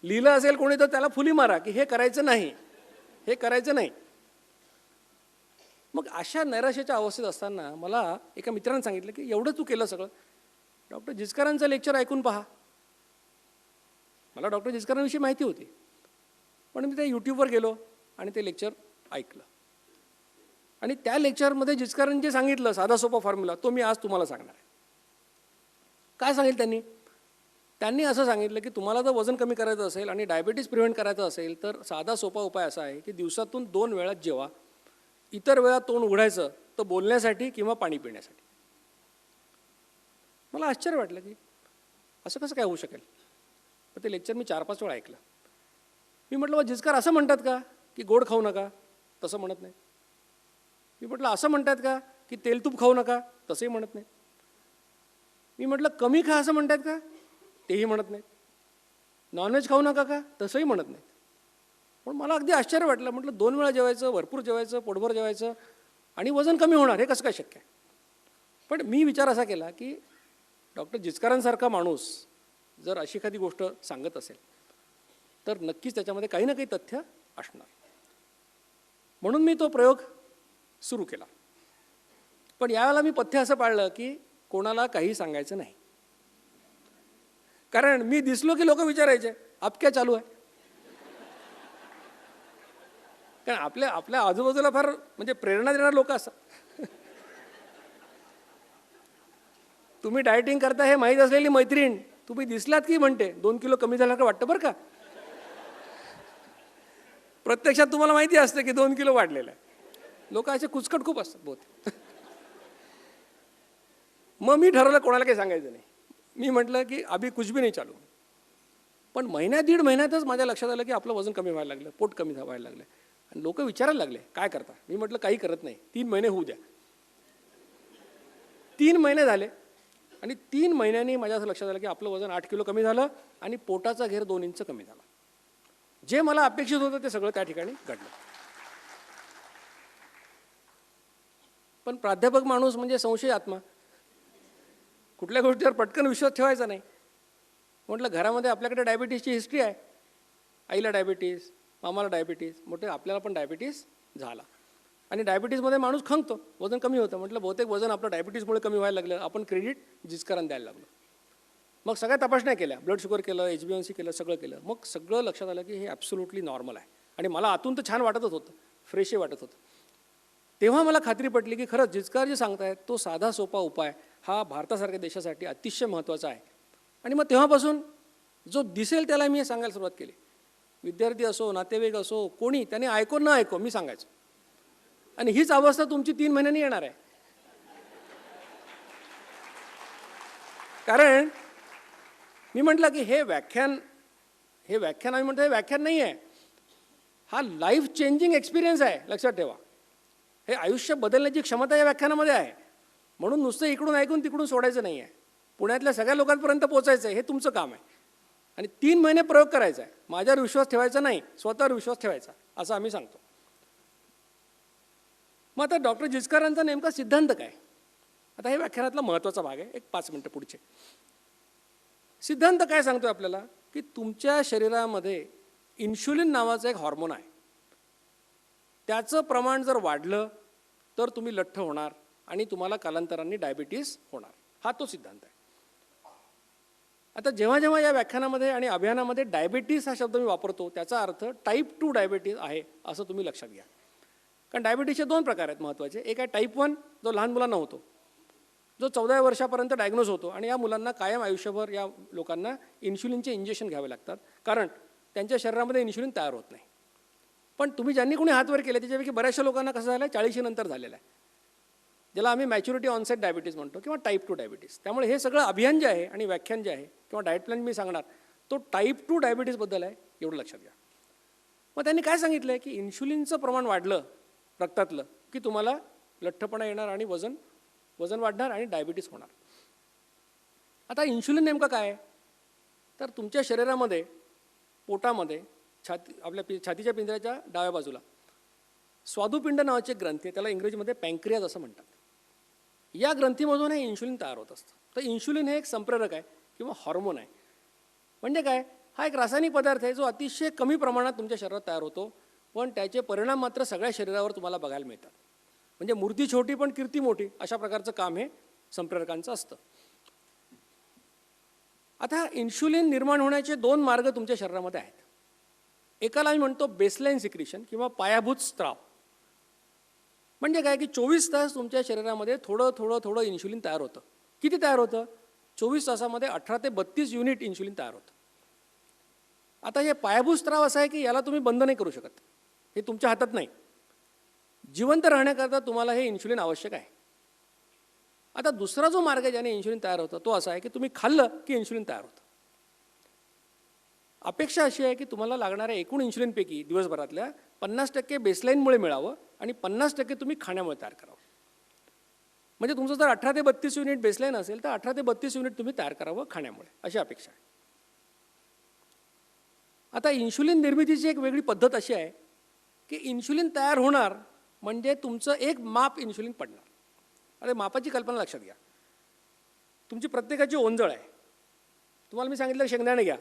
लिहिलं असेल कोणी तर त्याला फुली मारा की हे करायचं नाही, हे करायचं नाही. मग अशा नैराश्याच्या अवस्थेत असताना मला एका मित्राने सांगितलं की एवढं तू केलं सगळं, डॉक्टर जिचकारांचं लेक्चर ऐकून पहा. मला डॉक्टर जिचकारांविषयी माहिती होती, पण मी त्या यूट्यूबवर गेलो आणि ते लेक्चर ऐकलं. आणि त्या लेक्चरमध्ये जिचकारांनी जे सांगितलं साधा सोपा फॉर्म्युला, तो मी आज तुम्हाला सांगणार आहे. काय सांगितलं त्यांनी? त्यांनी असं सांगितलं की तुम्हाला जर वजन कमी करायचं असेल आणि डायबिटीज प्रिव्हेंट करायचं असेल तर साधा सोपा उपाय असा आहे की दिवसातून 2 वेळा जेवा, इतर वेळा तोंड उघडायचं तर बोलण्यासाठी किंवा पाणी पिण्यासाठी. मला आश्चर्य वाटलं की असं कसं काय होऊ शकेल. पण ते लेक्चर मी 4-5 वेळा ऐकलं. मी म्हटलं जिचकार असं म्हणतात का की गोड खाऊ नका? तसं म्हणत नाही. मी म्हटलं असं म्हणतात का की तेल तूप खाऊ नका? तसंही म्हणत नाही. मी म्हटलं कमी खा असं म्हणतात का? तेही म्हणत नाहीत. नॉनव्हेज खाऊ नका का? तसंही म्हणत नाहीत. पण मला अगदी आश्चर्य वाटलं. म्हटलं 2 वेळा जेवायचं, भरपूर जेवायचं, पोटभर जेवायचं आणि वजन कमी होणार, हे कसं काय शक्य आहे? पण मी विचार असा केला की डॉक्टर जिचकारांसारखा माणूस जर अशी एखादी गोष्ट सांगत असेल तर नक्कीच त्याच्यामध्ये काही ना काही तथ्य असणार. म्हणून मी तो प्रयोग सुरू केला. पण यावेळेला मी पथ्य असं पाळलं की कोणाला काही सांगायचं नाही. कारण मी दिसलो की लोक विचारायचे आप क्या चालू आहे. कारण आपल्या आजूबाजूला फार म्हणजे प्रेरणा देणारे लोक असतात. तुम्ही डायटिंग करता हे माहीत असलेली मैत्रीण तुम्ही दिसलात की म्हणते 2 किलो कमी झाला का वाटतं बरं का. प्रत्यक्षात तुम्हाला माहिती असतं की 2 किलो वाढलेलं आहे. लोक असे कुचकट खूप असतात बहुत. मग मी ठरवलं कोणाला काही सांगायचं नाही. मी म्हटलं की अभि कुछ भी नाही चालू. पण 1-1.5 महिन्यातच माझ्या लक्षात आलं की आपलं वजन कमी व्हायला लागलं, पोट कमी व्हायला लागलं. आणि लोक विचारायला लागले काय करता. मी म्हटलं काही करत नाही, 3 महिने होऊ द्या. 3 महिने झाले आणि 3 महिन्यांनी माझ्या असं लक्षात आलं की आपलं वजन 8 किलो कमी झालं आणि पोटाचा घेर 2 इंच कमी झाला. जे मला अपेक्षित होतं ते सगळं त्या ठिकाणी घडलं. पण प्राध्यापक माणूस म्हणजे संशय आत्मा. कुठल्या गोष्टीवर पटकन विश्वास ठेवायचा नाही. म्हटलं घरामध्ये आपल्याकडे डायबिटीसची हिस्ट्री आहे. आईला डायबिटीस, मामाला डायबिटीस, मोठे आपल्याला पण डायबिटीस झाला. आणि डायबिटीसमध्ये माणूस खंगतो, वजन कमी होतं. म्हटलं बहुतेक वजन आपलं डायबिटीसमुळे कमी व्हायला लागलं. आपण क्रेडिट जिचकारांना द्यायला लागलो. मग सगळ्या तपासण्या केल्या, ब्लड शुगर केलं, HbA1c केलं, सगळं केलं. मग सगळं लक्षात आलं की हे ॲब्सोल्युटली नॉर्मल आहे. आणि मला आतून तर छान वाटतच होतं, फ्रेशही वाटत होतं. तेव्हा मला खात्री पटली की खरंच जिचकार जे सांगतायत तो साधा सोपा उपाय हा भारतासारख्या देशासाठी अतिशय महत्त्वाचा आहे. आणि मग तेव्हापासून जो दिसेल त्याला मी हे सांगायला सुरुवात केली. विद्यार्थी असो, नातेवाईक असो, कोणी त्याने ऐको न ऐको मी सांगायचो. आणि हीच अवस्था तुमची 3 महिन्यांनी येणार आहे. कारण मी म्हटलं की हे व्याख्यान आम्ही म्हणतो हे व्याख्यान नाही आहे, हा लाईफ चेंजिंग एक्सपिरियन्स आहे. लक्षात ठेवा, हे आयुष्य बदलण्याची क्षमता या व्याख्यानामध्ये आहे. म्हणून नुसतं इकडून ऐकून तिकडून सोडायचं नाही आहे. पुण्यातल्या सगळ्या लोकांपर्यंत पोहोचायचं आहे, हे तुमचं काम आहे. आणि 3 महिने प्रयोग करायचा आहे. माझ्यावर विश्वास ठेवायचा नाही, स्वतःवर विश्वास ठेवायचा, असं आम्ही सांगतो. मग आता डॉक्टर जिचकारांचा नेमका सिद्धांत काय? आता हे व्याख्यानातला महत्त्वाचा भाग आहे. एक 5 मिनटं पुढचे. सिद्धांत काय सांगतोय आपल्याला की तुमच्या शरीरामध्ये इन्शुलिन नावाचं एक हॉर्मोन आहे. त्याचं प्रमाण जर वाढलं तर तुम्ही लठ्ठ होणार आणि तुम्हाला कालांतराने डायबिटीस होणार. हा तो सिद्धांत आहे. आता जेव्हा जेव्हा या व्याख्यानामध्ये आणि अभियानामध्ये डायबिटीस हा शब्द मी वापरतो, त्याचा अर्थ टाईप 2 डायबिटीस आहे असं तुम्ही लक्षात घ्या. कारण डायबिटीसचे 2 प्रकार आहेत महत्त्वाचे. एक आहे टाईप 1, जो लहान मुलांना होतो, जो 14 वर्षापर्यंत डायग्नोज होतो, आणि या मुलांना कायम आयुष्यभर या लोकांना इन्शुलिनचे इंजेक्शन घ्यावे लागतात, कारण त्यांच्या शरीरामध्ये इन्शुलिन तयार होत नाही. पण तुम्ही ज्यांनी कोणी हात वर केले त्याच्यापैकी बऱ्याचशा लोकांना कसं झालं आहे, 40 नंतर झालेलं आहे, ज्याला आम्ही मॅच्युरिटी ऑनसेट डायबिटीस म्हणतो किंवा टाईप 2 डायबिटीस. त्यामुळे हे सगळं अभियान जे आहे आणि व्याख्यान जे आहे किंवा डाएट प्लॅन मी सांगणार तो टाईप 2 डायबिटीसबद्दल आहे, एवढं लक्षात घ्या. मग त्यांनी काय सांगितलं आहे की इन्शुलिनचं प्रमाण वाढलं रक्तातलं की तुम्हाला लठ्ठपणा येणार आणि वजन वाढणार आणि डायबिटीस होणार. आता इन्शुलिन नेमकं काय आहे, तर तुमच्या शरीरामध्ये पोटामध्ये आपल्या छातीच्या पिंजऱ्याच्या डाव्या बाजूला स्वादुपिंड नावाची एक ग्रंथी आहे, त्याला इंग्रजीमध्ये पँक्रियाज असं म्हणतात. या ग्रंथीमधून हे इन्शुलिन तयार होत असतं. तर इन्शुलिन हे एक संप्रेरक आहे किंवा हॉर्मोन आहे. म्हणजे काय, हा एक रासायनिक पदार्थ आहे जो अतिशय कमी प्रमाणात तुमच्या शरीरात तयार होतो, पण त्याचे परिणाम मात्र सगळ्या शरीरावर तुम्हाला बघायला मिळतात. म्हणजे मूर्ती छोटी पण कीर्ती मोठी, अशा प्रकारचं काम हे संप्रेरकांचं असतं. आता इन्शुलिन निर्माण होण्याचे 2 मार्ग तुमच्या शरीरामध्ये आहेत. एकाला आम्ही म्हणतो बेसलाईन सिक्रिशन किंवा पायाभूत स्त्राव. म्हणजे काय की 24 तास तुमच्या शरीरामध्ये थोडं थोडं थोडं इन्शुलिन तयार होतं. किती तयार होतं? 24 तासामध्ये 18 ते 32 युनिट इन्शुलिन तयार होतं. आता हे पायाभूत स्त्राव असा आहे की याला तुम्ही बंद नाही करू शकत, हे तुमच्या हातात नाही. जिवंत राहण्याकरता तुम्हाला हे इन्शुलिन आवश्यक आहे. आता दुसरा जो मार्ग ज्याने इन्शुलिन तयार होतं तो असा आहे की तुम्ही खाल्लं की इन्शुलिन तयार होतं. अपेक्षा अशी आहे की तुम्हाला लागणाऱ्या एकूण इन्शुलिनपैकी दिवसभरातल्या 50% बेसलाईनमुळे मिळावं आणि 50% तुम्ही खाण्यामुळे तयार करावं. म्हणजे तुमचं जर 18 ते 32 युनिट बेसलाईन असेल तर 18 ते 32 युनिट तुम्ही तयार करावं खाण्यामुळे, अशी अपेक्षा आहे. आता इन्शुलिन निर्मितीची एक वेगळी पद्धत अशी आहे की इन्शुलिन तयार होणार म्हणजे तुमचं एक माप इन्शुलिन पडणार. अरे मापाची कल्पना लक्षात घ्या. तुमची प्रत्येकाची ओंजळ आहे. तुम्हाला मी सांगितलं शेंगदाणे घ्या,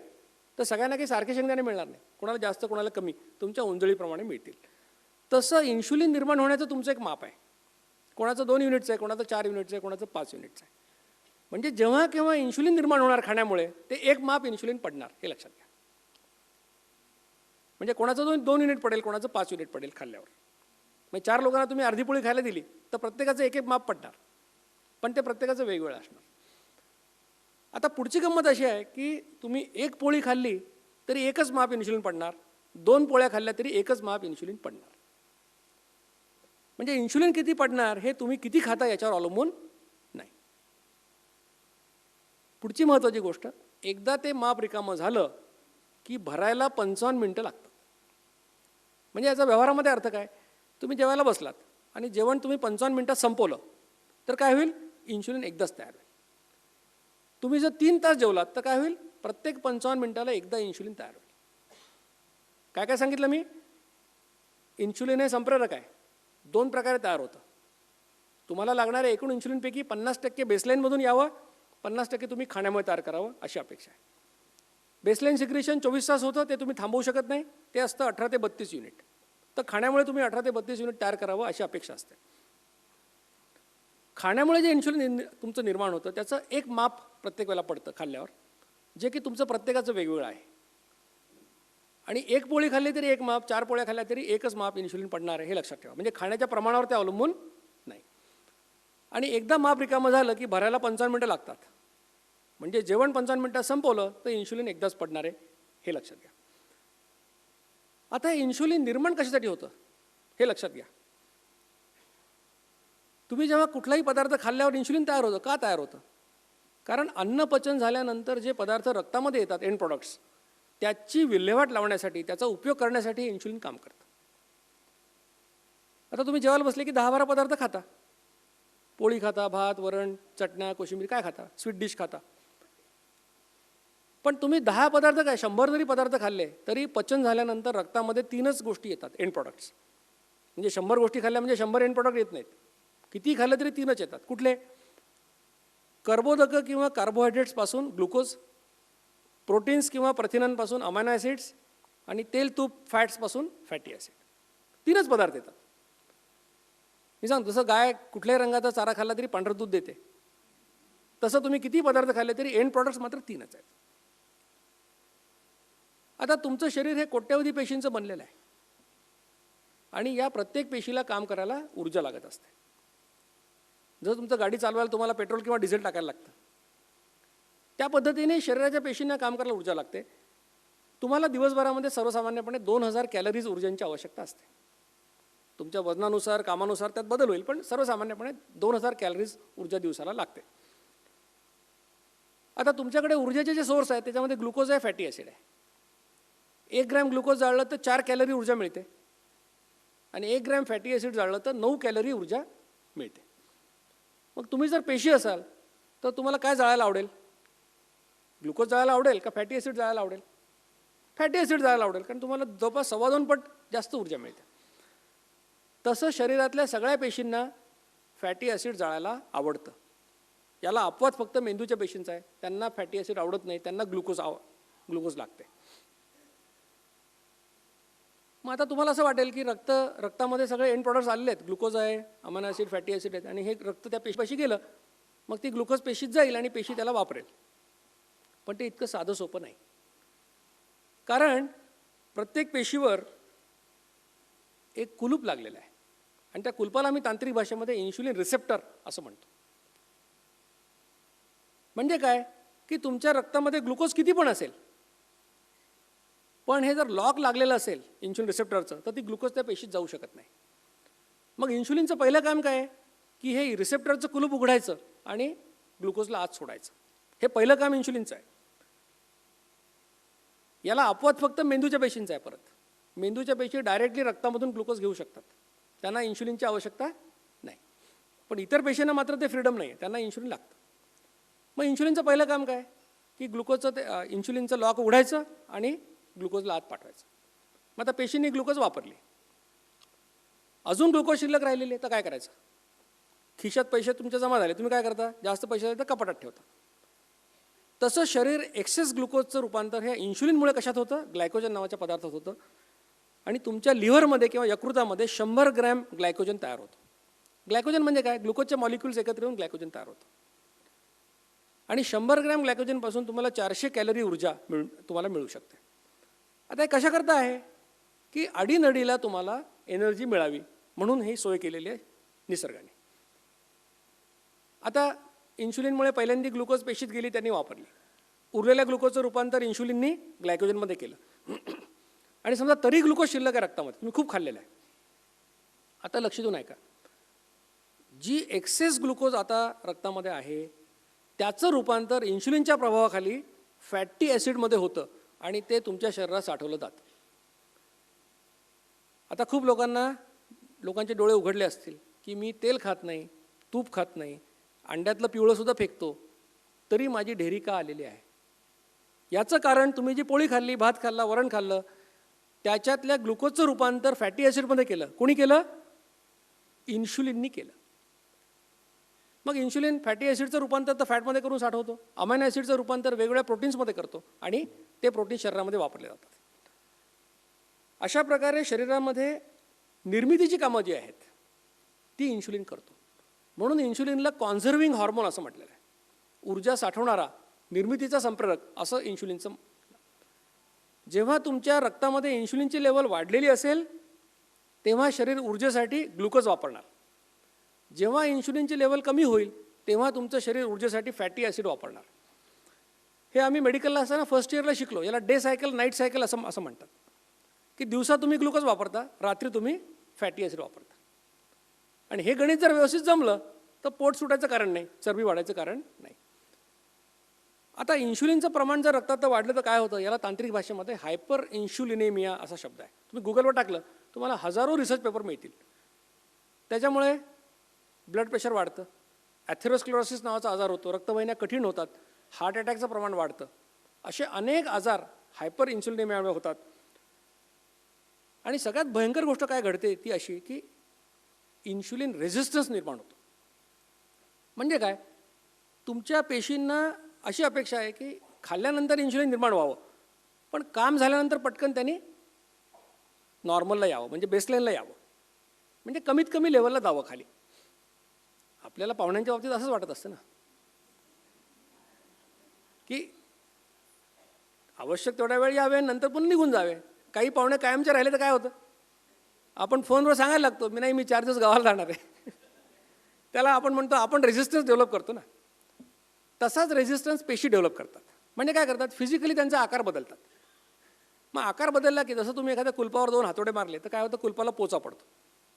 तर सगळ्यांना काही सारखे शेंगदाणे मिळणार नाही, कोणाला जास्त कोणाला कमी, तुमच्या ओंजळीप्रमाणे मिळतील. तसं इन्शुलिन निर्माण होण्याचं तुमचं एक माप आहे. कोणाचं 2 युनिटचं आहे, कोणाचं 4 युनिटचं आहे, कोणाचं 5 युनिटचं आहे. म्हणजे जेव्हा केव्हा इन्शुलिन निर्माण होणार खाण्यामुळे ते एक माप इन्शुलिन पडणार, हे लक्षात घ्या. म्हणजे कोणाचं 2 युनिट पडेल, कोणाचं 5 युनिट पडेल खाल्ल्यावर. म्हणजे 4 लोकांना तुम्ही अर्धी पोळी खायला दिली तर प्रत्येकाचं एक माप पडणार, पण ते प्रत्येकाचं वेगवेगळं असणार. आता पुढची गंमत अशी आहे की तुम्ही 1 पोळी खाल्ली तरी एकच माप इन्शुलिन पडणार, 2 पोळ्या खाल्ल्या तरी एकच माप इन्शुलिन पडणार. म्हणजे इन्शुलिन किती पडणार हे तुम्ही किती खाता याच्यावर अवलंबून नाही. पुढची महत्त्वाची गोष्ट, एकदा ते माप रिकामं झालं की भरायला 55 मिनटं लागतात. म्हणजे याचा व्यवहारामध्ये अर्थ काय, तुम्ही जेवायला बसलात आणि जेवण तुम्ही 55 मिनटात संपवलं तर काय होईल, इन्शुलिन एकदाच तयार होईल. तुम्ही जर 3 तास जेवलात तर काय होईल, प्रत्येक 55 मिनटाला एकदा इन्शुलिन तयार होईल. काय काय सांगितलं मी, इन्शुलिन हे संप्रेरक आहे, 2 प्रकारे तयार होतं. तुम्हाला लागणाऱ्या एकूण इन्शुलिनपैकी 50% बेसलाईनमधून यावं, 50% तुम्ही खाण्यामुळे तयार करावं, अशी अपेक्षा आहे. बेसलाईन सिक्रेशन 24 तास होतं, ते तुम्ही थांबवू शकत नाही, ते असतं 18 ते 32 युनिट. तर खाण्यामुळे तुम्ही 18 ते 32 युनिट तयार करावं अशी अपेक्षा असते. खाण्यामुळे जे इन्शुलिन तुमचं निर्माण होतं त्याचं एक माप प्रत्येक वेळेला पडतं खाल्ल्यावर, जे की तुमचं प्रत्येकाचं वेगवेगळं आहे. आणि 1 पोळी खाल्ली तरी एक माप, 4 पोळ्या खाल्ल्या तरी एकच माप इन्शुलिन पडणार आहे, हे लक्षात ठेवा. म्हणजे खाण्याच्या प्रमाणावर ते अवलंबून नाही. आणि एकदा माप रिकामं झालं की भरायला 55 मिनटं लागतात. म्हणजे जेवण 55 मिनटात संपवलं तर इन्शुलिन एकदाच पडणार आहे, हे लक्षात घ्या. आता इन्शुलिन निर्माण कशासाठी होतं हे लक्षात घ्या. तुम्ही जेव्हा कुठलाही पदार्थ खाल्ल्यावर इन्शुलिन तयार होतं, का तयार होतं? कारण अन्नपचन झाल्यानंतर जे पदार्थ रक्तामध्ये येतात, एंड प्रॉडक्ट्स, त्याची विल्हेवाट लावण्यासाठी, त्याचा उपयोग करण्यासाठी इन्शुलिन काम करतं. आता तुम्ही जेवायला बसले की 10-12 पदार्थ खाता, पोळी खाता, भात, वरण, चटण्या, कोशिंबीर, काय खाता, स्वीट डिश खाता. पण तुम्ही 10 पदार्थ काय 100 जरी पदार्थ खाल्ले तरी पचन झाल्यानंतर रक्तामध्ये 3च गोष्टी येतात, एंड प्रॉडक्ट्स. म्हणजे 100 गोष्टी खाल्ल्या म्हणजे 100 एंड प्रॉडक्ट येत नाहीत. किती खाल्लं तरी 3च येतात. कुठले? कर्बोदकं किंवा कार्बोहायड्रेट्सपासून ग्लुकोज, प्रोटीन्स किंवा प्रथिनांपासून अमायनो ॲसिड्स आणि तेल तूप फॅट्सपासून फॅटी ॲसिड. 3च पदार्थ येतात. मी सांगतो, जसं गाय कुठल्याही रंगाचा चारा खाल्ला तरी पांढरं दूध देते, तसं तुम्ही किती पदार्थ खाल्ले तरी एंड प्रॉडक्ट्स मात्र 3च आहेत. आता तुमचं शरीर हे कोट्यवधी पेशींचं बनलेलं आहे आणि या प्रत्येक पेशीला काम करायला ऊर्जा लागत असते. जर तुमचं गाडी चालवायला तुम्हाला पेट्रोल किंवा डिझेल टाकायला लागतं, त्या पद्धतीने शरीराच्या पेशींना काम करायला ऊर्जा लागते. तुम्हाला दिवसभरामध्ये सर्वसामान्यपणे 2000 कॅलरीज ऊर्जेची आवश्यकता असते. तुमच्या वजनानुसार कामानुसार त्यात बदल होईल, पण सर्वसामान्यपणे 2000 कॅलरीज ऊर्जा दिवसाला लागते. आता तुमच्याकडे ऊर्जेचे जे सोर्स आहेत त्याच्यामध्ये ग्लुकोज आहे, फॅटी ॲसिड आहे. 1 ग्रॅम ग्लुकोज जाळलं तर 4 कॅलरी ऊर्जा मिळते आणि 1 ग्रॅम फॅटी ॲसिड जाळलं तर 9 कॅलरी ऊर्जा मिळते. मग तुम्ही जर पेशी असाल तर तुम्हाला काय जाळायला आवडेल? ग्लुकोज जाळायला आवडेल का फॅटी ॲसिड जाळायला आवडेल? फॅटी ॲसिड जाळायला आवडेल, कारण तुम्हाला जवळपास 2.25 पट जास्त ऊर्जा मिळते. तसं शरीरातल्या सगळ्या पेशींना फॅटी ॲसिड जाळायला आवडतं. याला अपवाद फक्त मेंदूच्या पेशींचा आहे, त्यांना फॅटी ॲसिड आवडत नाही, त्यांना ग्लुकोज लागते. मग आता तुम्हाला असं वाटेल की रक्तामध्ये सगळे एंड प्रॉडक्ट्स आलेले आहेत, ग्लुकोज आहे, अमायनो ॲसिड, फॅटी ॲसिड आहेत, आणि हे रक्त त्या पेशीपाशी गेलं, मग ती ग्लुकोज पेशीत जाईल आणि पेशी त्याला वापरेल. पण ते इतकं साधं सोपं नाही, कारण प्रत्येक पेशीवर एक कुलूप लागलेलं आहे आणि त्या कुलपाला आम्ही तांत्रिक भाषेमध्ये इन्शुलिन रिसेप्टर असं म्हणतो. म्हणजे काय की तुमच्या रक्तामध्ये ग्लुकोज किती पण असेल, पण हे जर लॉक लागलेलं असेल इन्शुलिन रिसेप्टरचं, तर ती ग्लुकोज त्या पेशीत जाऊ शकत नाही. मग इन्शुलिनचं पहिलं काम काय आहे की हे रिसेप्टरचं कुलूप उघडायचं आणि ग्लुकोजला आत सोडायचं. हे पहिलं काम इन्शुलिनचं आहे. याला अपवाद फक्त मेंदूच्या पेशींचा आहे. परत मेंदूच्या पेशी डायरेक्टली रक्तामधून ग्लुकोज घेऊ शकतात, त्यांना इन्शुलिनची आवश्यकता नाही. पण इतर पेशींना मात्र ते फ्रीडम नाही आहे, त्यांना इन्शुलिन लागतं. मग इन्शुलिनचं पहिलं काम काय की ग्लुकोजचं ते इन्शुलिनचं लॉक उघडायचं आणि ग्लुकोजला आत पाठवायचं. मग आता पेशींनी ग्लुकोज वापरली, अजून ग्लुकोज शिल्लक राहिलेले, तर काय करायचं? खिशात पैसे तुमच्या जमा झाले, तुम्ही काय करता? जास्त पैसे झाले तर कपाटात ठेवता. तसं शरीर एक्सेस ग्लुकोजचं रूपांतर हे इन्शुलिनमुळे कशात होतं? ग्लायकोजन नावाच्या पदार्थात होतं आणि तुमच्या लिव्हरमध्ये किंवा यकृतामध्ये 100 ग्रॅम ग्लायकोजन तयार होतं. ग्लायकोजन म्हणजे काय? ग्लुकोजचे मॉलिक्युल्स एकत्र येऊन ग्लायकोजन तयार होतं आणि 100 ग्रॅम ग्लायकोजनपासून तुम्हाला 400 कॅलरी ऊर्जा तुम्हाला मिळू शकते. आता हे कशाकरता आहे की अडीनडीला तुम्हाला एनर्जी मिळावी म्हणून ही सोय केलेली आहे निसर्गाने. आता इन्शुलिनमुळे पहिल्यांदा ग्लुकोज पेशीत गेली, त्यांनी वापरली. उरलेल्या ग्लुकोजचं रूपांतर इन्शुलिननी ग्लायकोजनमध्ये केलं आणि समजा तरी ग्लुकोज शिल्लक आहे रक्तामध्ये, तुम्ही खूप खाल्लेलं आहे. आता लक्ष देऊन ऐका, जी एक्सेस ग्लुकोज आता रक्तामध्ये आहे त्याचं रूपांतर इन्शुलिनच्या प्रभावाखाली फॅटी ॲसिडमध्ये होतं आणि ते तुमच्या शरीरात साठवलं जातं. आता खूप लोकांचे डोळे उघडले असतील की मी तेल खात नाही, तूप खात नाही, अंड्यातलं पिवळंसुद्धा फेकतो, तरी माझी ढेरी का आलेली आहे? याचं कारण तुम्ही जी पोळी खाल्ली, भात खाल्ला, वरण खाल्लं, त्याच्यातल्या ग्लुकोजचं रूपांतर फॅटी ॲसिडमध्ये केलं. कोणी केलं? इन्शुलिननी केलं. मग इन्शुलिन फॅटी ॲसिडचं रूपांतर तर फॅटमध्ये करून साठवतो, अमायनो ॲसिडचं रूपांतर वेगवेगळ्या प्रोटीन्समध्ये करतो आणि ते प्रोटीन शरीरामध्ये वापरले जातात. अशा प्रकारे शरीरामध्ये निर्मितीची कामं जी आहेत ती इन्शुलिन करतो. म्हणून इन्शुलिनला कॉन्झर्विंग हॉर्मोन असं म्हटलेलं आहे. ऊर्जा साठवणारा, निर्मितीचा संप्रेरक असं इन्शुलिनचं. जेव्हा तुमच्या रक्तामध्ये इन्शुलिनची लेवल वाढलेली असेल तेव्हा शरीर ऊर्जेसाठी ग्लुकोज वापरणार. जेव्हा इन्शुलिनची लेवल कमी होईल तेव्हा तुमचं शरीर ऊर्जेसाठी फॅटी ॲसिड वापरणार. हे आम्ही मेडिकलला असताना फर्स्ट इयरला शिकलो. याला डे सायकल, नाईट सायकल असं म्हणतात की दिवसा तुम्ही ग्लुकोज वापरता, रात्री तुम्ही फॅटी ॲसिड वापरता. आणि हे गणित जर व्यवस्थित जमलं तर पोट सुटायचं कारण नाही, चरबी वाढायचं कारण नाही. आता इन्शुलिनचं प्रमाण जर रक्तात वाढलं तर काय होतं? याला तांत्रिक भाषेमध्ये हायपर इन्शुलिनेमिया असा शब्द आहे. तुम्ही गुगलवर टाकलं तुम्हाला हजारो रिसर्च पेपर मिळतील. त्याच्यामुळे ब्लड प्रेशर वाढतं, ॲथेरोस्क्लेरोसिस नावाचा आजार होतो, रक्तवाहिन्या कठीण होतात, हार्ट अटॅकचं प्रमाण वाढतं. असे अनेक आजार हायपर इन्शुलिनेमियामुळे होतात. आणि सगळ्यात भयंकर गोष्ट काय घडते ती अशी की इन्शुलिन रेझिस्टन्स निर्माण होतो. म्हणजे काय? तुमच्या पेशींना अशी अपेक्षा आहे की खाल्ल्यानंतर इन्शुलिन निर्माण व्हावं, पण काम झाल्यानंतर पटकन त्यांनी नॉर्मलला यावं, म्हणजे बेसलाईनला यावं, म्हणजे कमीत कमी लेवलला जावं खाली. आपल्याला पाहुण्यांच्या बाबतीत असंच वाटत असतं ना की आवश्यक तेवढ्या वेळ यावे, नंतर पण निघून जावे. काही पाहुणे कायमचे राहिले तर काय होतं, आपण फोनवर सांगायला लागतो, मी नाही, मी 4 दिवस गावाला राहणार आहे. त्याला आपण म्हणतो, आपण रेझिस्टन्स डेव्हलप करतो ना. तसाच रेझिस्टन्स पेशी डेव्हलप करतात. म्हणजे काय करतात, फिजिकली त्यांचा आकार बदलतात. मग आकार बदलला की जसं तुम्ही एखाद्या कुलपावर 2 हातोडे मारले तर काय होतं, कुलपाला पोचा पडतो.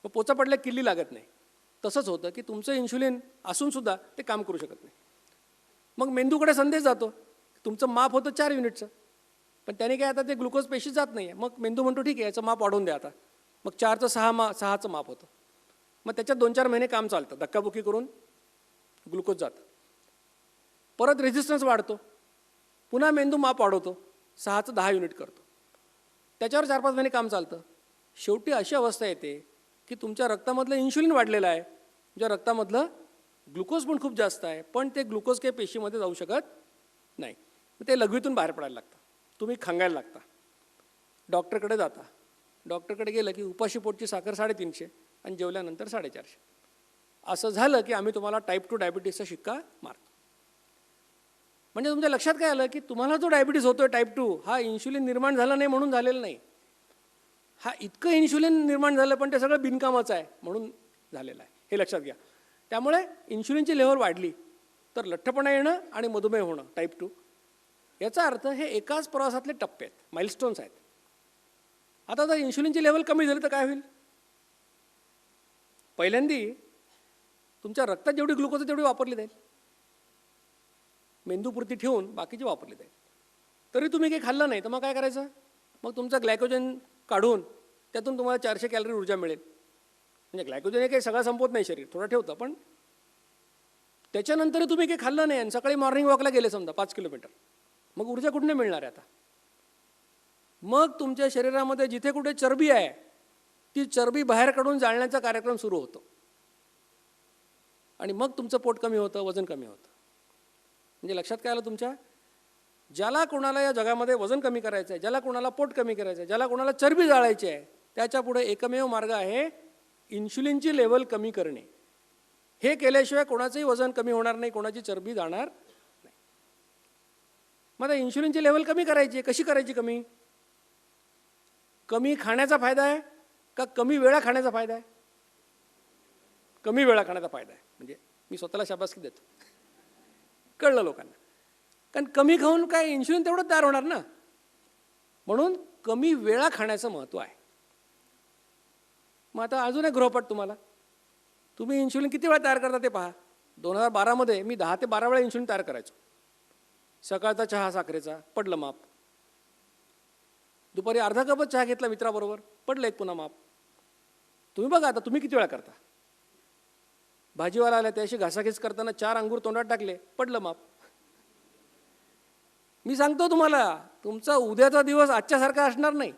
मग पोचा पडल्या किल्ली लागत नाही. तसंच होतं की तुमचं इन्शुलिन असूनसुद्धा ते काम करू शकत नाही. मग मेंदूकडे संदेश जातो, तुमचं माप होतं 4 युनिटचं, पण त्याने काय आता ते ग्लुकोज पेशी जात नाही आहे. मग मेंदू म्हणतो ठीक आहे, याचं माप वाढवून द्या आता. मग 4चं 6चं माप होतं. मग त्याच्यात 2-4 महिने काम चालतं, धक्काबुक्की करून ग्लुकोज जातं. परत रेझिस्टन्स वाढतो, पुन्हा मेंदू माप वाढवतो, 6चं 10 युनिट करतो. त्याच्यावर 4-5 महिने काम चालतं. शेवटी अशी अवस्था येते की तुमच्या रक्तामधलं इन्शुलिन वाढलेलं आहे, तुमच्या रक्तामधलं ग्लुकोज पण खूप जास्त आहे, पण ते ग्लुकोज काही पेशीमध्ये जाऊ शकत नाही. मग ते लघवीतून बाहेर पडायला लागतं, तुम्ही खंगायला लागता, डॉक्टरकडे जाता. डॉक्टरकडे गेलं की उपाशी पोटची साखर 350 आणि जेवल्यानंतर 450. असं झालं की आम्ही तुम्हाला टाईप 2 डायबिटीसचा शिक्का मारतो. म्हणजे तुमच्या लक्षात काय आलं की तुम्हाला जो डायबिटीस होतोय टाईप 2, हा इन्शुलिन निर्माण झालं नाही म्हणून झालेलं नाही. हा इतकं इन्शुलिन निर्माण झालं पण ते सगळं बिनकामाचं आहे म्हणून झालेलं आहे, हे लक्षात घ्या. त्यामुळे इन्शुलिनची लेव्हल वाढली तर लठ्ठपणा येणं आणि मधुमेह होणं टाईप 2, याचा अर्थ हे एकाच प्रवासातले टप्पे आहेत, माइलस्टोन्स आहेत. आता जर इन्शुलिनची लेव्हल कमी झाली तर काय होईल, पहिल्यांदी तुमच्या रक्तात जेवढी ग्लुकोज आहे तेवढी वापरली जाईल, मेंदूपुरती ठेवून बाकीची वापरली जाईल. तरी तुम्ही काही खाल्लं नाही तर मग काय करायचं, मग तुमचं ग्लायकोजन काढून त्यातून तुम्हाला 400 कॅलरी ऊर्जा मिळेल. म्हणजे ग्लायकोजन हे काही सगळं संपवत नाही, शरीर थोडं ठेवतं, पण त्याच्यानंतर तुम्ही काही खाल्लं नाही आणि सकाळी मॉर्निंग वॉकला गेले समजा 5 किलोमीटर, मग ऊर्जा कुठून मिळणार आहे आता. मग तुमच्या शरीरामध्ये जिथे कुठे चरबी आहे ती चरबी बाहेर काढून जाळण्याचा कार्यक्रम सुरू होतो आणि मग तुमचं पोट कमी होतं, वजन कमी होतं. म्हणजे लक्षात काय आलं तुमच्या, ज्याला कोणाला या जगामध्ये वजन कमी करायचं आहे, ज्याला कोणाला पोट कमी करायचं आहे, ज्याला कोणाला चरबी जाळायची आहे, त्याच्या पुढे एकमेव मार्ग आहे इन्शुलिनची लेवल कमी करणे. हे केल्याशिवाय कोणाचंही वजन कमी होणार नाही, कोणाची चरबी जाणार नाही. मग आता इन्शुलिनची लेवल कमी करायची, कशी करायची कमी, कमी खाण्याचा फायदा आहे का कमी वेळा खाण्याचा फायदा आहे, कमी वेळा खाण्याचा फायदा आहे. म्हणजे मी स्वतःला शाबासकी देतो, कळलं लोकांना. कारण कमी खाऊन काय इन्शुलिन तेवढं तयार होणार ना, म्हणून कमी वेळा खाण्याचं महत्त्व आहे. मग आता अजून एक गृहपाठ तुम्हाला, तुम्ही इन्शुलिन किती वेळा तयार करता ते पहा. 2012मध्ये मी 10 ते 12 वेळा इन्शुलिन तयार करायचो. सकाळचा चहा साखरेचा, पडलं माप. दुपारी अर्धा कपच चहा घेतला मित्राबरोबर, पडलं एक पुन्हा माप. तुम्ही बघा आता तुम्ही किती वेळा करता. भाजीवाला आला त्याशी घासाघीस करताना 4 अंगूर तोंडात टाकले, पडलं माप. मी सांगतो तुम्हाला, तुमचा उद्याचा दिवस आजच्यासारखा असणार नाही.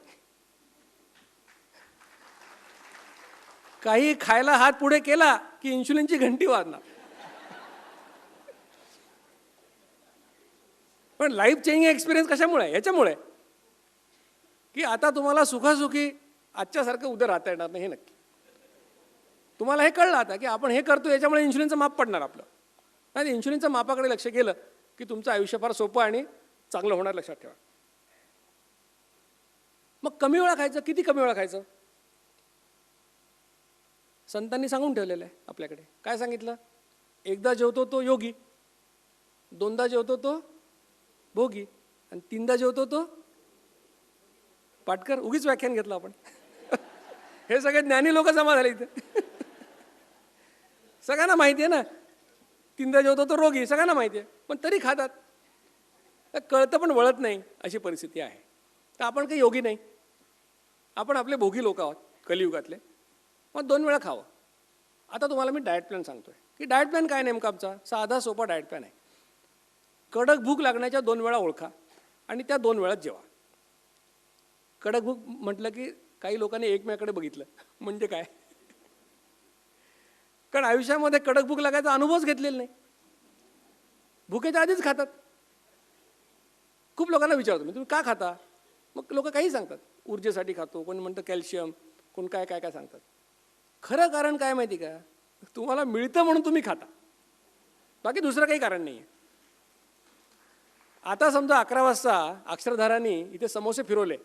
काही खायला हात पुढे केला की इन्शुलिनची घंटी वाजणार. पण लाईफ चेंजिंग एक्सपिरियन्स कशामुळे, याच्यामुळे की आता तुम्हाला सुखासुखी आजच्यासारखं उद्या राहता येणार नाही, हे नक्की. तुम्हाला हे कळलं आता की आपण हे करतो याच्यामुळे इन्शुलिनचं माप पडणार आपलं. नाही, इन्शुलिनच्या मापाकडे लक्ष गेलं की तुमचं आयुष्य फार सोपं आणि चांगलं होणार, लक्षात ठेवा. मग कमी वेळा खायचं, किती कमी वेळा खायचं, संतांनी सांगून ठेवलेलं आहे आपल्याकडे. काय सांगितलं, एकदा जेवतो तो योगी, 2दा जेवतो तो भोगी आणि 3दा जेवतो तो पाटकर. उगीच व्याख्यान घेतलं आपण. हे सगळे ज्ञानी लोक जमा झाले इथे. सगळ्यांना माहिती आहे ना, 3दा जेवतो तो रोगी, सगळ्यांना माहिती आहे, पण तरी खातात. कळतं पण वळत नाही, अशी परिस्थिती आहे. तर आपण काही योगी नाही, आपण आपले भोगी लोक आहोत कलियुगातले. मग 2 वेळा खावं. आता तुम्हाला मी डाएट प्लॅन सांगतोय की डाएट प्लॅन काय नेमका आमचा, साधा सोपा डाएट प्लॅन आहे. कडक भूक लागण्याच्या 2 वेळा ओळखा आणि त्या 2 वेळात जेवा. कडक भूक म्हटलं की काही लोकांनी एकमेकाकडे बघितलं, म्हणजे काय, कारण आयुष्यामध्ये कडक भूक लागायचा अनुभवच घेतलेला नाही, भुकेच्या आधीच खातात. खूप लोकांना विचारतो मी, तुम्ही का खाता, मग लोक काही सांगतात, ऊर्जेसाठी खातो, कोणी म्हणतं कॅल्शियम, कोण काय काय काय सांगतात. खरं कारण काय माहिती का, तुम्हाला मिळतं म्हणून तुम्ही खाता, बाकी दुसरं काही कारण नाही आहे. आता समजा 11 वाजता अक्षरधारांनी इथे समोसे फिरवले,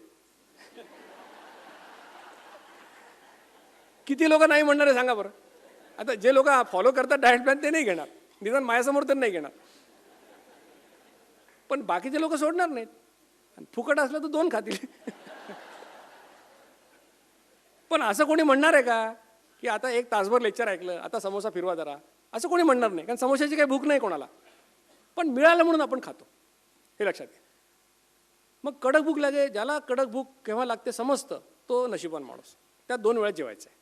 किती लोक नाही म्हणणार आहे सांगा बरं. आता जे लोक फॉलो करतात डाएट प्लॅन ते नाही घेणार, निदान माझ्यासमोर तर नाही घेणार, पण बाकीचे लोक सोडणार नाहीत. आणि फुकट असलं तर 2 खातील. पण असं कोणी म्हणणार आहे का की आता 1 तासभर लेक्चर ऐकलं, आता समोसा फिरवा जरा, असं कोणी म्हणणार नाही. कारण समोशाची काही भूक नाही कोणाला, पण मिळालं म्हणून आपण खातो, हे लक्षात घ्या. मग कडक भूक लागे, ज्याला कडक भूक केव्हा लागते समजतं तो नशिबान माणूस. त्यात 2 वेळा जेवायचं आहे.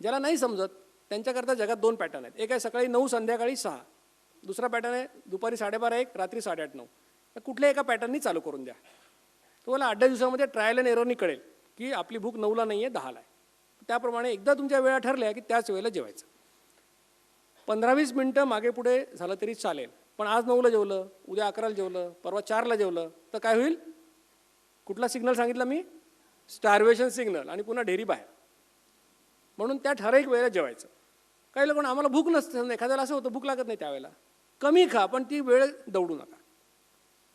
ज्याला नाही समजत त्यांच्याकरता जगात 2 पॅटर्न आहेत. एक आहे सकाळी 9 संध्याकाळी 6, दुसरा पॅटर्न आहे दुपारी 12:30 1 रात्री 8:30 9. तर कुठल्या एका पॅटर्ननी चालू करून द्या. तुम्हाला 8 दिवसामध्ये ट्रायल अँड एररनी कळेल की आपली भूक 9ला नाही आहे 10ला आहे. त्याप्रमाणे एकदा तुमच्या वेळा ठरल्या की त्याच वेळेला जेवायचं. 15-20 मिनटं मागे पुढे झालं तरी चालेल, पण आज 9ला जेवलं, उद्या 11ला जेवलं, परवा 4ला जेवलं तर काय होईल? कुठला सिग्नल सांगितला मी? स्टार्वेशन सिग्नल, आणि पुन्हा ढेरी बाहेर. म्हणून त्या ठराविक वेळेला जेवायचं. काही लोकांना आम्हाला भूक नसते, एखाद्याला असं होतं भूक लागत नाही त्यावेळेला, कमी खा पण ती वेळ दौडू नका.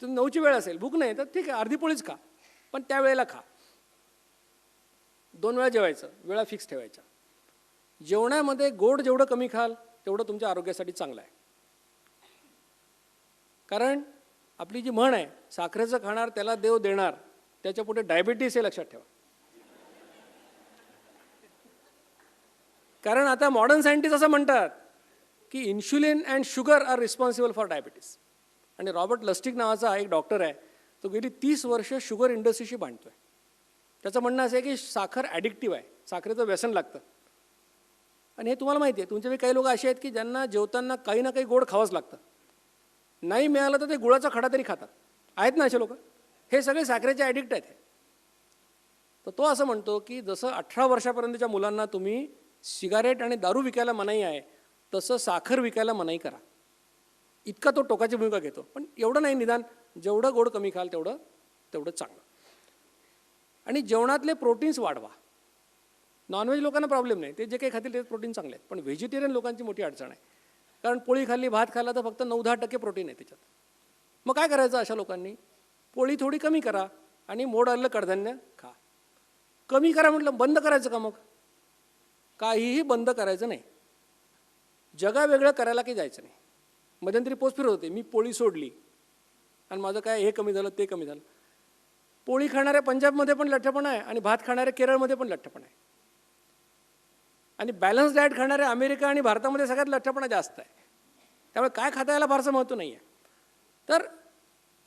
तुम्ही 9ची वेळ असेल, भूक नाही तर ठीक आहे अर्धी पोळीच खा, पण त्या वेळेला खा. 2 वेळा जेवायचं, वेळा फिक्स ठेवायच्या. जेवणामध्ये गोड जेवढं कमी खाल तेवढं तुमच्या आरोग्यासाठी चांगलं आहे. कारण आपली जी म्हण आहे, साखरेचं खाणार त्याला देव देणार, त्याच्या पुढे डायबिटीस हे लक्षात ठेवा. कारण आता मॉडर्न सायंटिस्ट असं म्हणतात की insulin and sugar are responsible for diabetes. आणि रॉबर्ट लस्टिक नावाचा एक डॉक्टर आहे, तो गेली 30 वर्ष शुगर इंडस्ट्रीशी भांडतोय. त्याचं म्हणणं असं आहे की साखर ॲडिक्टिव्ह आहे, साखरेचं व्यसन लागतं. आणि हे तुम्हाला माहिती आहे, तुमच्यापैकी काही लोक असे आहेत की ज्यांना जेवताना काही ना काही गोड खावंच लागतं. नाही मिळालं तर ते गुळाचा खडा तरी खातात. आहेत ना असे लोक? हे सगळे साखरेचे ॲडिक्ट आहेत. तर तो असं म्हणतो की जसं 18 वर्षापर्यंतच्या मुलांना तुम्ही सिगारेट आणि दारू विकायला मनाई आहे, तसं साखर विकायला मनाई करा. इतका तो टोकाची भूमिका घेतो. पण एवढं नाही, निदान जेवढं गोड कमी खाल तेवढं चांगलं. आणि जेवणातले प्रोटीन्स वाढवा. नॉनव्हेज लोकांना प्रॉब्लेम नाही, ते जे काही खातील ते प्रोटीन चांगले आहेत. पण व्हेजिटेरियन लोकांची मोठी अडचण आहे. कारण पोळी खाल्ली, भात खाल्ला तर फक्त 9-10% प्रोटीन आहे त्याच्यात. मग काय करायचं अशा लोकांनी? पोळी थोडी कमी करा आणि मोड आलेलं कडधान्य खा. कमी करा म्हटलं, बंद करायचं का? मग काहीही बंद करायचं नाही. जगा वेगळं करायला काही जायचं नाही. मध्यंतरी पोस्ट फिरत होते, मी पोळी सोडली आणि माझं काय हे कमी झालं ते कमी झालं. पोळी खाणाऱ्या पंजाबमध्ये पण लठ्ठपणा आहे आणि भात खाणाऱ्या केरळमध्ये पण लठ्ठपणा आहे. आणि बॅलन्स डाएट खाणाऱ्या अमेरिका आणि भारतामध्ये सगळ्यात लठ्ठपणा जास्त आहे. त्यामुळे काय खाता याला फारसं महत्त्व नाही आहे. तर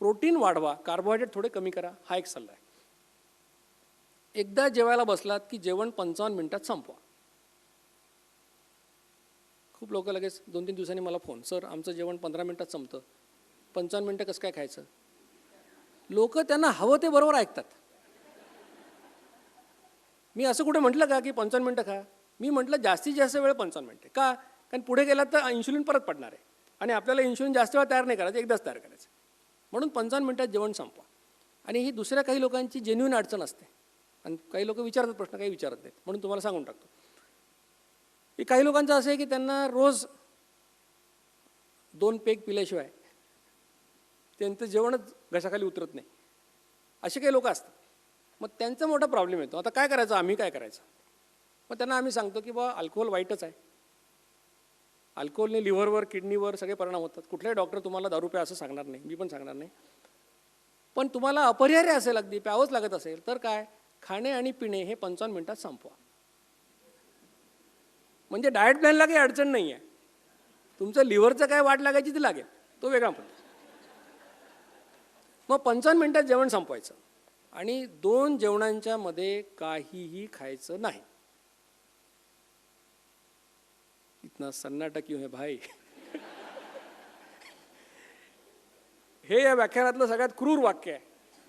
प्रोटीन वाढवा, कार्बोहायड्रेट थोडे कमी करा, हा एक सल्ला आहे. एकदा जेवायला बसलात की जेवण 55 मिनिटात संपवा. खूप लोक लगेच 2-3 दिवसांनी मला फोन, सर आमचं जेवण 15 मिनिटात संपतं, 55 मिनिटं कसं काय खायचं? लोक त्यांना हवं ते बरोबर ऐकतात. मी असं कुठे म्हटलं का की 55 मिनिटं खा? मी म्हटलं जास्तीत जास्त वेळ 55 मिनिटे. का? कारण पुढे गेलात तर इन्शुलिन परत पडणार आहे आणि आपल्याला इन्शुलिन जास्त वेळा तयार नाही करायचं, एकदाच तयार करायचं. म्हणून 55 मिनिटात जेवण संपवा. आणि ही दुसऱ्या काही लोकांची जेन्युइन अडचण असते आणि काही लोक विचारतात प्रश्न, काही विचारत नाहीत, म्हणून तुम्हाला सांगून टाकतो. की काही लोकांचं असं आहे की त्यांना रोज 2 पेग पिल्याशिवाय त्यांचं जेवणच घशाखाली उतरत नाही. असे काही लोक असतात. मग त्यांचा मोठा प्रॉब्लेम येतो. आता काय करायचं? आम्ही काय करायचं? मग त्यांना आम्ही सांगतो की बा अल्कोहोल वाईटच आहे. अल्कोहोलने लिव्हरवर, किडनीवर सगळे परिणाम होतात. कुठलाही डॉक्टर तुम्हाला दारू प्या असं सांगणार नाही, मी पण सांगणार नाही. पण तुम्हाला अपरिहार्य असेल, अगदी प्यावंच लागत असेल तर काय? खाणे आणि पिणे हे 55 मिनिटात संपवा. म्हणजे डाएट प्लॅनला काही अडचण नाही आहे. तुमचं लिव्हरचं काय वाट लागायची ती लागेल, तो वेगळा पण. मग 55 मिनिटात जेवण संपवायचं आणि 2 जेवणांच्या मध्ये काहीही खायचं नाही. इतना सन्नाटा क्यों है भाई? हे या व्याख्यानातलं सगळ्यात क्रूर वाक्य आहे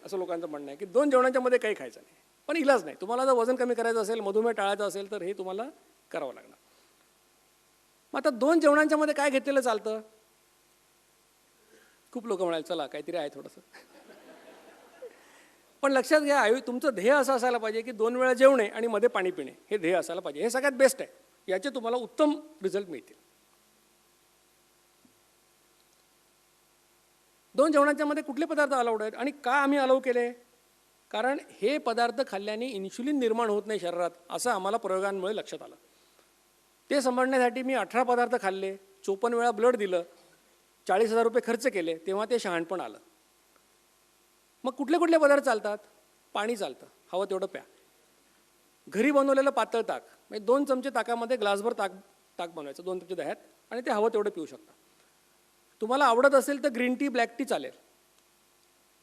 असं लोकांचं म्हणणं आहे की 2 जेवणांच्या मध्ये काही खायचं नाही. पण इलाज नाही. तुम्हाला जर वजन कमी करायचं असेल, मधुमेह टाळायचा असेल तर हे तुम्हाला करावं लागणार. मग आता 2 जेवणांच्या मध्ये काय घेतलेलं चालतं? खूप लोक म्हणाले चला काहीतरी आहे थोडंसं. पण लक्षात घ्या, तुमचं ध्येय असं असायला पाहिजे की 2 वेळा जेवणे आणि मध्ये पाणी पिणे हे ध्येय असायला पाहिजे. हे सगळ्यात बेस्ट आहे. याचे तुम्हाला उत्तम रिझल्ट मिळतील. 2 जेवणांच्यामध्ये कुठले पदार्थ अलाउड आहेत आणि का आम्ही अलाउ केले? कारण हे पदार्थ खाल्ल्याने इन्शुलिन निर्माण होत नाही शरीरात, असं आम्हाला प्रयोगांमुळे लक्षात आलं. ते समजण्यासाठी मी 18 पदार्थ खाल्ले, 54 वेळा ब्लड दिलं, 40,000 रुपये खर्च केले, तेव्हा ते शहाणपण आलं. मग कुठले कुठले पदार्थ चालतात? पाणी चालतं, हवं तेवढं प्या. घरी बनवलेलं पातळ ताक, म्हणजे 2 चमचे ताकामध्ये ग्लासभर ताक बनवायचं, 2 चमचे दह्यात, आणि ते हवं तेवढं पिऊ शकता. तुम्हाला आवडत असेल तर ग्रीन टी, ब्लॅक टी चालेल,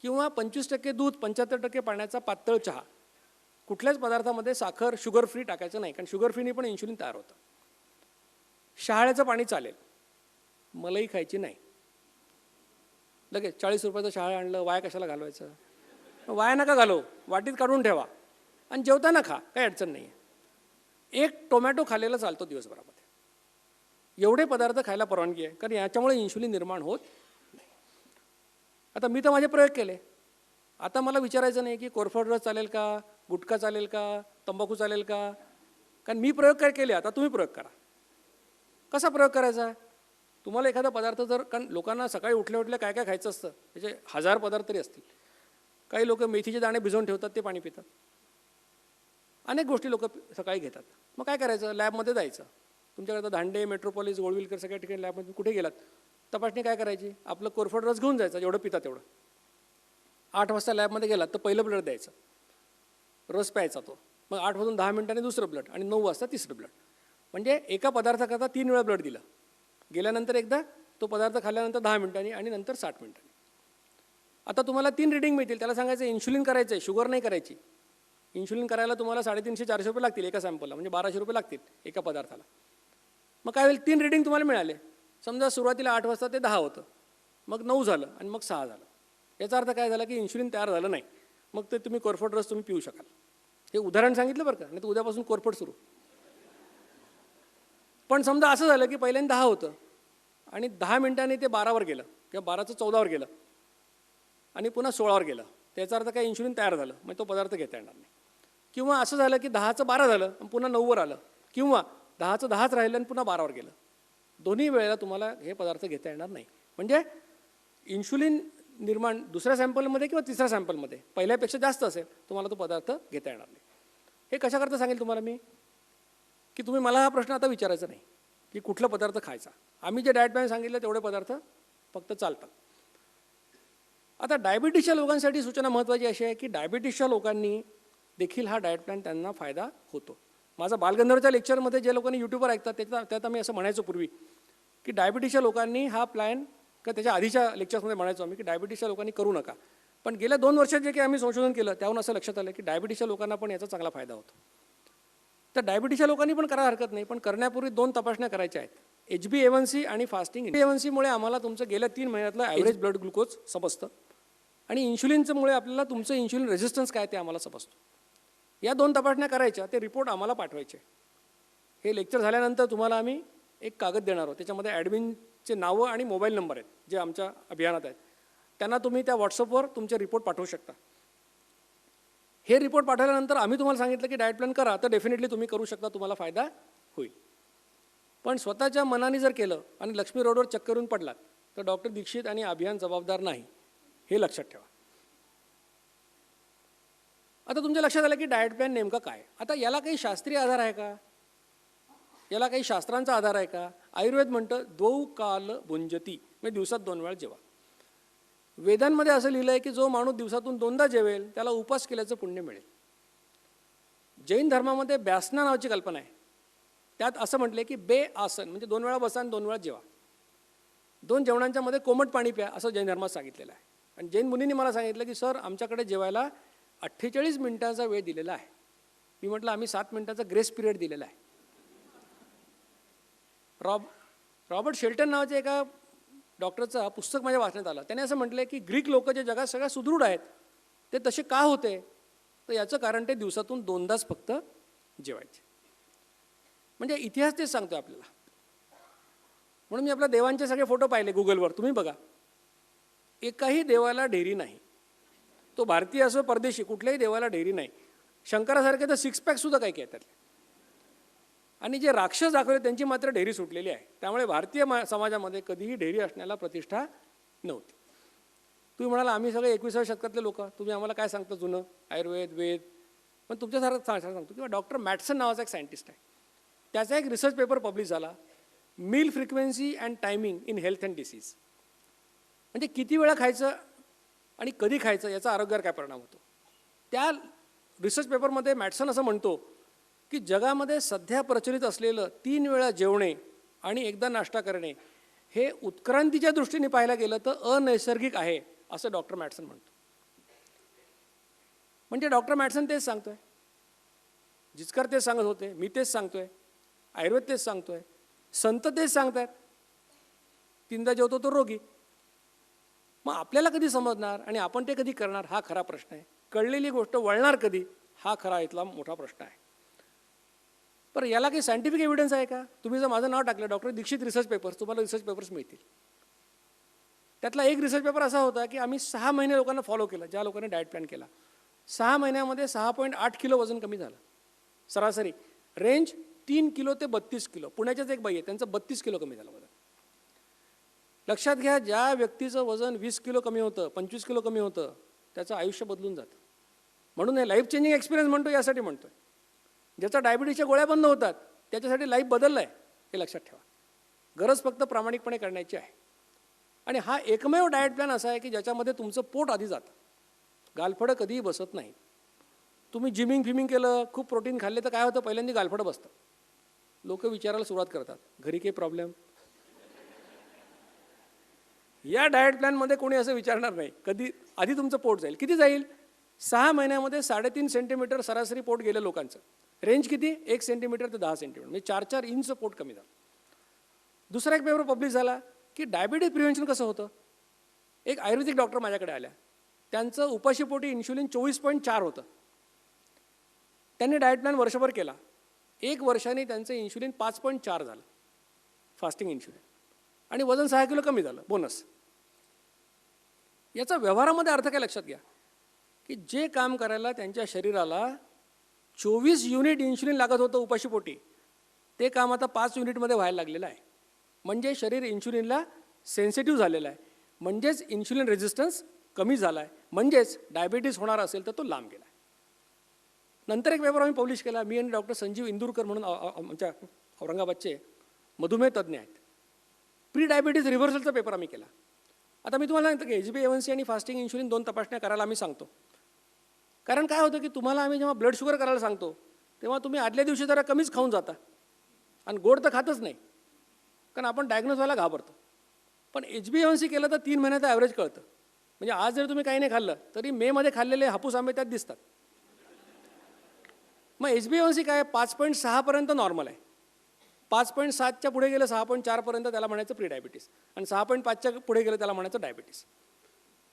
किंवा 25% दूध, 75% पाण्याचा पातळ चहा. कुठल्याच पदार्थामध्ये साखर, शुगर फ्री टाकायचं नाही, कारण शुगर फ्रीने पण इन्शुलिन तयार होतं. शहाळ्याचं पाणी चालेल, मलाई खायची नाही. लगेच 40 रुपयाचं शहाळं आणलं, वाया कशाला घालवायचं? वाया नका घालव, वाटीत काढून ठेवा आणि जेवताना खा, काही अडचण नाही आहे. 1 टोमॅटो खाल्लेला चालतो दिवसभरामध्ये. एवढे पदार्थ खायला परवानगी आहे, कारण याच्यामुळे इन्शुलिन निर्माण होत नाही. आता मी तर माझे प्रयोग केले. आता मला विचारायचं नाही की कोरफड रस चालेल का, गुटखा चालेल का, तंबाखू चालेल का, कारण मी प्रयोग काय केले. आता तुम्ही प्रयोग करा. कसा प्रयोग करायचा? तुम्हाला एखादा पदार्थ जर, कारण लोकांना सकाळी उठल्या उठल्या काय काय खायचं असतं, त्याचे 1000 पदार्थ तरी असतील. काही लोक मेथीचे दाणे भिजवून ठेवतात, ते पाणी पितात. अनेक गोष्टी लोक सकाळी घेतात. मग काय करायचं? लॅबमध्ये जायचं. तुमच्याकडे दांडे, मेट्रोपॉलिस, गोळविलकर सगळ्या ठिकाणी लॅबमध्ये कुठे गेलात, तपासणी काय करायची? आपलं कोरफड रस घेऊन जायचं, जेवढं पिता तेवढं. 8 वाजता लॅबमध्ये गेलात तर पहिलं ब्लड द्यायचं, रस प्यायचा तो. मग 8 वाजून 10 मिनिटांनी दुसरं ब्लड, आणि 9 वाजता तिसरं ब्लड. म्हणजे एका पदार्थाकरता 3 वेळा ब्लड दिलं. गेल्यानंतर एकदा, तो पदार्थ खाल्ल्यानंतर 10 मिनिटांनी, आणि नंतर 60 मिनिटांनी. आता तुम्हाला 3 रिडिंग मिळतील. त्याला सांगायचं इन्शुलिन करायचं आहे, शुगर नाही करायची. इन्शुलिन करायला तुम्हाला 350-400 रुपये लागतील एका सॅम्पलला, म्हणजे 1200 रुपये लागतील एका पदार्थाला. मग काय होईल? 3 रिडिंग तुम्हाला मिळाले. समजा सुरुवातीला 8 वाजता ते 10 होतं, मग 9 झालं, आणि मग 6 झालं. याचा अर्थ काय झाला? की इन्शुलिन तयार झालं नाही. मग ते तुम्ही कोरफड रस तुम्ही पिऊ शकाल. हे उदाहरण सांगितलं बरं का, नाही तर उद्यापासून कोरफड सुरू. पण समजा असं झालं की पहिल्यांदा 10 होतं, आणि 10 मिनिटांनी ते 12वर गेलं, किंवा 12चं 14वर गेलं, आणि पुन्हा 16वर गेलं. त्याचा अर्थ काय? इन्शुलिन तयार झालं, मग तो पदार्थ घेता येणार नाही. किंवा असं झालं की 10चं 12 झालं, आणि पुन्हा 9वर आलं, किंवा 10चं 10च राहिलं आणि पुन्हा 12वर गेलं. दोन्ही वेळेला तुम्हाला हे पदार्थ घेता येणार नाही. म्हणजे इन्शुलिन निर्माण दुसऱ्या सॅम्पलमध्ये किंवा तिसऱ्या सॅम्पलमध्ये पहिल्यापेक्षा जास्त असेल, तुम्हाला तो पदार्थ घेता येणार नाही. हे कशाकरता सांगेल तुम्हाला मी? की तुम्ही मला हा प्रश्न आता विचारायचा नाही की कुठला पदार्थ खायचा. आम्ही जे डाएट प्लॅन सांगितलं तेवढे पदार्थ फक्त चालतात. आता डायबिटीसच्या लोकांसाठी सूचना महत्त्वाची अशी आहे की डायबिटीसच्या लोकांनी देखील हा डाएट प्लॅन त्यांना फायदा होतो. माझा बालगंधर्वच्या लेक्चरमध्ये जे लोकांनी यूट्यूबवर ऐकतात त्यात आम्ही असं म्हणायचो पूर्वी की डायबिटीसच्या लोकांनी हा प्लॅन, का त्याच्या आधीच्या लेक्चर्समध्ये म्हणायचो आम्ही की डायबिटीसच्या लोकांनी करू नका. पण गेल्या 2 वर्षात जे काही आम्ही संशोधन केलं त्याहून असं लक्षात आलं की डायबिटीसच्या लोकांना पण याचा चांगला फायदा होतो. तर डायबिटीसच्या लोकांनी पण करायला हरकत नाही, पण करण्यापूर्वी 2 तपासण्या करायच्या आहेत, HbA1c आणि फास्टिंग. HbA1cमुळे आम्हाला तुमचं गेल्या 3 महिन्यातलं ॲव्हरेज ब्लड ग्लुकोज समजतं, आणि इन्शुलिनच्यामुळे आपल्याला तुमचं इन्शुलिन रेझिस्टन्स काय ते आम्हाला समजतो. या 2 तपासण्या करायच्या, ते रिपोर्ट आम्हाला पाठवायचे. हे लेक्चर झाल्यानंतर तुम्हाला आम्ही एक कागद देणार आहोत, त्याच्यामध्ये ॲडमिनचे नावं आणि मोबाईल नंबर आहेत जे आमच्या अभियानात आहेत. त्यांना तुम्ही त्या व्हॉट्सअपवर तुमचे रिपोर्ट पाठवू शकता. हे रिपोर्ट पाठवल्यानंतर आम्ही तुम्हाला सांगितलं की डाएट प्लॅन करा, तर डेफिनेटली तुम्ही करू शकता, तुम्हाला फायदा होईल. पण स्वतःच्या मनाने जर केलं आणि लक्ष्मी रोडवर चक्करून पडलात तर डॉक्टर दीक्षित आणि अभियान जबाबदार नाही, हे लक्षात ठेवा. आता तुमच्या लक्षात आलं की डाएट प्लॅन नेमका काय. आता याला काही शास्त्रीय आधार आहे का? याला काही शास्त्रांचा आधार आहे का? आयुर्वेद म्हणतं 2 काल भुंजती, म्हणजे दिवसात 2 वेळा जेवा. वेदांमध्ये असं लिहिलं आहे की जो माणूस दिवसातून 2दा जेवेल त्याला उपास केल्याचं पुण्य मिळेल. जैन धर्मामध्ये ब्यासना नावाची कल्पना आहे. त्यात असं म्हटलं की बे आसन, म्हणजे 2 वेळा बसा आणि 2 वेळा जेवा. 2 जेवणांच्या मध्ये कोमट पाणी प्या, असं जैन धर्मात सांगितलेलं आहे. आणि जैन मुनींनी मला सांगितलं की सर आमच्याकडे जेवायला 48 मिनिटाचा वेळ दिलेला आहे. मी म्हटलं आम्ही 7 मिनिटाचा ग्रेस पिरियड दिलेला आहे. रॉबर्ट शेल्टन नावाच्या एका डॉक्टरचं पुस्तक माझ्या वाचण्यात आलं. त्याने असं म्हटलं की ग्रीक लोक जे जगात सगळ्यात सुदृढ आहेत ते तसे का होते, तर याचं कारण ते दिवसातून 2दाच फक्त जेवायचे. म्हणजे इतिहास तेच सांगतो आपल्याला. म्हणून मी आपल्या देवांचे सगळे फोटो पाहिले गुगलवर, तुम्ही बघा. एकाही देवाला ढेरी नाही. तो भारतीय असो परदेशी, कुठल्याही देवाला ढेरी नाही. शंकरासारखे तर 6 पॅकसुद्धा काही काय त्यातले. आणि जे राक्षस दाखवले त्यांची मात्र ढेरी सुटलेली आहे. त्यामुळे भारतीय समाजामध्ये कधीही ढेरी असण्याला प्रतिष्ठा नव्हती. तुम्ही म्हणाला आम्ही सगळे 21व्या शतकातले लोक, तुम्ही आम्हाला काय सांगता जुनं आयुर्वेद वेद, पण तुमच्यासारखं सांगतो. किंवा डॉक्टर मॅटसन नावाचा एक सायंटिस्ट आहे, त्याचा एक रिसर्च पेपर पब्लिश झाला, meal frequency and timing in health and disease. म्हणजे किती वेळा खायचं आणि कधी खायचं याचा आरोग्यावर काय परिणाम होतो. त्या रिसर्च पेपरमध्ये मॅटसन असं म्हणतो की जगामध्ये सध्या प्रचलित असलेलं 3 वेळा जेवणे आणि एकदा नाश्ता करणे हे उत्क्रांतीच्या दृष्टीने पाहायला गेलं तर अनैसर्गिक आहे, असं डॉक्टर मॅटसन म्हणतो. म्हणजे डॉक्टर मॅटसन तेच सांगतोय, जिचकर तेच सांगत होते, मी तेच सांगतोय, आयुर्वेद तेच सांगतोय, संत तेच सांगतात, 3दा जेवतो तो रोगी. मग आपल्याला कधी समजणार आणि आपण ते कधी करणार हा खरा प्रश्न आहे. कळलेली गोष्ट वळणार कधी हा खरा इथला मोठा प्रश्न आहे. पण याला काही सायंटिफिक एव्हिडन्स आहे का? तुम्ही जर माझं नाव टाकलं डॉक्टर दीक्षित रिसर्च पेपर्स, तुम्हाला रिसर्च पेपर्स मिळतील. त्यातला एक रिसर्च पेपर असा होता की आम्ही 6 महिने लोकांना फॉलो केलं, ज्या लोकांनी डाएट प्लॅन केला. 6 महिन्यामध्ये 6.8 किलो वजन कमी झालं सरासरी. रेंज 3 किलो ते 32 किलो. पुण्याच्याच एक बाई आहे, त्यांचं 32 किलो कमी झालं वजन. लक्षात घ्या, ज्या व्यक्तीचं वजन 20 किलो कमी होतं, 25 किलो कमी होतं, त्याचं आयुष्य बदलून जातं. म्हणून हे लाईफ चेंजिंग एक्सपिरियन्स म्हणतो, यासाठी म्हणतोय. ज्याचा डायबिटीसच्या गोळ्या बंद होतात त्याच्यासाठी लाईफ बदललं आहे, हे लक्षात ठेवा. गरज फक्त प्रामाणिकपणे करण्याची आहे. आणि हा एकमेव डाएट प्लॅन असा आहे की ज्याच्यामध्ये तुमचं पोट आधी जातं, गालफडं कधीही बसत नाही. तुम्ही जिमिंग फिमिंग केलं, खूप प्रोटीन खाल्ले तर काय होतं, पहिल्यांदा गालफडं बसतं. लोक विचारायला सुरुवात करतात, घरी काही प्रॉब्लेम. या डाएट प्लॅनमध्ये कोणी असं विचारणार नाही कधी. आधी तुमचं पोट जाईल. किती जाईल? 6 महिन्यामध्ये 3.5 सेंटीमीटर सरासरी पोट गेलं लोकांचं. रेंज किती? 1 सेंटीमीटर ते 10 सेंटीमीटर, म्हणजे 4-4 इंच पोट कमी झालं. दुसरा एक पेपर पब्लिश झाला की डायबिटीज प्रिव्हेन्शन कसं होतं. एक आयुर्वेदिक डॉक्टर माझ्याकडे आल्या, त्यांचं उपाशीपोटी इन्शुलिन 24.4 होतं. त्यांनी डाएट प्लॅन वर्षभर केला. 1 वर्षाने त्यांचं इन्शुलिन 5.4 झालं, फास्टिंग इन्शुलिन, आणि वजन 6 किलो कमी झालं, बोनस. याचा व्यवहारामध्ये अर्थ काय लक्षात घ्या की जे काम करायला त्यांच्या शरीराला 24 युनिट इन्शुलिन लागत होतं उपाशीपोटी, ते काम आता 5 युनिटमध्ये व्हायला लागलेलं आहे. म्हणजे शरीर इन्शुलिनला सेन्सिटिव्ह झालेलं आहे, म्हणजेच इन्शुलिन रेझिस्टन्स कमी झाला आहे, म्हणजेच डायबिटीस होणार असेल तर तो लांब गेला आहे. नंतर एक पेपर आम्ही पब्लिश केला, मी आणि डॉक्टर संजीव इंदुरकर म्हणून आमच्या औरंगाबादचे मधुमेह तज्ज्ञ आहेत. प्री डायबिटीज रिव्हर्सलचा पेपर आम्ही केला. आता मी तुम्हाला सांगतो की HbA1c आणि फास्टिंग इन्शुलिन 2 तपासण्या करायला आम्ही सांगतो. कारण काय होतं की तुम्हाला आम्ही जेव्हा ब्लड शुगर करायला सांगतो तेव्हा तुम्ही आदल्या दिवशी जरा कमीच खाऊन जाता आणि गोड तर खातच नाही, कारण आपण डायग्नोज व्हायला घाबरतो. पण HbA1c केलं तर 3 महिन्याचं ॲव्हरेज कळतं. म्हणजे आज जर तुम्ही काही नाही खाल्लं तरी मेमध्ये खाल्लेले हापूस आंबे त्यात दिसतात. मग HbA1c काय 5.6 पर्यंत नॉर्मल आहे. 5.7च्या पुढे गेलं 6.4 पर्यंत त्याला म्हणायचं प्री डायबिटीस, आणि 6.5च्या पुढे गेलं त्याला म्हणायचं डायबिटीस.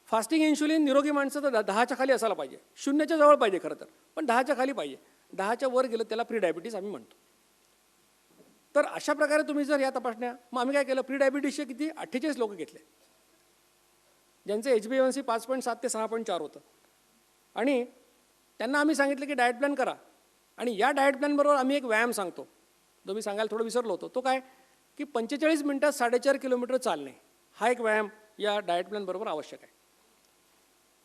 फास्टिंग इन्शुलिन निरोगी माणसं तर 10च्या खाली असायला पाहिजे, 0च्या जवळ पाहिजे खरं तर, पण 10च्या खाली पाहिजे. 10च्या वर गेलं त्याला प्री डायबिटीस आम्ही म्हणतो. तर अशा प्रकारे तुम्ही जर या तपासण्या, मग आम्ही काय केलं, प्री डायबिटीसचे किती 48 लोक घेतले ज्यांचं HbA1c 5.7 ते 6.4 होतं, आणि त्यांना आम्ही सांगितलं की डाएट प्लॅन करा. आणि या डाएट प्लॅनबरोबर आम्ही एक व्यायाम सांगतो, जो मी सांगायला थोडं विसरलो होतो. तो काय की 45 मिनिटात 4.5 किलोमीटर चालणे, हा एक व्यायाम या डाएट प्लॅनबरोबर आवश्यक आहे.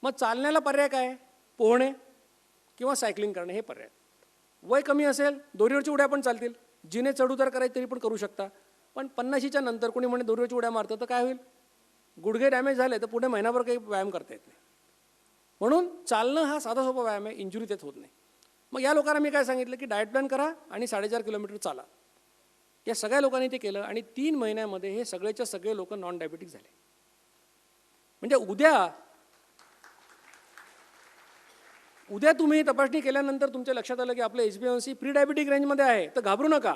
मग चालण्याला पर्याय काय? पोहणे किंवा सायकलिंग करणे हे पर्याय. वय कमी असेल दोरीवरची उड्या पण चालतील, जिने चढउतार करायची तरी पण करू शकता. पण 50च्या नंतर कोणी म्हणे दोरीवरची उड्या मारतं तर काय होईल, गुडघे डॅमेज झाले तर पुढे महिनाभर काही व्यायाम करता येत नाही. म्हणून चालणं हा साधा सोपा व्यायाम आहे, इंजुरी त्यात होत नाही. मग या लोकांना मी काय सांगितलं की डाएट प्लॅन करा आणि 4.5 किलोमीटर चाला. या सगळ्या लोकांनी ते केलं आणि 3 महिन्यामध्ये हे सगळेच्या सगळे लोक नॉन डायबिटिक झाले. म्हणजे उद्या तुम्ही तपासणी केल्यानंतर तुमच्या लक्षात आलं की आपलं HbA1c प्री डायबिटिक रेंजमध्ये आहे, तर घाबरू नका.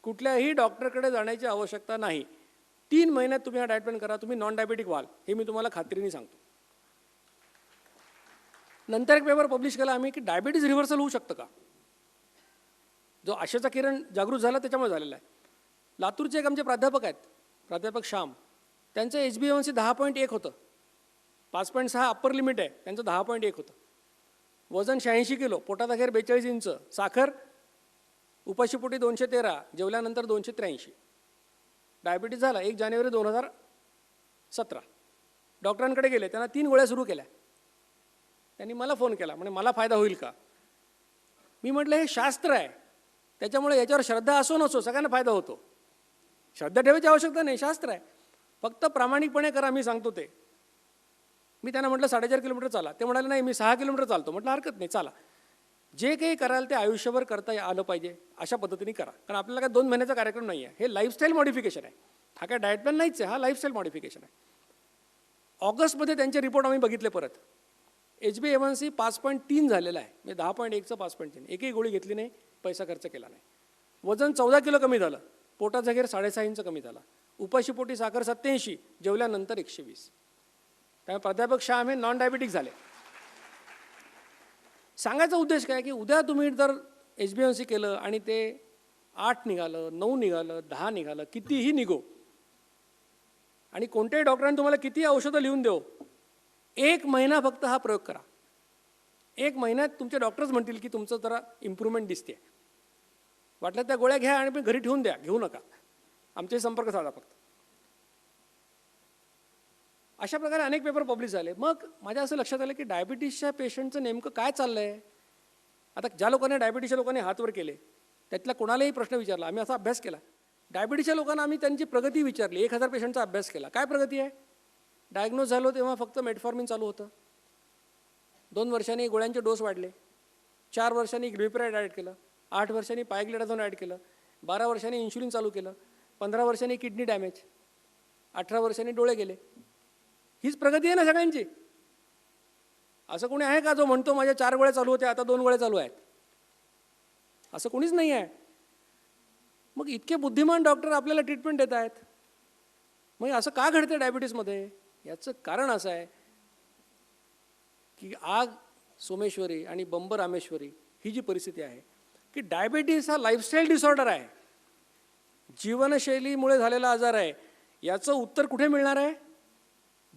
कुठल्याही डॉक्टरकडे जाण्याची आवश्यकता नाही. 3 महिन्यात तुम्ही हा डाएट प्लॅन करा, तुम्ही नॉन डायबिटिक व्हाल, हे मी तुम्हाला खात्रीने सांगतो. नंतर एक पेपर पब्लिश केला आम्ही की डायबिटीज रिव्हर्सल होऊ शकतं का, जो आशेचा किरण जागृत झाला त्याच्यामुळे झालेला आहे. लातूरचे एक आमचे प्राध्यापक आहेत, प्राध्यापक श्याम, त्यांचं HbA1c 10.1 होतं, 5.6 अप्पर लिमिट आहे, त्यांचं 10.1 होतं. वजन 86 किलो, पोटात अखेर 42 इंच, साखर उपाशीपोटी 213, जेवल्यानंतर 283. डायबिटीज झाला 1 जानेवारी 2017. डॉक्टरांकडे गेले, त्यांना 3 गोळ्या सुरू केल्या. त्यांनी मला फोन केला, म्हणे मला फायदा होईल का? मी म्हटलं हे शास्त्र आहे, त्याच्यामुळे याच्यावर श्रद्धा असो नसो सगळ्यांना फायदा होतो. श्रद्धा ठेवायची आवश्यकता नाही, शास्त्र आहे. फक्त प्रामाणिकपणे करा, मी सांगतो ते. मी त्यांना म्हटलं 4.5 किलोमीटर चाला. ते म्हणाले नाही मी 6 किलोमीटर चालतो. म्हटलं हरकत नाही, चाला. जे काही कराल ते आयुष्यभर करता आलं पाहिजे अशा पद्धतीने करा. कारण आपल्याला काय 2 महिन्याचा कार्यक्रम नाही आहे, हे लाईफस्टाईल मॉडिफिकेशन आहे. हा काय डाएट प्लॅन नाहीच आहे, हा लाईफस्टाईल मॉडिफिकेशन आहे. ऑगस्टमध्ये त्यांचे रिपोर्ट आम्ही बघितले परत. HbA1c 5.3 झालेला आहे, म्हणजे 10.1चं 5.3. एकही गोळी घेतली नाही, पैसा खर्च केला नाही. वजन 14 किलो कमी झालं, पोटाचा घेर 6.5 इंच कमी झाला, उपाशीपोटी साखर 87, जेवल्यानंतर 120. त्यामुळे प्राध्यापक शाह हे नॉन डायबिटिक झाले. सांगायचा उद्देश काय की उद्या तुम्ही जर HbA1c केलं आणि ते 8 निघालं, 9 निघालं, 10 निघालं, कितीही निघो, आणि कोणत्याही डॉक्टरांनी तुम्हाला किती औषधं लिहून देऊ, 1 महिना फक्त हा प्रयोग करा. 1 महिन्यात तुमचे डॉक्टर्स म्हणतील की तुमचं जरा इम्प्रूव्हमेंट दिसते. वाटलं त्या गोळ्या घ्या आणि घरी ठेवून द्या, घेऊ नका, आमचे संपर्क साधा फक्त. अशा प्रकारे अनेक पेपर पब्लिश झाले. मग माझ्या असं लक्षात आलं की डायबिटीसच्या पेशंटचं नेमकं काय चाललं आहे. आता ज्या लोकांनी डायबिटीसच्या लोकांनी हातवर केले, त्यातल्या कोणालाही प्रश्न विचारला, आम्ही असा अभ्यास केला. डायबिटीसच्या लोकांना आम्ही त्यांची प्रगती विचारली, 1000 पेशंटचा अभ्यास केला. काय प्रगती आहे? डायग्नोज झालो तेव्हा फक्त मेटफॉर्मिन चालू होतं, 2 वर्षांनी गोळ्यांचे डोस वाढले, 4 वर्षांनी ग्लिपिराइड ॲड केलं, 8 वर्षांनी पायग्लिडाझोन ॲड केलं, 12 वर्षांनी इन्शुलिन चालू केलं, 15 वर्षांनी किडनी डॅमेज, 18 वर्षांनी डोळे गेले. हीच प्रगती आहे ना सगळ्यांची. असं कोणी आहे का जो म्हणतो माझ्या 4 गोळ्या चालू होत्या आता 2 गोळ्या चालू आहेत? असं कोणीच नाही आहे. मग इतके बुद्धिमान डॉक्टर आपल्याला ट्रीटमेंट देत आहेत, मग असं का घडतं डायबिटीसमध्ये? याचं कारण असं आहे की आग सोमेश्वरी आणि बंब रामेश्वरी ही जी परिस्थिती आहे की डायबिटीस हा लाईफस्टाईल डिसऑर्डर आहे, जीवनशैलीमुळे झालेला आजार आहे. याचं उत्तर कुठे मिळणार आहे?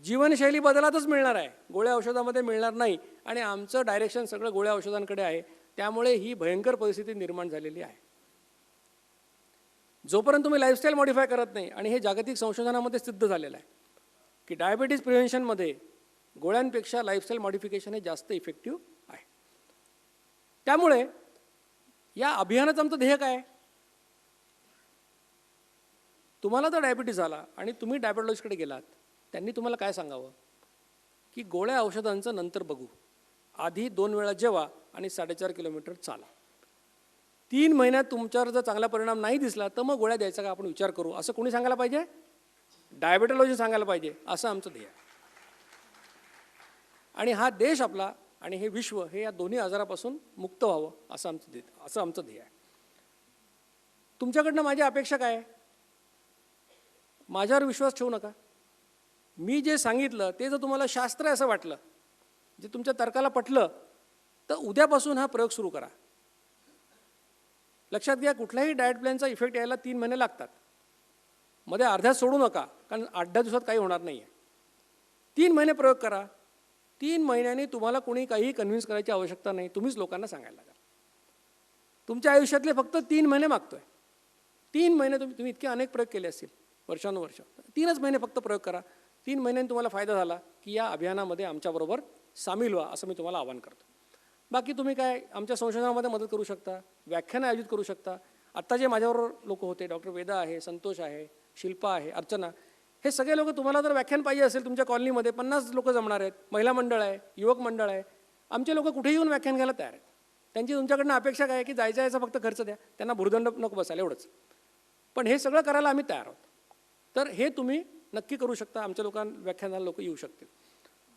जीवनशैली बदलातच मिळणार आहे, गोळ्या औषधामध्ये मिळणार नाही. आणि आमचं डायरेक्शन सगळं गोळ्या औषधांकडे आहे. त्यामुळे ही भयंकर परिस्थिती निर्माण झालेली आहे. जोपर्यंत तुम्ही लाईफस्टाईल मॉडिफाय करत नाही, आणि हे जागतिक संशोधनामध्ये सिद्ध झालेलं आहे की डायबिटीज प्रिव्हेन्शनमध्ये गोळ्यांपेक्षा लाईफस्टाईल मॉडिफिकेशन हे जास्त इफेक्टिव्ह आहे. त्यामुळे या अभियानाचं आमचं ध्येय काय आहे? तुम्हाला जर डायबिटीस झाला आणि तुम्ही डायबेटॉलॉजिस्टकडे गेलात, त्यांनी तुम्हाला काय सांगावं की गोळ्या औषधांचं नंतर बघू, आधी 2 वेळा जेवा आणि 4.5 किलोमीटर चाला. 3 महिन्यात तुमच्यावर जर चांगला परिणाम नाही दिसला तर मग गोळ्या द्यायचा का आपण विचार करू, असं कोणी सांगायला पाहिजे? डायबेटॉलॉजी सांगायला पाहिजे, असं आमचं ध्येय आहे. आणि हा देश आपला आणि हे विश्व हे या दोन्ही आजारापासून मुक्त व्हावं असं आमचं ध्येय आहे. तुमच्याकडनं माझी अपेक्षा काय आहे? माझ्यावर विश्वास ठेवू नका. मी जे सांगितलं ते जर तुम्हाला शास्त्र आहे असं वाटलं, जे तुमच्या तर्काला पटलं, तर उद्यापासून हा प्रयोग सुरू करा. लक्षात घ्या, कुठल्याही डाएट प्लॅनचा इफेक्ट यायला 3 महिने लागतात. मध्ये अर्ध्यात सोडू नका, कारण 8-10 दिवसात काही होणार नाही आहे. 3 महिने प्रयोग करा. 3 महिन्यांनी तुम्हाला कोणी काही कन्व्हिन्स करायची आवश्यकता नाही, तुम्हीच लोकांना सांगायला लागा. तुमच्या आयुष्यातले फक्त 3 महिने मागतोय. 3 महिने तुम्ही इतके अनेक प्रयोग केले असतील वर्षानुवर्ष, 3च महिने फक्त प्रयोग करा. 3 महिन्यांनी तुम्हाला फायदा झाला की या अभियानामध्ये आमच्याबरोबर सामील व्हा, असं मी तुम्हाला आवाहन करतो. बाकी तुम्ही काय आमच्या संशोधनामध्ये मदत करू शकता, व्याख्यानं आयोजित करू शकता. आत्ता जे माझ्याबरोबर लोक होते, डॉक्टर वेदा आहे, संतोष आहे, शिल्पा आहे, अर्चना, हे सगळे लोक, तुम्हाला जर व्याख्यान पाहिजे असेल तुमच्या कॉलनीमध्ये 50 लोक जमणार आहेत, महिला मंडळ आहे, युवक मंडळ आहे, आमचे लोक कुठेही येऊन व्याख्यान घ्यायला तयार आहेत. त्यांची तुमच्याकडनं अपेक्षा काय आहे की जायचा याचा फक्त खर्च द्या, त्यांना भुर्दंड नको बसायला, एवढंच. पण हे सगळं करायला आम्ही तयार आहोत. तर हे तुम्ही नक्की करू शकता, आमच्या व्याख्यानाला लोक येऊ शकतील.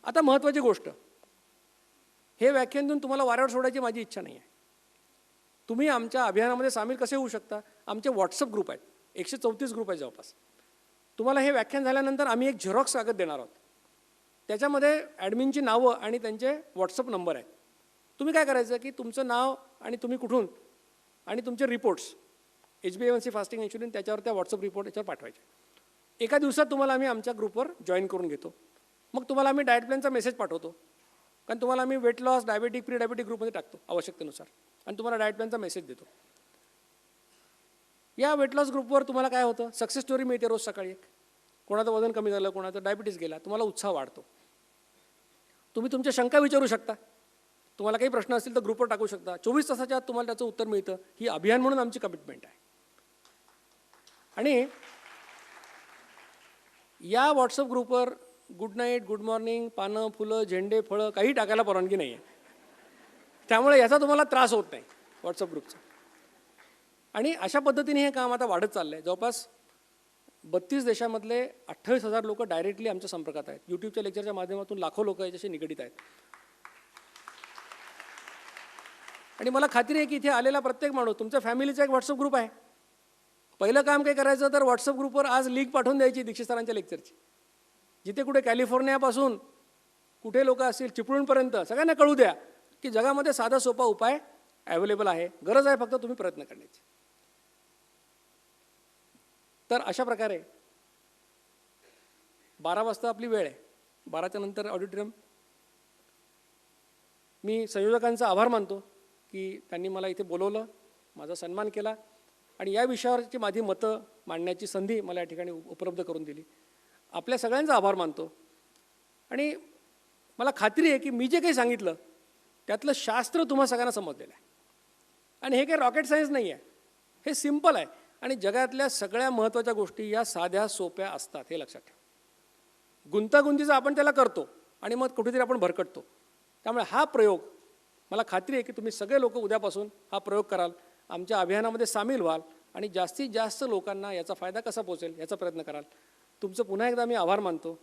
आता महत्त्वाची गोष्ट, हे व्याख्यान देऊन तुम्हाला वाऱ्यावर सोडायची माझी इच्छा नाही आहे. तुम्ही आमच्या अभियानामध्ये सामील कसे होऊ शकता? आमचे व्हॉट्सअप ग्रुप आहेत, 134 ग्रुप आहेत जवळपास. तुम्हाला हे व्याख्यान झाल्यानंतर आम्ही एक झेरॉक्स कागद देणार आहोत, त्याच्यामध्ये ॲडमिनची नावं आणि त्यांचे व्हॉट्सअप नंबर आहेत. तुम्ही काय करायचं की तुमचं नाव आणि तुम्ही कुठून आणि तुमचे रिपोर्ट्स, HbA1c फास्टिंग इन्शुलिन, त्याच्यावर त्या व्हॉट्सअप रिपोर्ट याच्यावर पाठवायचे. एका दिवसात तुम्हाला आम्ही आमच्या ग्रुपवर जॉईन करून घेतो. मग तुम्हाला आम्ही डाएट प्लॅनचा मेसेज पाठवतो, कारण तुम्हाला आम्ही weight loss, diabetic, pre diabetic ग्रुपमध्ये टाकतो आवश्यकतेनुसार, आणि तुम्हाला डाएट प्लॅनचा मेसेज देतो. या वेट लॉस ग्रुपवर तुम्हाला काय होतं, सक्सेस स्टोरी मिळते रोज सकाळी एक. कोणाचं वजन कमी झालं, कोणाचं डायबिटीस गेला, तुम्हाला उत्साह वाढतो. तुम्ही तुमच्या शंका विचारू शकता, तुम्हाला काही प्रश्न असतील तर ग्रुपवर टाकू शकता. 24 तासाच्या आत तुम्हाला त्याचं उत्तर मिळतं. ही अभियान म्हणून आमची कमिटमेंट आहे. आणि या व्हॉट्सअप ग्रुपवर गुड नाईट, गुड मॉर्निंग, पानं, फुलं, झेंडे, फळं काही टाकायला परवानगी नाही आहे. त्यामुळे याचा तुम्हाला त्रास होत नाही व्हॉट्सअप ग्रुपचा. आणि अशा पद्धतीने हे काम आता वाढत चाललं आहे. जवळपास 32 देशामधले 28,000 लोक डायरेक्टली आमच्या संपर्कात आहेत. यूट्यूबच्या लेक्चरच्या माध्यमातून लाखो लोक याच्याशी निगडीत आहेत. आणि मला खात्री आहे की इथे आलेला प्रत्येक माणूस, तुमच्या फॅमिलीचा एक व्हॉट्सअप ग्रुप आहे. पहिलं काम काय करायचं तर व्हॉट्सअप ग्रुपवर आज लिंक पाठवून द्यायची दीक्षित सरांच्या लेक्चरची. जिथे कुठे कॅलिफोर्नियापासून कुठे लोक असतील चिपळूणपर्यंत सगळ्यांना कळू द्या की जगामध्ये साधा सोपा उपाय अवेलेबल आहे. गरज आहे फक्त तुम्ही प्रयत्न करण्याची. तर अशा प्रकारे 12 वाजता आपली वेळ आहे. 12च्या नंतर ऑडिटोरियम. मी संयोजकांचा आभार मानतो की त्यांनी मला इथे बोलवलं, माझा सन्मान केला आणि या विषयावरची माझी मतं मांडण्याची संधी मला या ठिकाणी उपलब्ध करून दिली. आपल्या सगळ्यांचा आभार मानतो. आणि मला खात्री आहे की मी जे काही सांगितलं त्यातलं शास्त्र तुम्हा सगळ्यांना समजलेलं आहे. आणि हे काही रॉकेट सायन्स नाही आहे, हे सिम्पल आहे. आणि जगातल्या सगळ्या महत्त्वाच्या गोष्टी या साध्या सोप्या असतात, हे लक्षात ठेवा. गुंतागुंतीचा आपण त्याला करतो आणि मग कुठेतरी आपण भरकटतो. त्यामुळे हा प्रयोग, मला खात्री आहे की तुम्ही सगळे लोक उद्यापासून हा प्रयोग कराल, आमच्या अभियानामध्ये सामील व्हाल आणि जास्तीत जास्त लोकांना याचा फायदा कसा पोचेल याचा प्रयत्न कराल. तुमचं पुन्हा एकदा मी आभार मानतो.